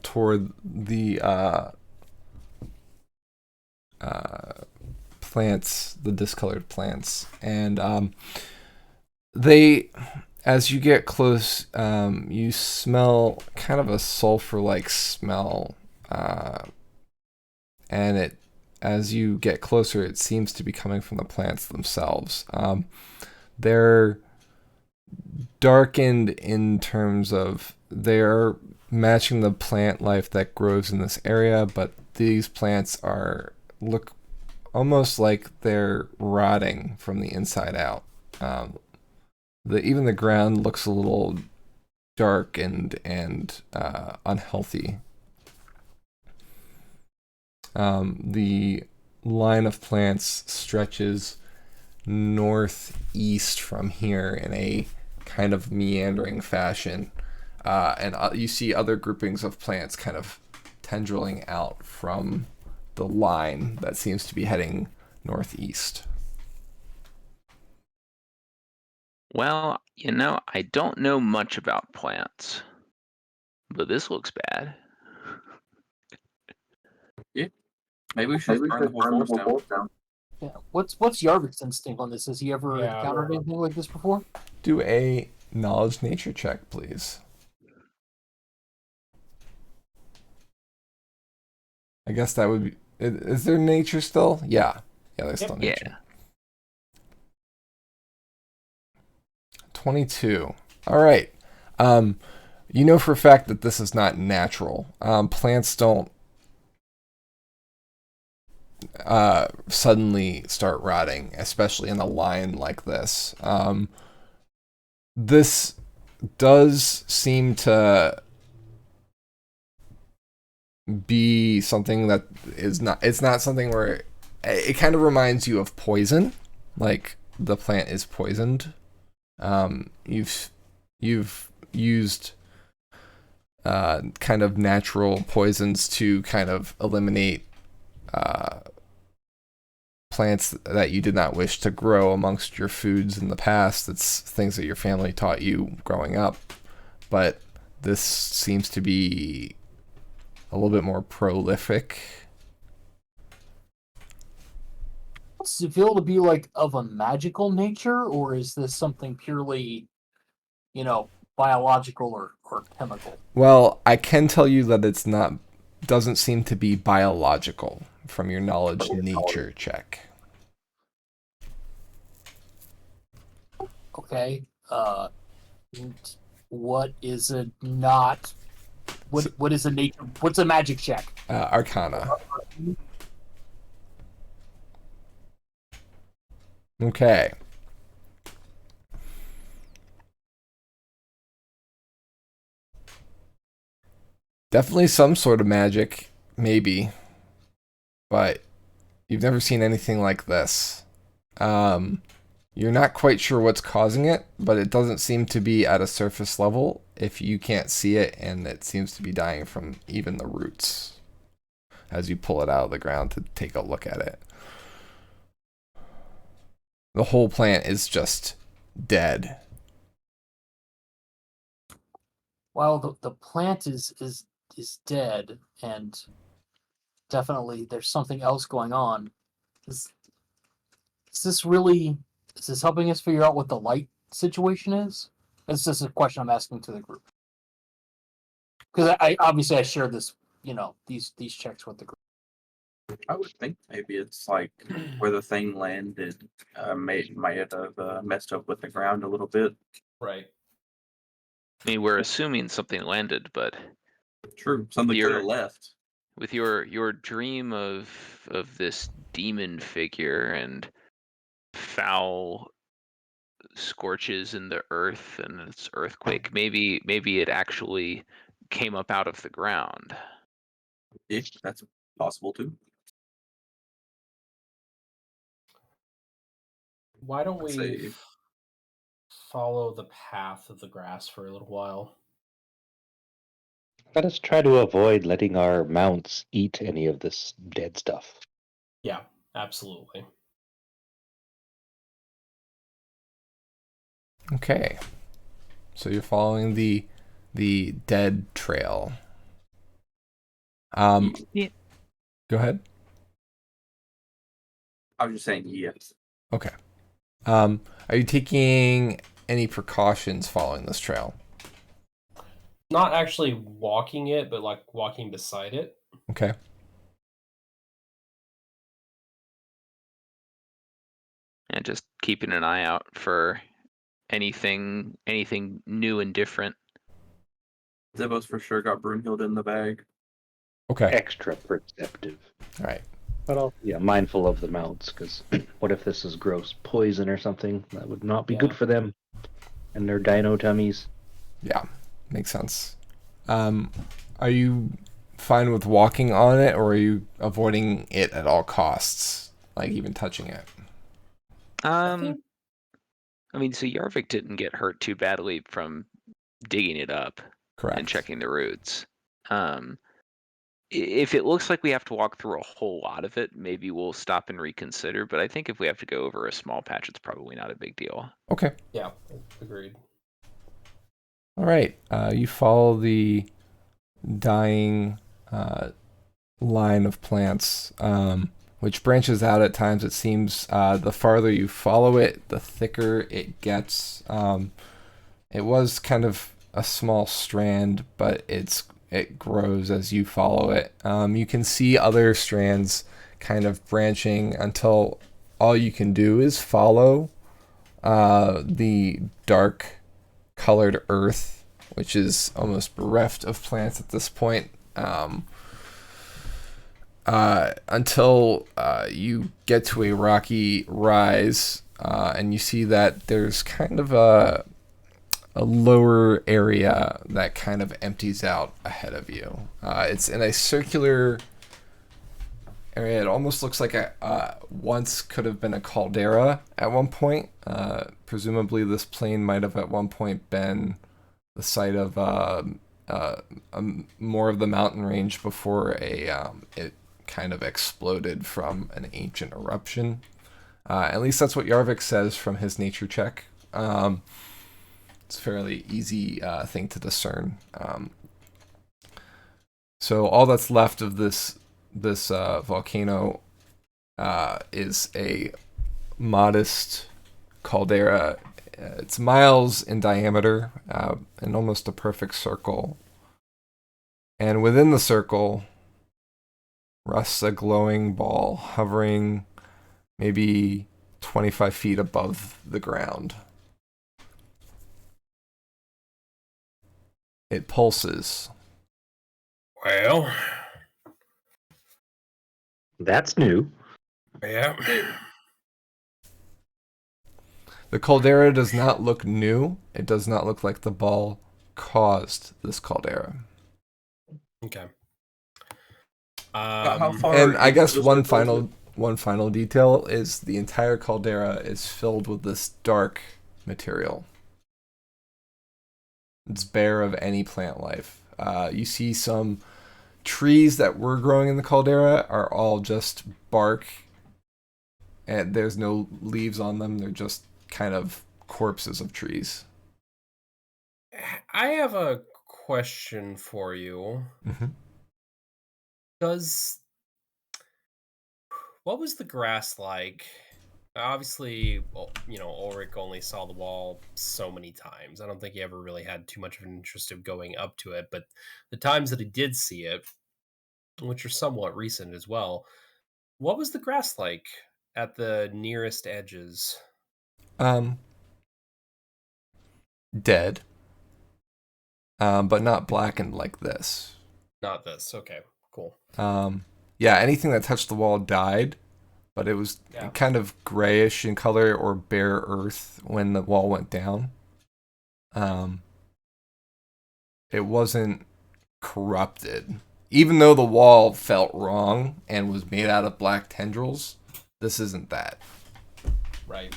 Speaker 1: toward the plants, the discolored plants, and they, as you get close, you smell kind of a sulfur-like smell, and it, as you get closer, it seems to be coming from the plants themselves. They're darkened in terms of they're matching the plant life that grows in this area, but these plants look almost like they're rotting from the inside out. Even the ground looks a little dark and unhealthy. The line of plants stretches northeast from here in a kind of meandering fashion, and you see other groupings of plants kind of tendriling out from the line that seems to be heading northeast.
Speaker 3: Well, I don't know much about plants, but this looks bad.
Speaker 6: Maybe we should just burn the whole forest down.
Speaker 5: Yeah. What's Yarvik's instinct on this? Has he ever
Speaker 4: Yeah,
Speaker 5: encountered anything like this before?
Speaker 1: Do a knowledge nature check, please. I guess that would be. Is there nature still? Yeah, there's still nature.
Speaker 3: Yeah.
Speaker 1: 22. All right. You know for a fact that this is not natural. Plants don't suddenly start rotting, especially in a line like this. This does seem to be something that is not. It's not something where it kind of reminds you of poison, like the plant is poisoned. You've used kind of natural poisons to kind of eliminate plants that you did not wish to grow amongst your foods in the past. It's things that your family taught you growing up, but this seems to be a little bit more prolific.
Speaker 5: Does it feel to be like of a magical nature, or is this something purely, biological or chemical?
Speaker 1: Well, I can tell you that it's not, doesn't seem to be biological from your knowledge nature check.
Speaker 5: Okay. What is a not? What is a nature? What's a magic check?
Speaker 1: Arcana. Okay. Definitely some sort of magic, maybe, but you've never seen anything like this. You're not quite sure what's causing it, but it doesn't seem to be at a surface level if you can't see it, and it seems to be dying from even the roots as you pull it out of the ground to take a look at it. The whole plant is just dead.
Speaker 5: Well, the plant is dead, and definitely there's something else going on. Is this really? Is this helping us figure out what the light situation is? This is a question I'm asking to the group because I obviously I shared this, these checks with the group.
Speaker 6: I would think maybe it's like where the thing landed might have messed up with the ground a little bit.
Speaker 4: Right.
Speaker 3: I mean, we're assuming something landed, but
Speaker 6: True, something could have left.
Speaker 3: with your dream of this demon figure and foul scorches in the earth and its earthquake, maybe it actually came up out of the ground.
Speaker 6: Yeah, that's possible too.
Speaker 4: Why don't
Speaker 6: Let's
Speaker 4: we
Speaker 6: see.
Speaker 4: follow the path of the grass for a little while?
Speaker 2: Let us try to avoid letting our mounts eat any of this dead stuff.
Speaker 4: Yeah, absolutely.
Speaker 1: Okay. So you're following the dead trail.
Speaker 3: Yeah.
Speaker 1: Go ahead.
Speaker 6: I was just saying yes.
Speaker 1: Okay. Are you taking any precautions following this trail?
Speaker 4: Not actually walking it, but like walking beside it.
Speaker 1: Okay.
Speaker 3: And just keeping an eye out for anything new and different.
Speaker 6: Zebos for sure got Brunhild in the bag.
Speaker 1: Okay.
Speaker 2: Extra perceptive.
Speaker 1: All right.
Speaker 2: But also, mindful of the mounts, because what if this is gross poison or something? That would not be good for them and their dino tummies.
Speaker 1: Yeah, makes sense. Are you fine with walking on it, or are you avoiding it at all costs, like even touching it?
Speaker 3: I mean, so Yarvik didn't get hurt too badly from digging it up
Speaker 1: Correct.
Speaker 3: and checking the roots. If it looks like we have to walk through a whole lot of it, maybe we'll stop and reconsider. But I think if we have to go over a small patch, it's probably not a big deal.
Speaker 1: Okay.
Speaker 4: Yeah, agreed.
Speaker 1: All right. You follow the dying line of plants, which branches out at times. It seems the farther you follow it, the thicker it gets. It was kind of a small strand, but it grows as you follow it. You can see other strands kind of branching until all you can do is follow the dark colored earth, which is almost bereft of plants at this point, until you get to a rocky rise, and you see that there's kind of a lower area that kind of empties out ahead of you. It's in a circular area. It almost looks like a once could have been a caldera at one point. Presumably this plain might have at one point been the site of more of the mountain range before it kind of exploded from an ancient eruption. At least that's what Yarvik says from his nature check. It's a fairly easy thing to discern. So all that's left of this volcano is a modest caldera. It's miles in diameter and almost a perfect circle. And within the circle rests a glowing ball hovering maybe 25 feet above the ground. It pulses.
Speaker 4: Well,
Speaker 2: That's new.
Speaker 4: yeah.
Speaker 1: The caldera does not look new. It does not look like the ball caused this caldera.
Speaker 4: Okay.
Speaker 6: How far?
Speaker 1: And I
Speaker 6: into
Speaker 1: guess
Speaker 6: this
Speaker 1: one
Speaker 6: ritual is
Speaker 1: final detail is the entire caldera is filled with this dark material. It's bare of any plant life. You see some trees that were growing in the caldera are all just bark, and there's no leaves on them. They're just kind of corpses of trees.
Speaker 4: I have a question for you.
Speaker 1: Mm-hmm.
Speaker 4: What was the grass like? Obviously, Ulrich only saw the wall so many times. I don't think he ever really had too much of an interest of going up to it, but the times that he did see it, which are somewhat recent as well, what was the grass like at the nearest edges?
Speaker 1: Dead, but not blackened like this.
Speaker 4: Not this. Okay, cool.
Speaker 1: Yeah, anything that touched the wall died, but it was kind of grayish in color or bare earth when the wall went down. It wasn't corrupted. Even though the wall felt wrong and was made out of black tendrils, this isn't that.
Speaker 4: Right.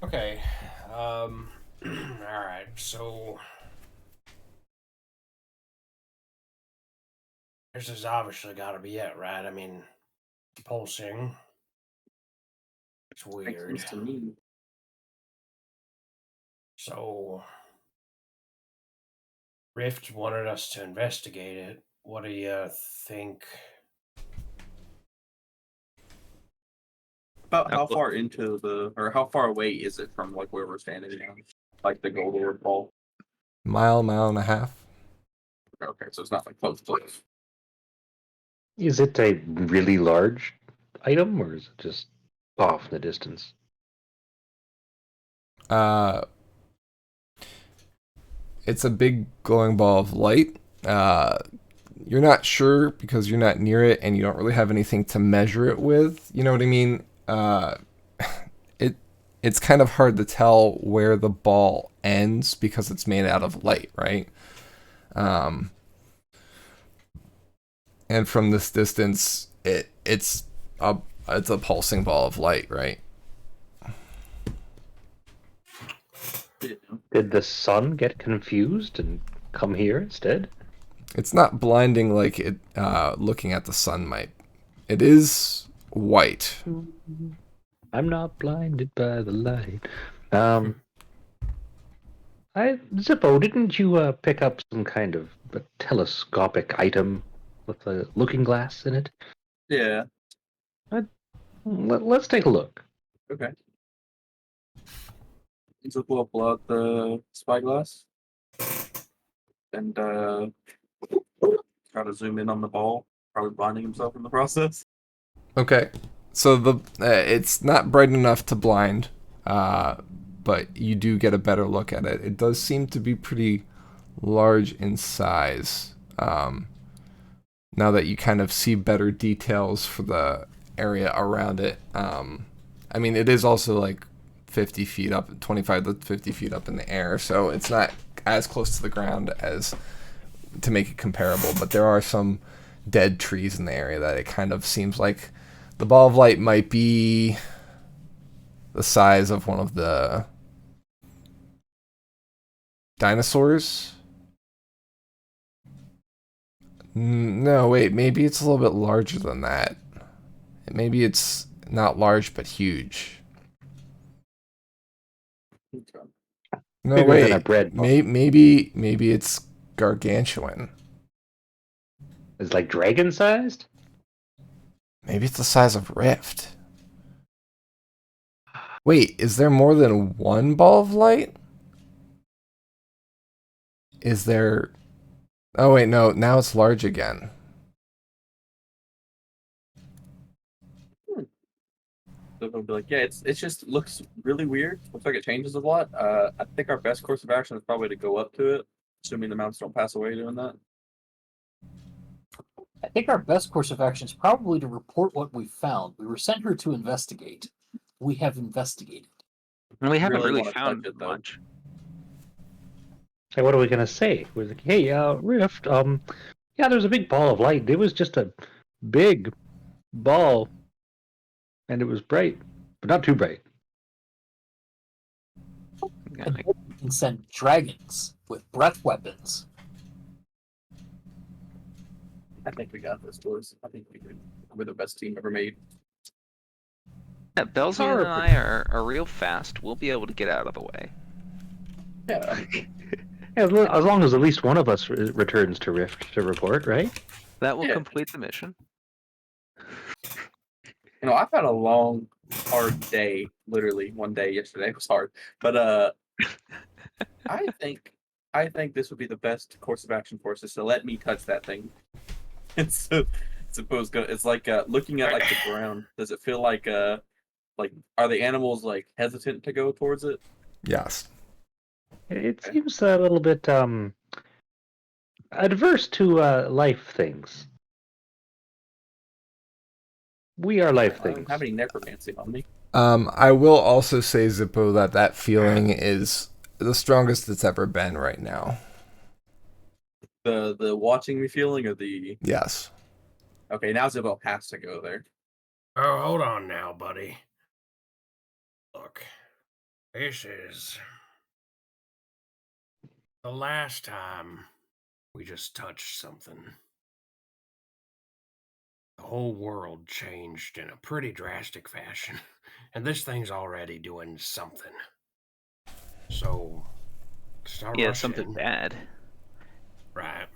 Speaker 4: Okay. All right. So this has obviously got to be it, right? I mean, pulsing. It's
Speaker 6: makes
Speaker 4: weird.
Speaker 6: sense to me.
Speaker 4: So Rift wanted us to investigate it. What do you think?
Speaker 6: About how far into or how far away is it from like where we're standing now? Like the gold or ball?
Speaker 1: Mile and a half.
Speaker 6: Okay, so it's not like close.
Speaker 2: Is it a really large item, or is it just off in the distance?
Speaker 1: It's a big glowing ball of light. You're not sure because you're not near it and you don't really have anything to measure it with. You know what I mean? It's kind of hard to tell where the ball ends because it's made out of light, right? And from this distance, it's a pulsing ball of light, right?
Speaker 2: Did the sun get confused and come here instead?
Speaker 1: It's not blinding like it looking at the sun might. It is white.
Speaker 2: I'm not blinded by the light. Zippo, didn't you pick up some kind of a telescopic item with a looking glass in it?
Speaker 6: Yeah.
Speaker 2: Let's take a look.
Speaker 6: Okay. So we'll pull out the spyglass and try to zoom in on the ball, probably blinding himself in the process.
Speaker 1: Okay, so it's not bright enough to blind, but you do get a better look at it. It does seem to be pretty large in size. Now that you kind of see better details for the area around it. I mean, it is also like 50 feet up, 25 to 50 feet up in the air, so it's not as close to the ground as to make it comparable, but there are some dead trees in the area that it kind of seems like the ball of light might be the size of one of the dinosaurs. No, wait, maybe it's a little bit larger than that. Maybe it's not large, but huge. No,
Speaker 2: Bigger than a
Speaker 1: wait.
Speaker 2: bread ball.
Speaker 1: Maybe it's gargantuan.
Speaker 2: It's like dragon sized?
Speaker 1: Maybe it's the size of Rift. Wait, is there more than one ball of light? Is there... Oh, wait, no. Now it's large again.
Speaker 6: They'll be like, yeah, it just looks really weird. Looks like it changes a lot. I think our best course of action is probably to go up to it, assuming the mounts don't pass away doing that.
Speaker 5: I think our best course of action is probably to report what we found. We were sent here to investigate. We have investigated.
Speaker 3: And we haven't
Speaker 6: Really
Speaker 3: really
Speaker 6: wanna
Speaker 3: found
Speaker 6: touch it, though.
Speaker 3: much.
Speaker 2: So what are we gonna say? We're like, hey, Rift, yeah, there's a big ball of light. It was just a big ball, and it was bright, but not too bright.
Speaker 3: Yeah,
Speaker 5: And
Speaker 3: like,
Speaker 5: we can send dragons with breath weapons.
Speaker 6: I think we got this, boys. I think we're the best team ever made.
Speaker 3: yeah, Belzian and I are real fast. We'll be able to get out of the way.
Speaker 6: Yeah.
Speaker 2: As long as at least one of us returns to Rift to report, right?
Speaker 3: That will
Speaker 6: Yeah.
Speaker 3: complete the mission.
Speaker 6: I've had a long, hard day. Literally, one day yesterday was hard. But I think this would be the best course of action for us is to let me touch that thing. It's supposed to. It's like looking at like the ground. Does it feel like are the animals like hesitant to go towards it?
Speaker 1: Yes.
Speaker 2: It seems a little bit adverse to life things. We are life
Speaker 6: I
Speaker 2: things.
Speaker 6: don't have any necromancy on me.
Speaker 1: I will also say, Zippo, that feeling is the strongest it's ever been right now.
Speaker 6: The watching me feeling or the
Speaker 1: Yes.
Speaker 6: okay, now Zibbo has to go there.
Speaker 4: Oh, hold on now, buddy. Look, this is the last time we just touched something. The whole world changed in a pretty drastic fashion, and this thing's already doing something. So, start
Speaker 3: Yeah,
Speaker 4: rushing
Speaker 3: something
Speaker 4: in.
Speaker 3: bad.
Speaker 4: Right.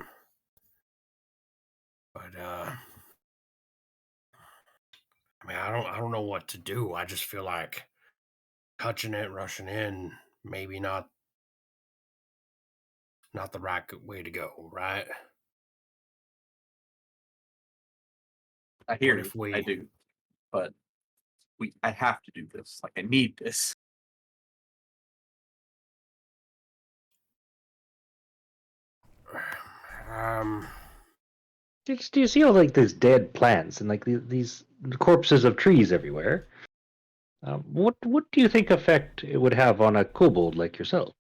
Speaker 4: But I mean, I don't know what to do. I just feel like touching it, rushing in, maybe not the right way to go, right?
Speaker 6: I hear
Speaker 4: What
Speaker 6: you.
Speaker 4: if we-
Speaker 6: I do. But I have to do this. Like I need this.
Speaker 2: Do you see all like these dead plants and like these corpses of trees everywhere? What do you think effect it would have on a kobold like yourself?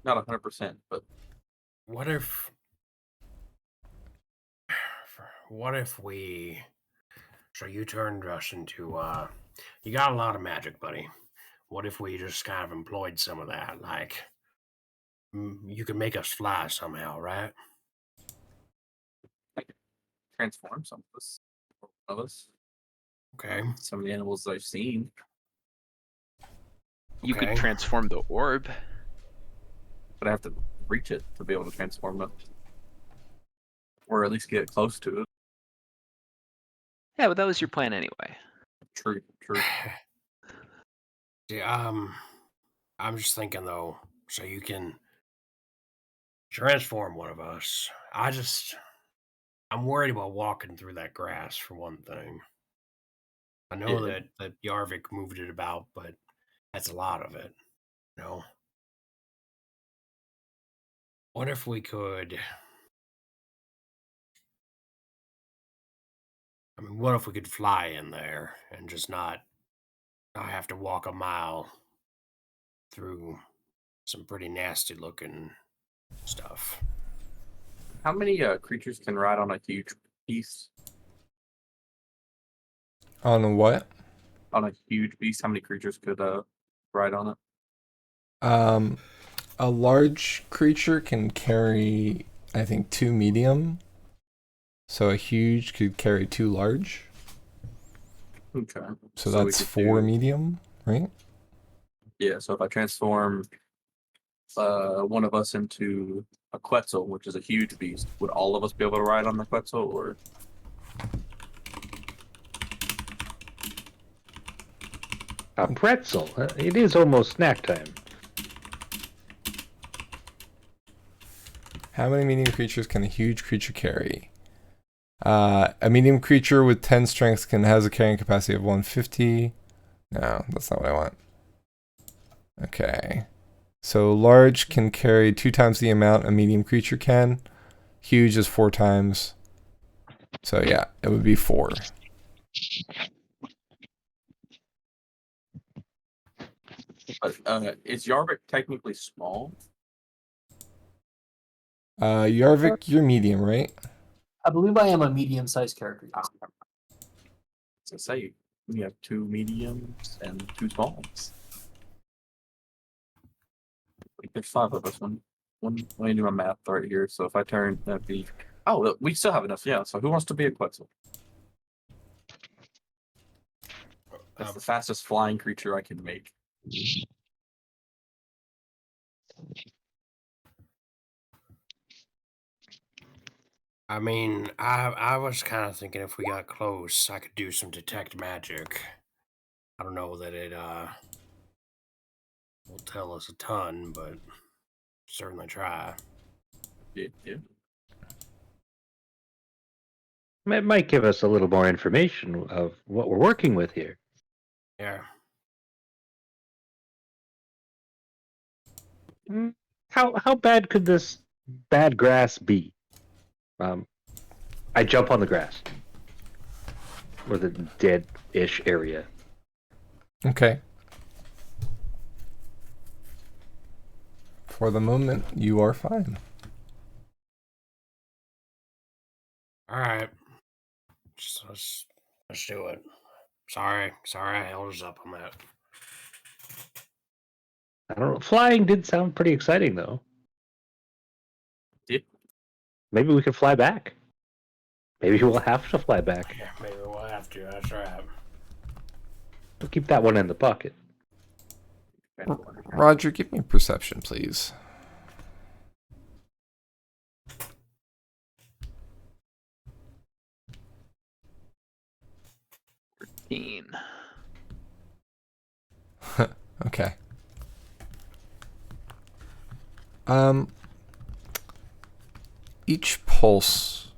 Speaker 6: Not 100%, but
Speaker 4: what if we, so you turned us into you got a lot of magic, buddy. What if we just kind of employed some of that? Like, you can make us fly somehow, right?
Speaker 6: transform some of us.
Speaker 4: Okay.
Speaker 6: Some of the animals I've seen.
Speaker 3: You could
Speaker 4: Okay.
Speaker 3: transform the orb.
Speaker 6: But I have to reach it to be able to transform it. Or at least get close to it.
Speaker 3: Yeah, but that was your plan anyway.
Speaker 6: True.
Speaker 4: Yeah, I'm just thinking though, so you can transform one of us. I'm worried about walking through that grass for one thing. I know
Speaker 6: Yeah.
Speaker 4: that Yarvik moved it about, but that's a lot of it. You know? What if we could? I mean, what if we could fly in there and just not have to walk a mile through some pretty nasty looking stuff?
Speaker 6: How many creatures can ride on a huge beast?
Speaker 1: On what?
Speaker 6: On a huge beast, how many creatures could ride on it?
Speaker 1: A large creature can carry, I think, 2 medium. So a huge could carry 2 large.
Speaker 6: Okay.
Speaker 1: So
Speaker 6: we
Speaker 1: that's
Speaker 6: could
Speaker 1: 4
Speaker 6: do-
Speaker 1: medium, right?
Speaker 6: Yeah, so if I transform one of us into a Quetzal, which is a huge beast, would all of us be able to ride on the Quetzal, or
Speaker 2: A pretzel. It is almost snack time.
Speaker 1: How many medium creatures can a huge creature carry? A medium creature with 10 strength has a carrying capacity of 150. No, that's not what I want. Okay. So large can carry 2 times the amount a medium creature can. Huge is 4 times. So yeah, it would be 4.
Speaker 6: But is Yarvik technically small?
Speaker 1: Yarvik, you're medium, right?
Speaker 5: I believe I am a medium-sized character. Yes.
Speaker 6: So say we have 2 mediums and 2 smalls. Like there's 5 of us. Let me do my math right here. So if I turn that'd be we still have enough. Yeah. So who wants to be a Quetzal? That's the fastest flying creature I can make.
Speaker 4: I mean, I was kind of thinking if we got close, I could do some detect magic. I don't know that it will tell us a ton, but certainly try.
Speaker 6: Yeah.
Speaker 2: It might give us a little more information of what we're working with here.
Speaker 4: Yeah.
Speaker 2: How bad could this bad grass be? I jump on the grass. Or the dead-ish area.
Speaker 1: Okay. For the moment, you are fine.
Speaker 4: All right. Let's do it. Sorry, I held us up on that.
Speaker 2: I don't know. Flying did sound pretty exciting, though.
Speaker 6: Did
Speaker 2: Maybe we could fly back. Maybe we'll have to fly back.
Speaker 4: Yeah, maybe we'll have to. That's right.
Speaker 2: We'll keep that one in the pocket.
Speaker 1: Roger, give me perception, please. Okay. Each pulse,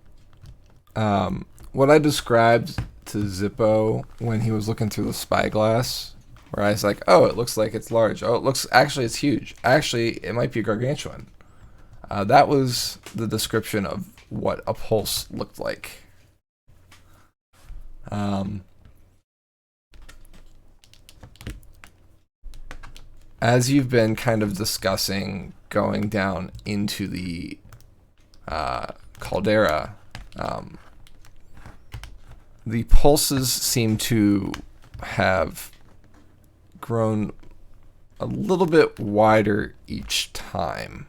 Speaker 1: what I described to Zippo when he was looking through the spyglass, where I was like, oh, it looks like it's large. Oh, it's huge. Actually, it might be gargantuan. That was the description of what a pulse looked like. As you've been kind of discussing going down into the caldera, the pulses seem to have grown a little bit wider each time,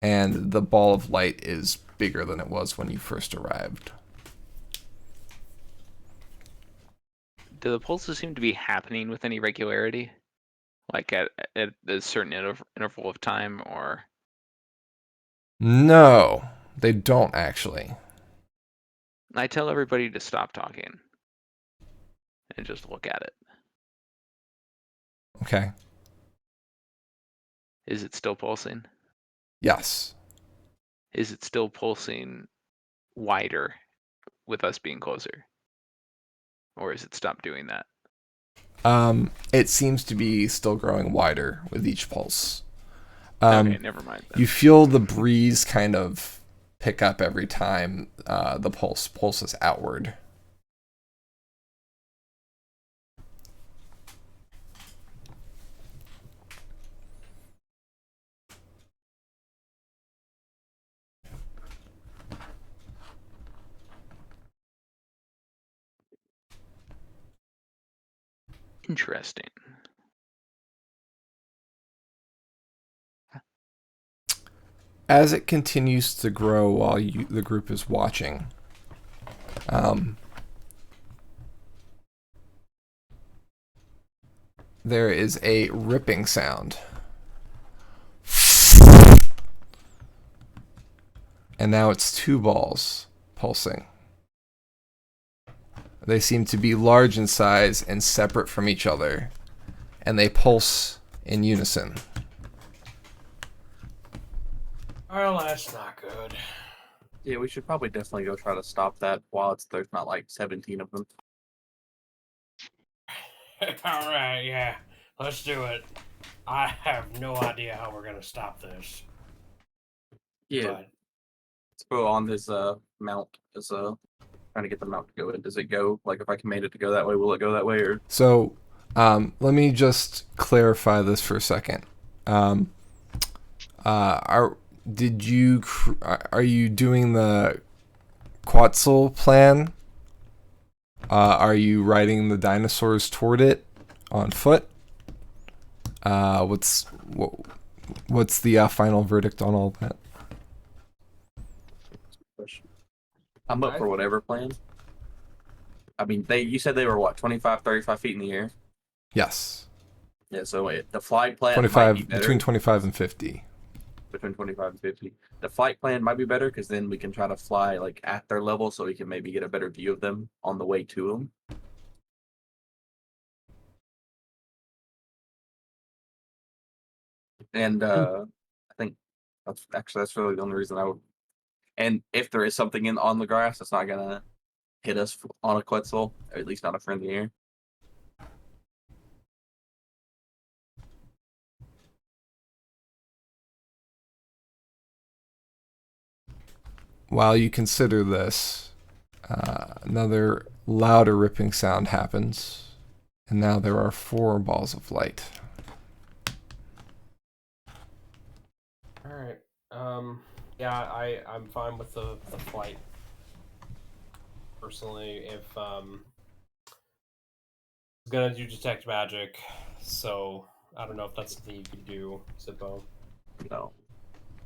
Speaker 1: and the ball of light is bigger than it was when you first arrived.
Speaker 3: Do the pulses seem to be happening with any regularity? Like at a certain interval of time, or?
Speaker 1: No, they don't actually.
Speaker 3: I tell everybody to stop talking and just look at it.
Speaker 1: Okay.
Speaker 3: Is it still pulsing?
Speaker 1: Yes.
Speaker 3: Is it still pulsing wider with us being closer? Or has it stopped doing that?
Speaker 1: It seems to be still growing wider with each pulse.
Speaker 3: Okay, never mind then.
Speaker 1: You feel the breeze kind of pick up every time the pulse pulses outward.
Speaker 3: Interesting.
Speaker 1: As it continues to grow while the group is watching, there is a ripping sound. And now it's 2 balls pulsing. They seem to be large in size and separate from each other, and they pulse in unison.
Speaker 4: Well, that's not good.
Speaker 6: Yeah, we should probably definitely go try to stop that while there's not like 17 of them.
Speaker 4: All right, yeah, let's do it. I have no idea how we're gonna stop this.
Speaker 6: Yeah,
Speaker 4: But
Speaker 6: let's go on this mount. This trying to get the mount to go in. Does it go like if I command it to go that way? Will it go that way or?
Speaker 1: So, let me just clarify this for a second. Are you doing the Quetzal plan? Are you riding the dinosaurs toward it on foot? What's the final verdict on all that?
Speaker 6: I'm up for whatever plan. I mean, you said they were what, 25, 35 feet in the air?
Speaker 1: Yes.
Speaker 6: Yeah, so the flight plan might be
Speaker 1: 25
Speaker 6: better.
Speaker 1: between 25 and 50.
Speaker 6: Between 25 and 50. The flight plan might be better because then we can try to fly like at their level so we can maybe get a better view of them on the way to them. And I think that's really the only reason I would. And if there is something on the grass, it's not gonna hit us on a Quetzal, or at least not a friendly air.
Speaker 1: While you consider this, another louder ripping sound happens, and now there are 4 balls of light.
Speaker 4: all right, yeah, I'm fine with the flight. Personally, if it's gonna do detect magic, so I don't know if that's something you could do, Zippo.
Speaker 6: No.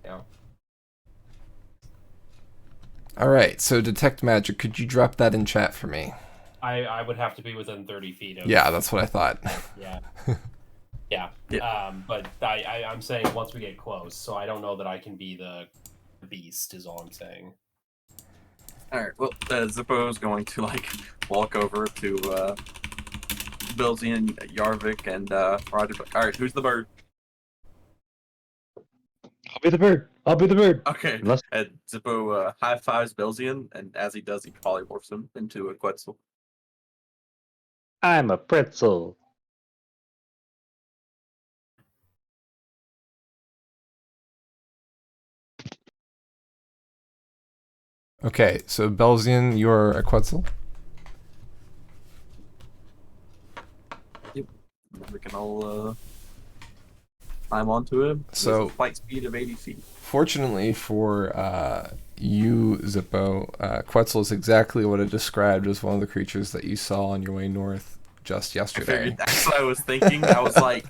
Speaker 4: Yeah.
Speaker 1: All right, so detect magic. Could you drop that in chat for me?
Speaker 4: I would have to be within 30 feet of.
Speaker 1: Yeah, that's what I thought.
Speaker 4: Yeah. Yeah.
Speaker 6: Yeah.
Speaker 4: But I'm saying once we get close, so I don't know that I can be the beast. Is all I'm saying.
Speaker 6: All right. Well, Zippo is going to like walk over to Bilzy and Yarvik and Roger. All right, who's the bird?
Speaker 2: I'll be the bird. I'll be the bird.
Speaker 6: Okay.
Speaker 2: Unless
Speaker 6: And Zippo high fives Bilzian, and as he does, he polymorphs him into a Quetzal.
Speaker 2: I'm a pretzel.
Speaker 1: Okay, so Belzian, you're a Quetzal.
Speaker 6: Yep. We can all climb onto him.
Speaker 1: So-
Speaker 6: with a flight speed of 80 feet.
Speaker 1: Fortunately for you, Zippo, Quetzal is exactly what it described as one of the creatures that you saw on your way north just
Speaker 6: I
Speaker 1: yesterday.
Speaker 6: figured that's what I was thinking. I was like,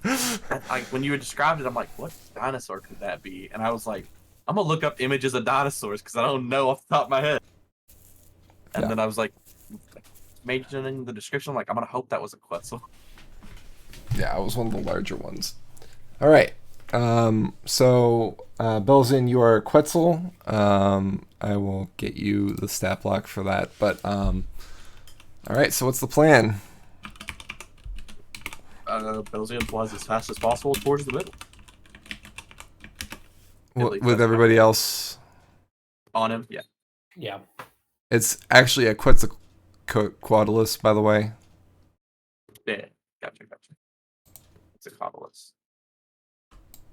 Speaker 6: when you had described it, I'm like, what dinosaur could that be? And I was like, I'm gonna look up images of dinosaurs because I don't know off the top of my head. And
Speaker 1: Yeah.
Speaker 6: then I was like, mentioning the description, I'm like, I'm gonna hope that was a Quetzal.
Speaker 1: Yeah, it was one of the larger ones. All right. So, Belzin, you are Quetzal. I will get you the stat block for that. But, all right, so what's the plan?
Speaker 6: Belzian flies as fast as possible towards the middle. least
Speaker 1: With
Speaker 6: that's
Speaker 1: everybody else?
Speaker 6: On him, yeah.
Speaker 4: Yeah.
Speaker 1: It's actually a Quetzalcoatlus, by the way.
Speaker 6: Yeah, gotcha. It's a Cobulus.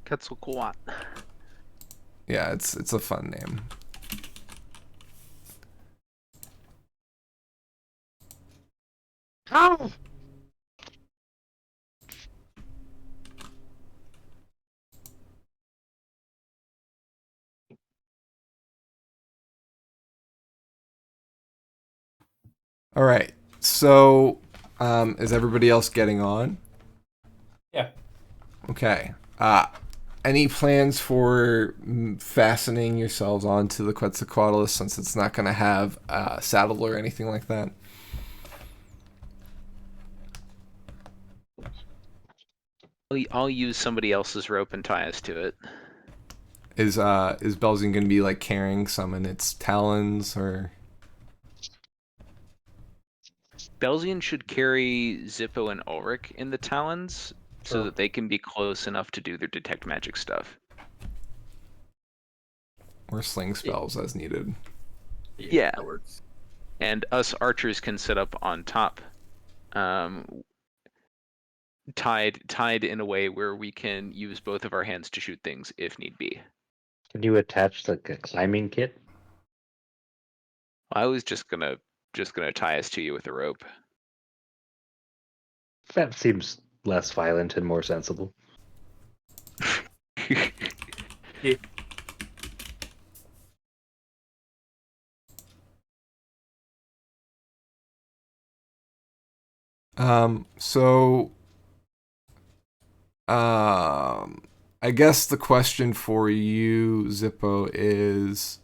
Speaker 3: Quetzalcoatl.
Speaker 1: Yeah, it's a fun name.
Speaker 3: Oh!
Speaker 1: All right. So, is everybody else getting on?
Speaker 4: Yeah.
Speaker 1: Okay. Any plans for fastening yourselves onto the Quetzalcoatlus since it's not going to have a saddle or anything like that?
Speaker 3: I'll use somebody else's rope and tie us to it.
Speaker 1: Is Belzin going to be like carrying some in its talons or?
Speaker 3: Belzian should carry Zippo and Ulrich in the talons so that they can be close enough to do their detect magic stuff.
Speaker 1: Or sling spells as needed.
Speaker 3: Yeah.
Speaker 6: That works.
Speaker 3: And us archers can sit up on top, tied in a way where we can use both of our hands to shoot things if need be.
Speaker 2: Can you attach like a climbing kit?
Speaker 3: I was just gonna tie us to you with a rope.
Speaker 2: That seems less violent and more sensible.
Speaker 6: Yeah.
Speaker 1: So, I guess the question for you, Zippo, is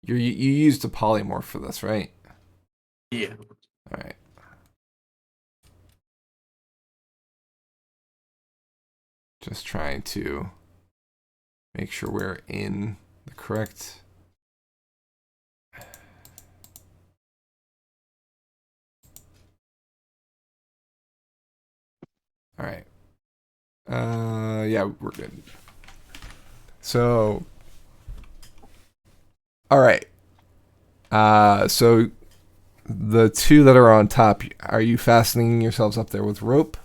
Speaker 1: you used a polymorph for this, right?
Speaker 6: Yeah.
Speaker 1: All right. Just trying to make sure we're in the correct. All right. Yeah, we're good. So, all right. So the two that are on top, are you fastening yourselves up there with rope?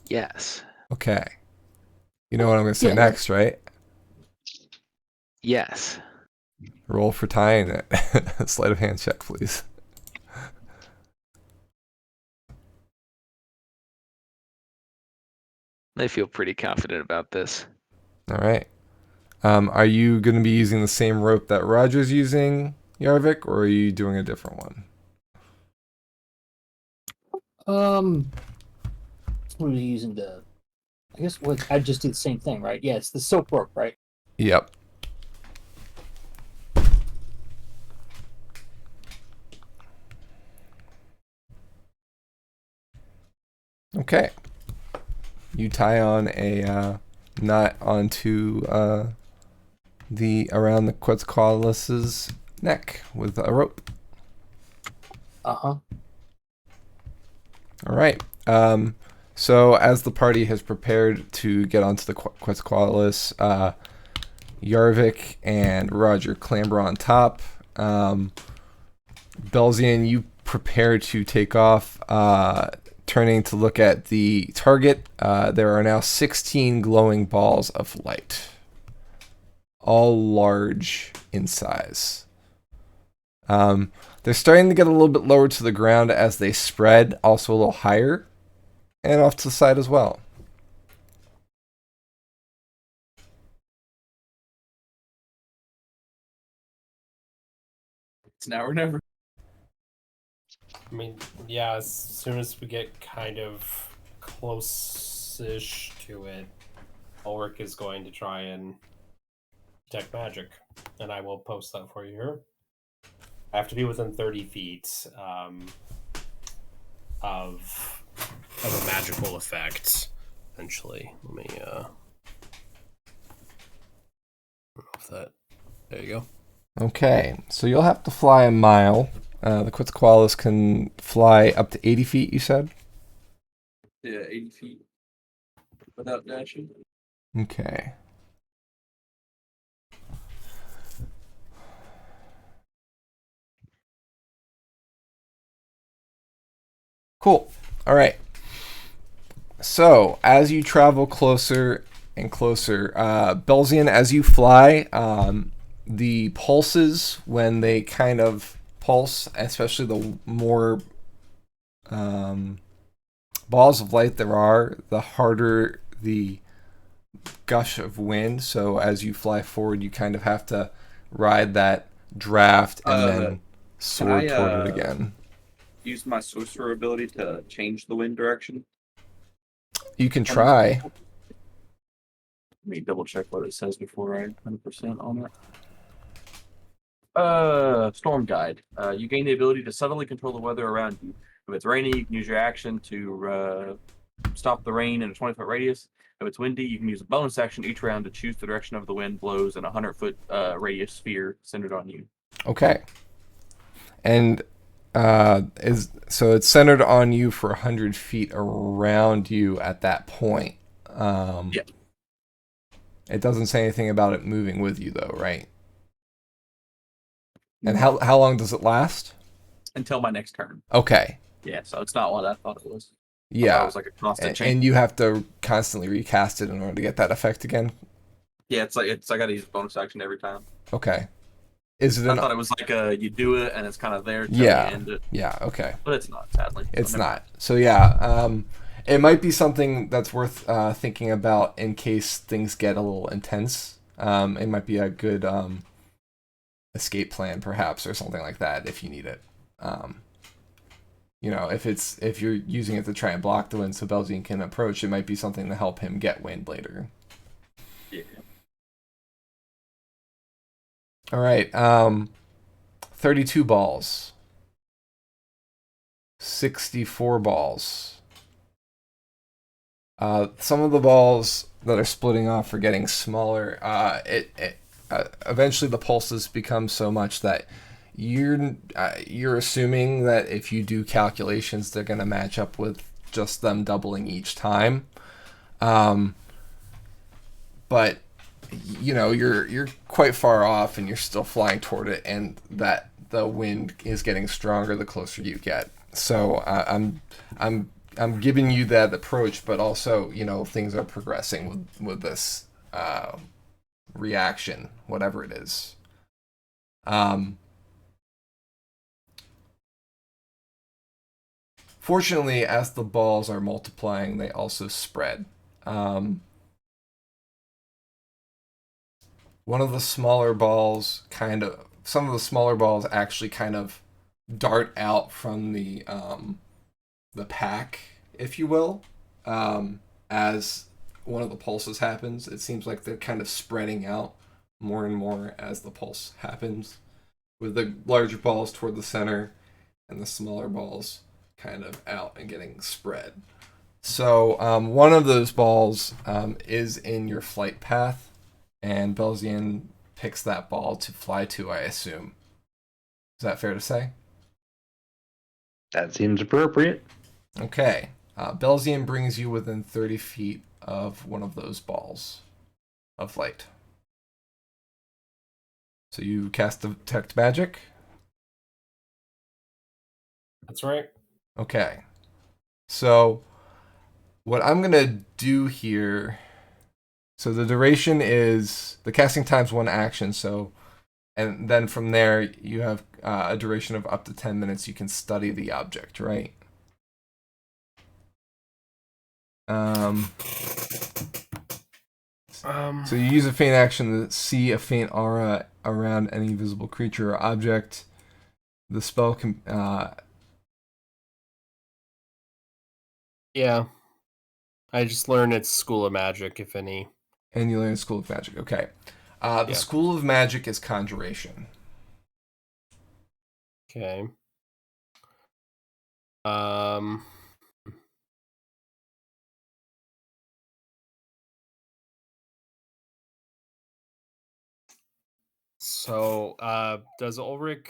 Speaker 3: Yes.
Speaker 1: Okay. You know what I'm going to say
Speaker 5: Yeah.
Speaker 1: next, right?
Speaker 3: Yes.
Speaker 1: Roll for tying it. Sleight of hand check, please.
Speaker 3: I feel pretty confident about this.
Speaker 1: All right. Are you going to be using the same rope that Roger's using, Yarvik, or are you doing a different one?
Speaker 5: What are you using to? I guess I just do the same thing, right? Yeah, it's the soap rope, right?
Speaker 1: Yep. Okay. You tie on a knot onto around the Quetzalcoatlus' neck with a rope.
Speaker 5: Uh-huh.
Speaker 1: All right. So as the party has prepared to get onto the Quetzalcoatlus, Yarvik and Roger clamber on top. Belzian, you prepare to take off. Turning to look at the target, there are now 16 glowing balls of light, all large in size. They're starting to get a little bit lower to the ground as they spread, also a little higher, and off to the side as well.
Speaker 6: It's now or never.
Speaker 4: I mean, yeah, as soon as we get kind of close-ish to it, Ulrich is going to try and detect magic, and I will post that for you here. I have to be within 30 feet of a magical effect, essentially. Let me, I don't know if that, there you go.
Speaker 1: Okay, so you'll have to fly a mile. The Quetzalcoatlus can fly up to 80 feet, you said?
Speaker 6: Yeah, 80 feet without dashing.
Speaker 1: Okay. Cool. All right. So, as you travel closer and closer, Belzian, as you fly, the pulses, when they kind of pulse, especially the more balls of light there are, the harder the gush of wind. So, as you fly forward, you kind of have to ride that draft and then soar toward it again.
Speaker 6: Use my sorcerer ability to change the wind direction.
Speaker 1: You can try.
Speaker 6: Let me double check what it says before I 100% on it. Storm Guide. You gain the ability to subtly control the weather around you. If it's rainy, you can use your action to stop the rain in a 20-foot radius. If it's windy, you can use a bonus action each round to choose the direction of the wind blows in a 100-foot radius sphere centered on you.
Speaker 1: Okay. And it's centered on you for 100 feet around you at that point.
Speaker 6: Yeah.
Speaker 1: It doesn't say anything about it moving with you, though, right? And how long does it last?
Speaker 6: Until my next turn.
Speaker 1: Okay.
Speaker 6: Yeah, so it's not what I thought it was. I thought
Speaker 1: Yeah.
Speaker 6: it was like a constant change.
Speaker 1: And you have to constantly recast it in order to get that effect again?
Speaker 6: Yeah, it's I gotta use bonus action every time.
Speaker 1: Okay. Is it
Speaker 6: I thought it was like you do it and it's kind of there till
Speaker 1: Yeah.
Speaker 6: you end it.
Speaker 1: Yeah, okay.
Speaker 6: But it's not, sadly.
Speaker 1: It's
Speaker 6: So
Speaker 1: not. So yeah, it might be something that's worth thinking about in case things get a little intense. It might be a good escape plan, perhaps, or something like that if you need it. You know, if you're using it to try and block the wind so Belgian can approach, it might be something to help him get wind later.
Speaker 6: Yeah.
Speaker 1: All right. 32 balls. 64 balls. Some of the balls that are splitting off are getting smaller. Eventually the pulses become so much that you're assuming that if you do calculations, they're going to match up with just them doubling each time. But you know, you're quite far off, and you're still flying toward it, and that the wind is getting stronger the closer you get. So I'm giving you that approach, but also, you know, things are progressing with this reaction, whatever it is. Fortunately, as the balls are multiplying, they also spread. One of the smaller balls some of the smaller balls actually kind of dart out from the pack, if you will, as one of the pulses happens. It seems like they're kind of spreading out more and more as the pulse happens, with the larger balls toward the center and the smaller balls kind of out and getting spread. So one of those balls is in your flight path, and Belzian picks that ball to fly to, I assume. Is that fair to say?
Speaker 2: That seems appropriate.
Speaker 1: Okay. Belzian brings you within 30 feet of one of those balls of light. So you cast Detect Magic?
Speaker 4: That's right.
Speaker 1: Okay. So what I'm going to do here... So the duration is... The casting time's 1 action, so... And then from there, you have a duration of up to 10 minutes. You can study the object, right? So you use a feint action to see a faint aura around any visible creature or object. The spell can...
Speaker 4: Yeah. I just learned it's School of Magic, if any.
Speaker 1: And you learn School of Magic. Okay. The School of Magic is Conjuration.
Speaker 4: Okay. So, does Ulrich...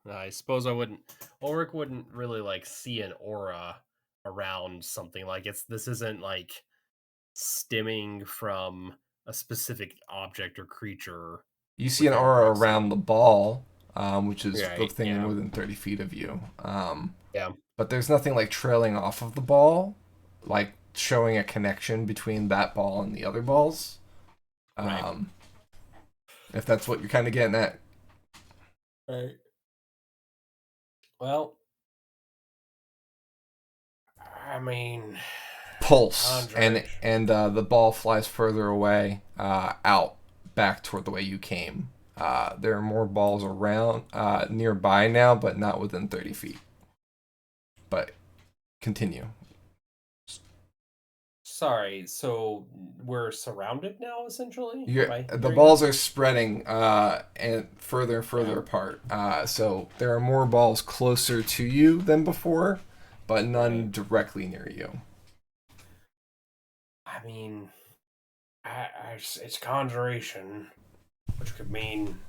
Speaker 4: I suppose Ulrich wouldn't really, like, see an aura around something. Like, this isn't, like, stemming from a specific object or creature.
Speaker 1: You see an
Speaker 4: within
Speaker 1: aura
Speaker 4: proximity.
Speaker 1: around the ball, which is the
Speaker 4: Right,
Speaker 1: thing
Speaker 4: yeah.
Speaker 1: within 30 feet of you.
Speaker 4: Yeah.
Speaker 1: But there's nothing like trailing off of the ball, like showing a connection between that ball and the other balls.
Speaker 4: Right.
Speaker 1: If that's what you're kind of getting at.
Speaker 4: Right. Well, I mean,
Speaker 1: Pulse, and the ball flies further away, out, back toward the way you came. There are more balls around nearby now, but not within 30 feet. But continue.
Speaker 4: Sorry, so we're surrounded now, essentially?
Speaker 1: The balls are spreading and further apart. So there are more balls closer to you than before, but none directly near you.
Speaker 4: I mean, it's conjuration, which could mean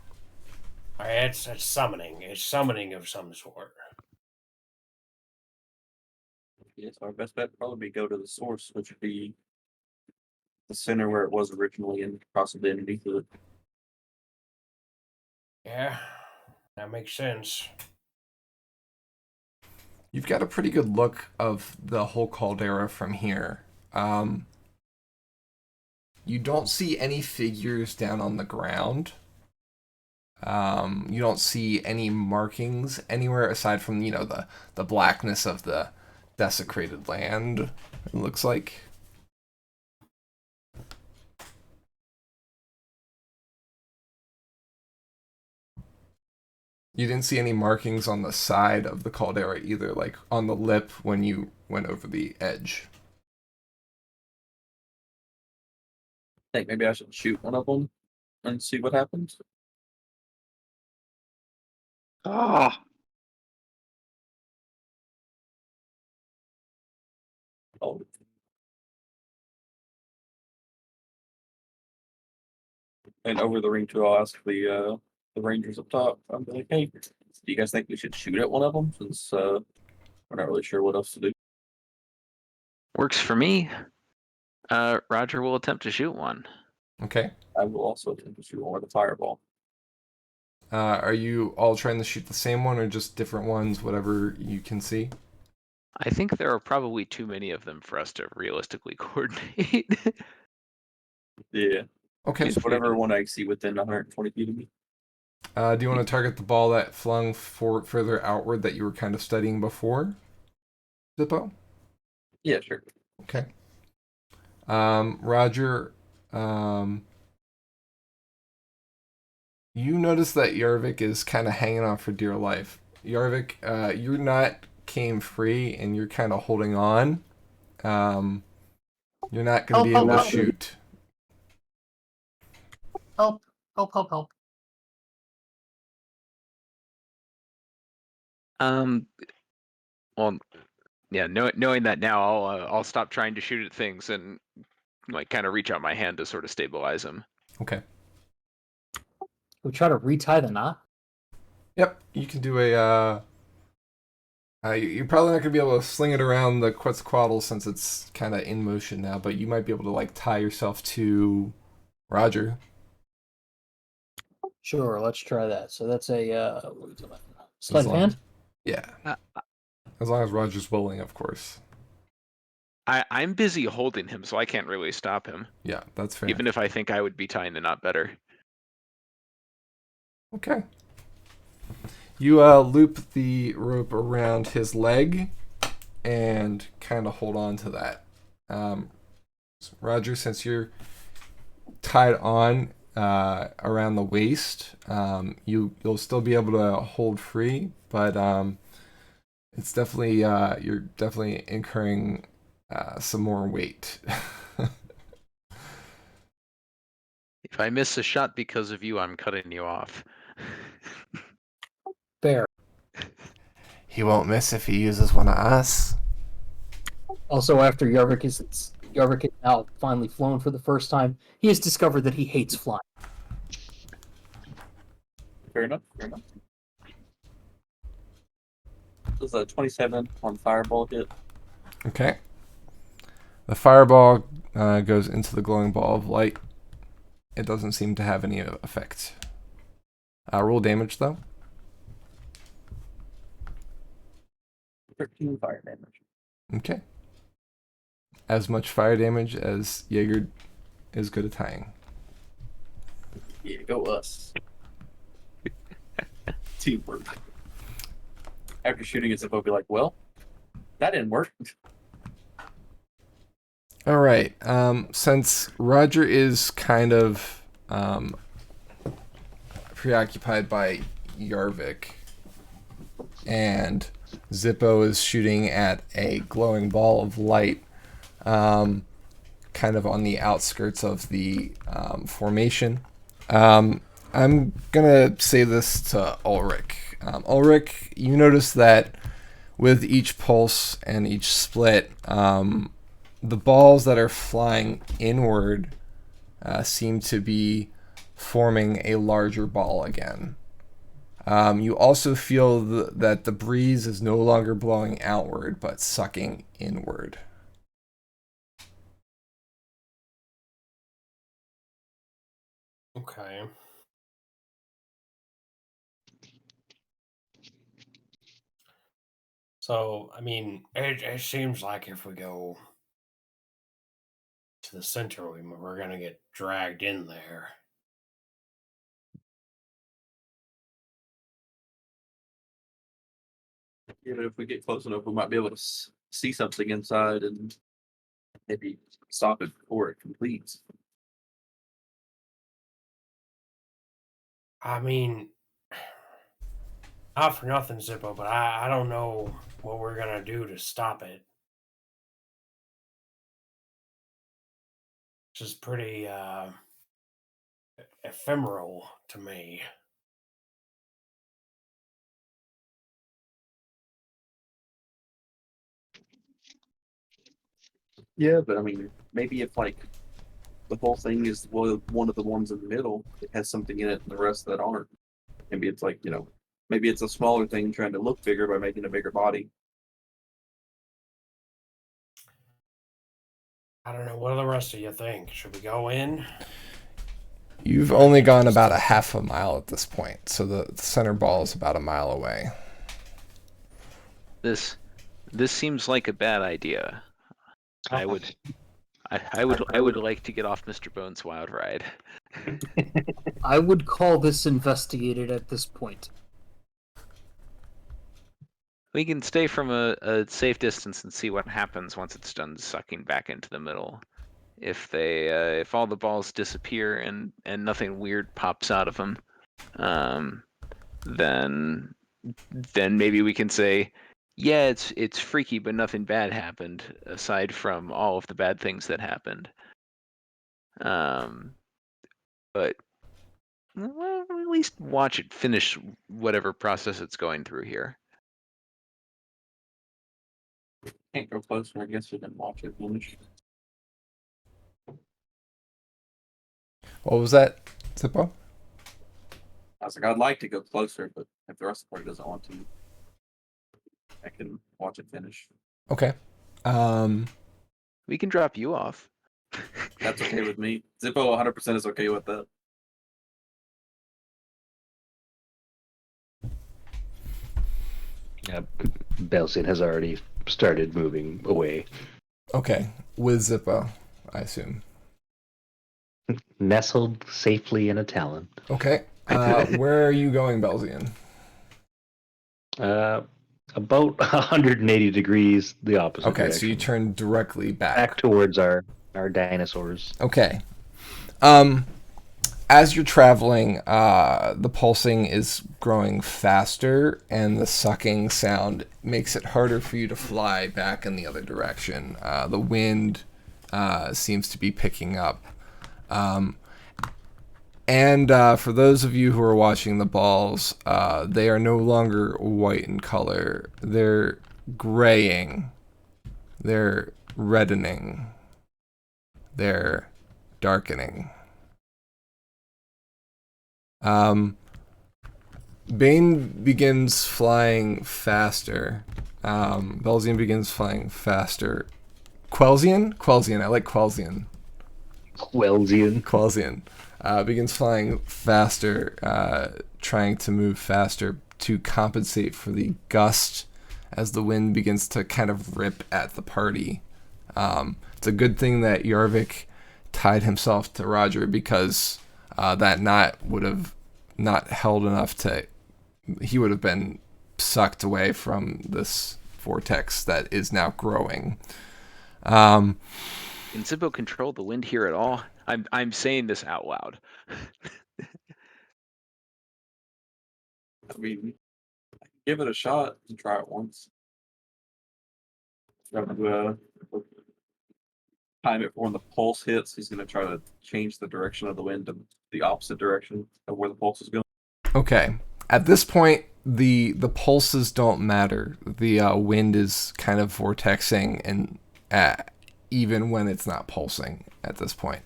Speaker 4: it's summoning. It's summoning of some sort.
Speaker 6: Yes, our best bet would probably be go to the source, which would be the center where it was originally and cross it underneath of it.
Speaker 4: Yeah, that makes sense.
Speaker 1: You've got a pretty good look of the whole caldera from here. You don't see any figures down on the ground. You don't see any markings anywhere aside from, the blackness of the desecrated land, it looks like. You didn't see any markings on the side of the caldera either, like on the lip when you went over the edge.
Speaker 6: I think maybe I should shoot one of them and see what happens.
Speaker 2: Ah,
Speaker 6: Oh. And over the ring too, I'll ask the rangers up top. I'm like, hey, do you guys think we should shoot at one of them since we're not really sure what else to do?
Speaker 3: Works for me. Roger will attempt to shoot one.
Speaker 1: Okay.
Speaker 6: I will also attempt to shoot one with a fireball.
Speaker 1: Are you all trying to shoot the same one or just different ones, whatever you can see?
Speaker 3: I think there are probably too many of them for us to realistically coordinate.
Speaker 6: Yeah.
Speaker 1: Okay.
Speaker 6: Just whatever one I see within 120 feet of me.
Speaker 1: Do you want to target the ball that flung further outward that you were kind of studying before, Zippo?
Speaker 6: Yeah, sure.
Speaker 1: Okay. Roger, you notice that Yarvik is kind of hanging on for dear life. Yarvik, you're not game free and you're kind of holding on. You're not going to be able to shoot.
Speaker 5: Help! Help! Help! Help!
Speaker 3: Well, yeah. Knowing that now, I'll stop trying to shoot at things and like kind of reach out my hand to sort of stabilize him.
Speaker 1: Okay.
Speaker 5: We try to retie the knot.
Speaker 1: Yep, you can do a. You're probably not going to be able to sling it around the Quetzalcoatl since it's kind of in motion now, but you might be able to like tie yourself to Roger.
Speaker 5: Sure, let's try that. So that's a sleight of hand.
Speaker 1: Yeah. As long as Roger's willing, of course.
Speaker 3: I'm busy holding him, so I can't really stop him.
Speaker 1: Yeah, that's fair.
Speaker 3: Even if I think I would be tying the knot better.
Speaker 1: Okay. You loop the rope around his leg and kind of hold on to that. Roger, since you're tied on around the waist, you'll still be able to hold free, but it's definitely you're definitely incurring some more weight.
Speaker 3: If I miss a shot because of you, I'm cutting you off.
Speaker 5: Fair.
Speaker 1: He won't miss if he uses one of us.
Speaker 5: Also, after Yarvik is now finally flown for the first time, he has discovered that he hates flying.
Speaker 6: Fair enough. Fair enough. Does a 27 on fireball hit?
Speaker 1: Okay. The fireball goes into the glowing ball of light. It doesn't seem to have any effect. Roll damage, though.
Speaker 6: 13 fire damage.
Speaker 1: Okay. As much fire damage as Jaeger is good at tying.
Speaker 6: Yeah, go us. Teamwork. After shooting it, Zippo be like, well, that didn't work.
Speaker 1: All right. Since Roger is kind of preoccupied by Yarvik, and Zippo is shooting at a glowing ball of light, kind of on the outskirts of the formation. I'm gonna say this to Ulrich. Ulrich, you notice that with each pulse and each split, the balls that are flying inward seem to be forming a larger ball again. You also feel that the breeze is no longer blowing outward, but sucking inward.
Speaker 4: Okay. So, I mean, it seems like if we go to the center, we're going to get dragged in there.
Speaker 6: You know, if we get close enough, we might be able to see something inside and maybe stop it before it completes.
Speaker 4: I mean, not for nothing, Zippo, but I don't know what we're going to do to stop it. It's just pretty ephemeral to me.
Speaker 6: Yeah, but I mean, maybe if like the whole thing is one of the ones in the middle, it has something in it, and the rest that aren't. Maybe it's like maybe it's a smaller thing trying to look bigger by making a bigger body.
Speaker 4: I don't know. What do the rest of you think? Should we go in?
Speaker 1: You've only gone about a half a mile at this point, so the center ball is about a mile away.
Speaker 3: This seems like a bad idea. I would like to get off Mr. Bones' wild ride.
Speaker 5: I would call this investigated at this point.
Speaker 3: We can stay from a safe distance and see what happens once it's done sucking back into the middle. If all the balls disappear and nothing weird pops out of them, then maybe we can say, yeah, it's freaky, but nothing bad happened aside from all of the bad things that happened. But well, at least watch it finish whatever process it's going through here.
Speaker 6: Can't go closer. I guess we can watch it finish.
Speaker 1: What was that, Zippo?
Speaker 6: I was like, I'd like to go closer, but if the rest of the party doesn't want to, I can watch it finish.
Speaker 1: Okay.
Speaker 3: We can drop you off.
Speaker 6: That's okay with me. Zippo 100% is okay with that.
Speaker 2: Belsian has already started moving away.
Speaker 1: Okay. With Zippo, I assume.
Speaker 2: Nestled safely in a talon.
Speaker 1: Okay. Where are you going, Belzian?
Speaker 2: About 180 degrees the opposite
Speaker 1: Okay,
Speaker 2: direction.
Speaker 1: so you turn directly
Speaker 2: back towards our dinosaurs.
Speaker 1: Okay. As you're traveling, the pulsing is growing faster, and the sucking sound makes it harder for you to fly back in the other direction. The wind seems to be picking up. And for those of you who are watching the balls, they are no longer white in color. They're graying. They're reddening. They're darkening. Bane begins flying faster. Belzian begins flying faster. Quelzian? Quelzian. I like Quelzian. Quelzian. Begins flying faster, trying to move faster to compensate for the gust as the wind begins to kind of rip at the party. It's a good thing that Yarvik tied himself to Roger, because that knot would have not held enough to... He would have been sucked away from this vortex that is now growing.
Speaker 3: Can Zippo control the wind here at all? I'm saying this out loud.
Speaker 6: I mean, give it a shot and try it once. Time it for when the pulse hits. He's going to try to change the direction of the wind to the opposite direction of where the pulse is going.
Speaker 1: Okay. At this point, the pulses don't matter. The wind is kind of vortexing, and even when it's not pulsing at this point.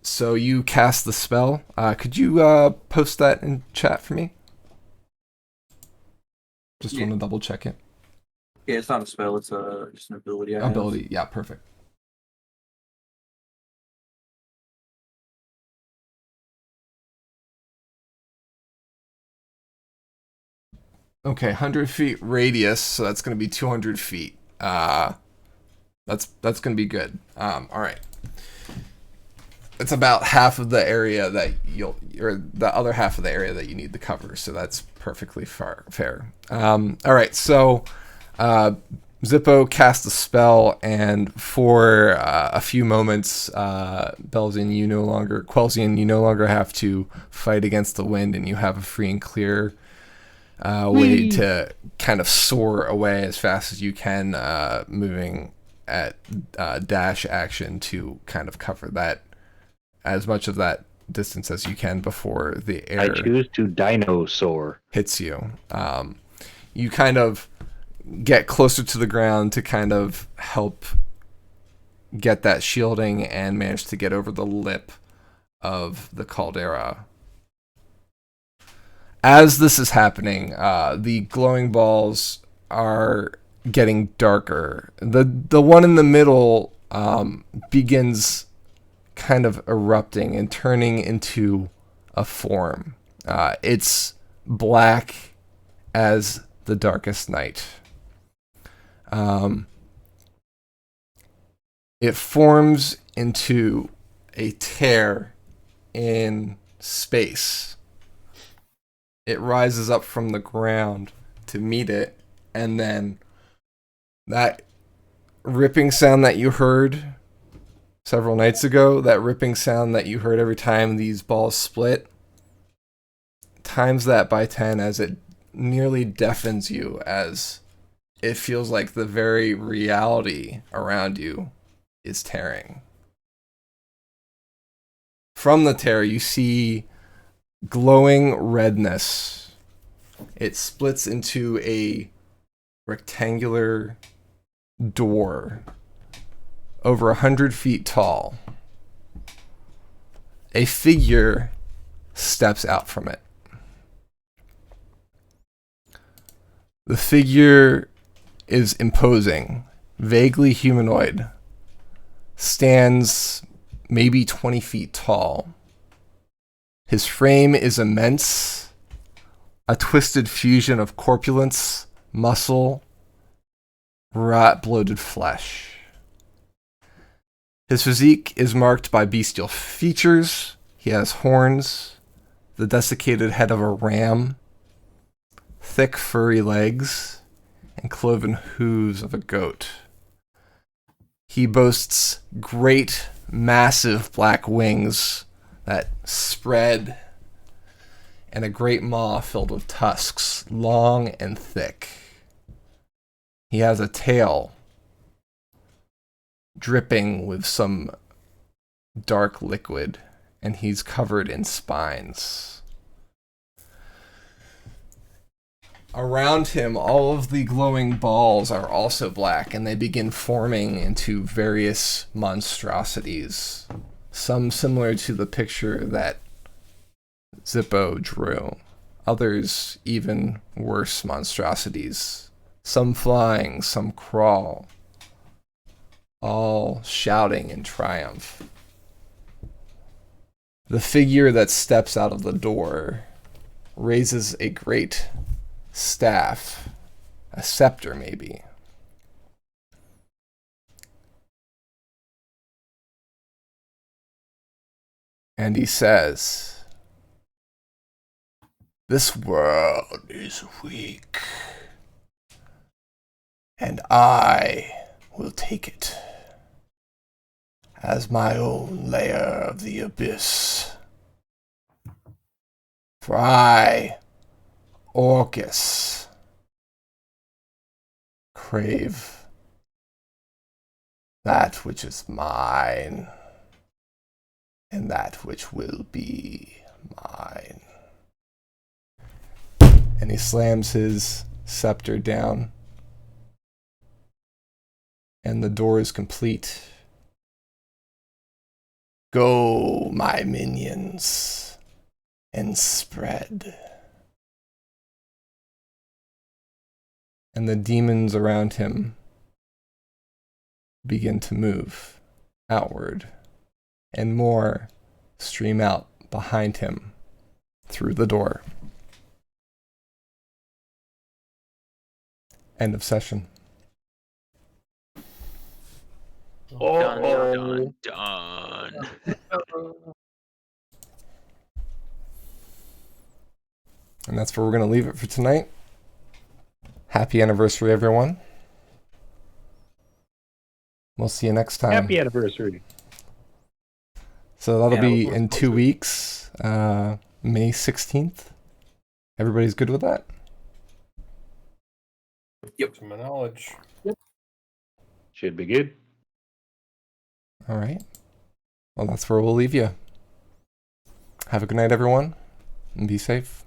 Speaker 1: So you cast the spell. Could you post that in chat for me? Just want to double check it.
Speaker 6: Yeah, it's not a spell. It's just an ability I have.
Speaker 1: Ability. Yeah, perfect. Okay, 100 feet radius, so that's going to be 200 feet. That's going to be good. All right. It's about half of the area that or the other half of the area that you need to cover, so that's perfectly fair. All right, so Zippo cast a spell, and for a few moments, Belzian, you no longer have to fight against the wind, and you have a free and clear way to kind of soar away as fast as you can, moving at dash action to kind of cover that as much of that distance as you can before the air
Speaker 2: I choose to dinosaur.
Speaker 1: hits you. You kind of get closer to the ground to kind of help get that shielding and manage to get over the lip of the caldera. As this is happening, the glowing balls are getting darker. The one in the middle begins kind of erupting and turning into a form. It's black as the darkest night. It forms into a tear in space. It rises up from the ground to meet it, and then that ripping sound that you heard several nights ago, that ripping sound that you heard every time these balls split, times that by 10 as it nearly deafens you, as it feels like the very reality around you is tearing. From the tear, you see glowing redness. It splits into a rectangular door over 100 feet tall. A figure steps out from it. The figure is imposing, vaguely humanoid, stands maybe 20 feet tall. His frame is immense, a twisted fusion of corpulence, muscle, rot bloated flesh. His physique is marked by bestial features. He has horns, the desiccated head of a ram, thick furry legs, and cloven hooves of a goat. He boasts great, massive black wings that spread, and a great maw filled with tusks, long and thick. He has a tail dripping with some dark liquid, and he's covered in spines. Around him, all of the glowing balls are also black, and they begin forming into various monstrosities, some similar to the picture that Zippo drew, others even worse monstrosities, some flying, some crawl, all shouting in triumph. The figure that steps out of the door raises a great staff, a scepter maybe. And he says, "This world is weak, and I will take it as my own layer of the abyss. For I, Orcus, crave that which is mine, and that which will be mine." And he slams his scepter down, and the door is complete. Go, my minions, and spread. And the demons around him begin to move outward, and more stream out behind him through the door. End of session.
Speaker 3: Dun, dun, dun.
Speaker 1: And that's where we're going to leave it for tonight. Happy anniversary, everyone. We'll see you next time.
Speaker 2: Happy anniversary.
Speaker 1: So that'll
Speaker 6: Yeah,
Speaker 1: be
Speaker 6: we'll-
Speaker 1: in 2 weeks, May 16th. Everybody's good with that?
Speaker 4: To my knowledge.
Speaker 2: Should be good.
Speaker 1: All right. Well, that's where we'll leave you. Have a good night, everyone, and be safe.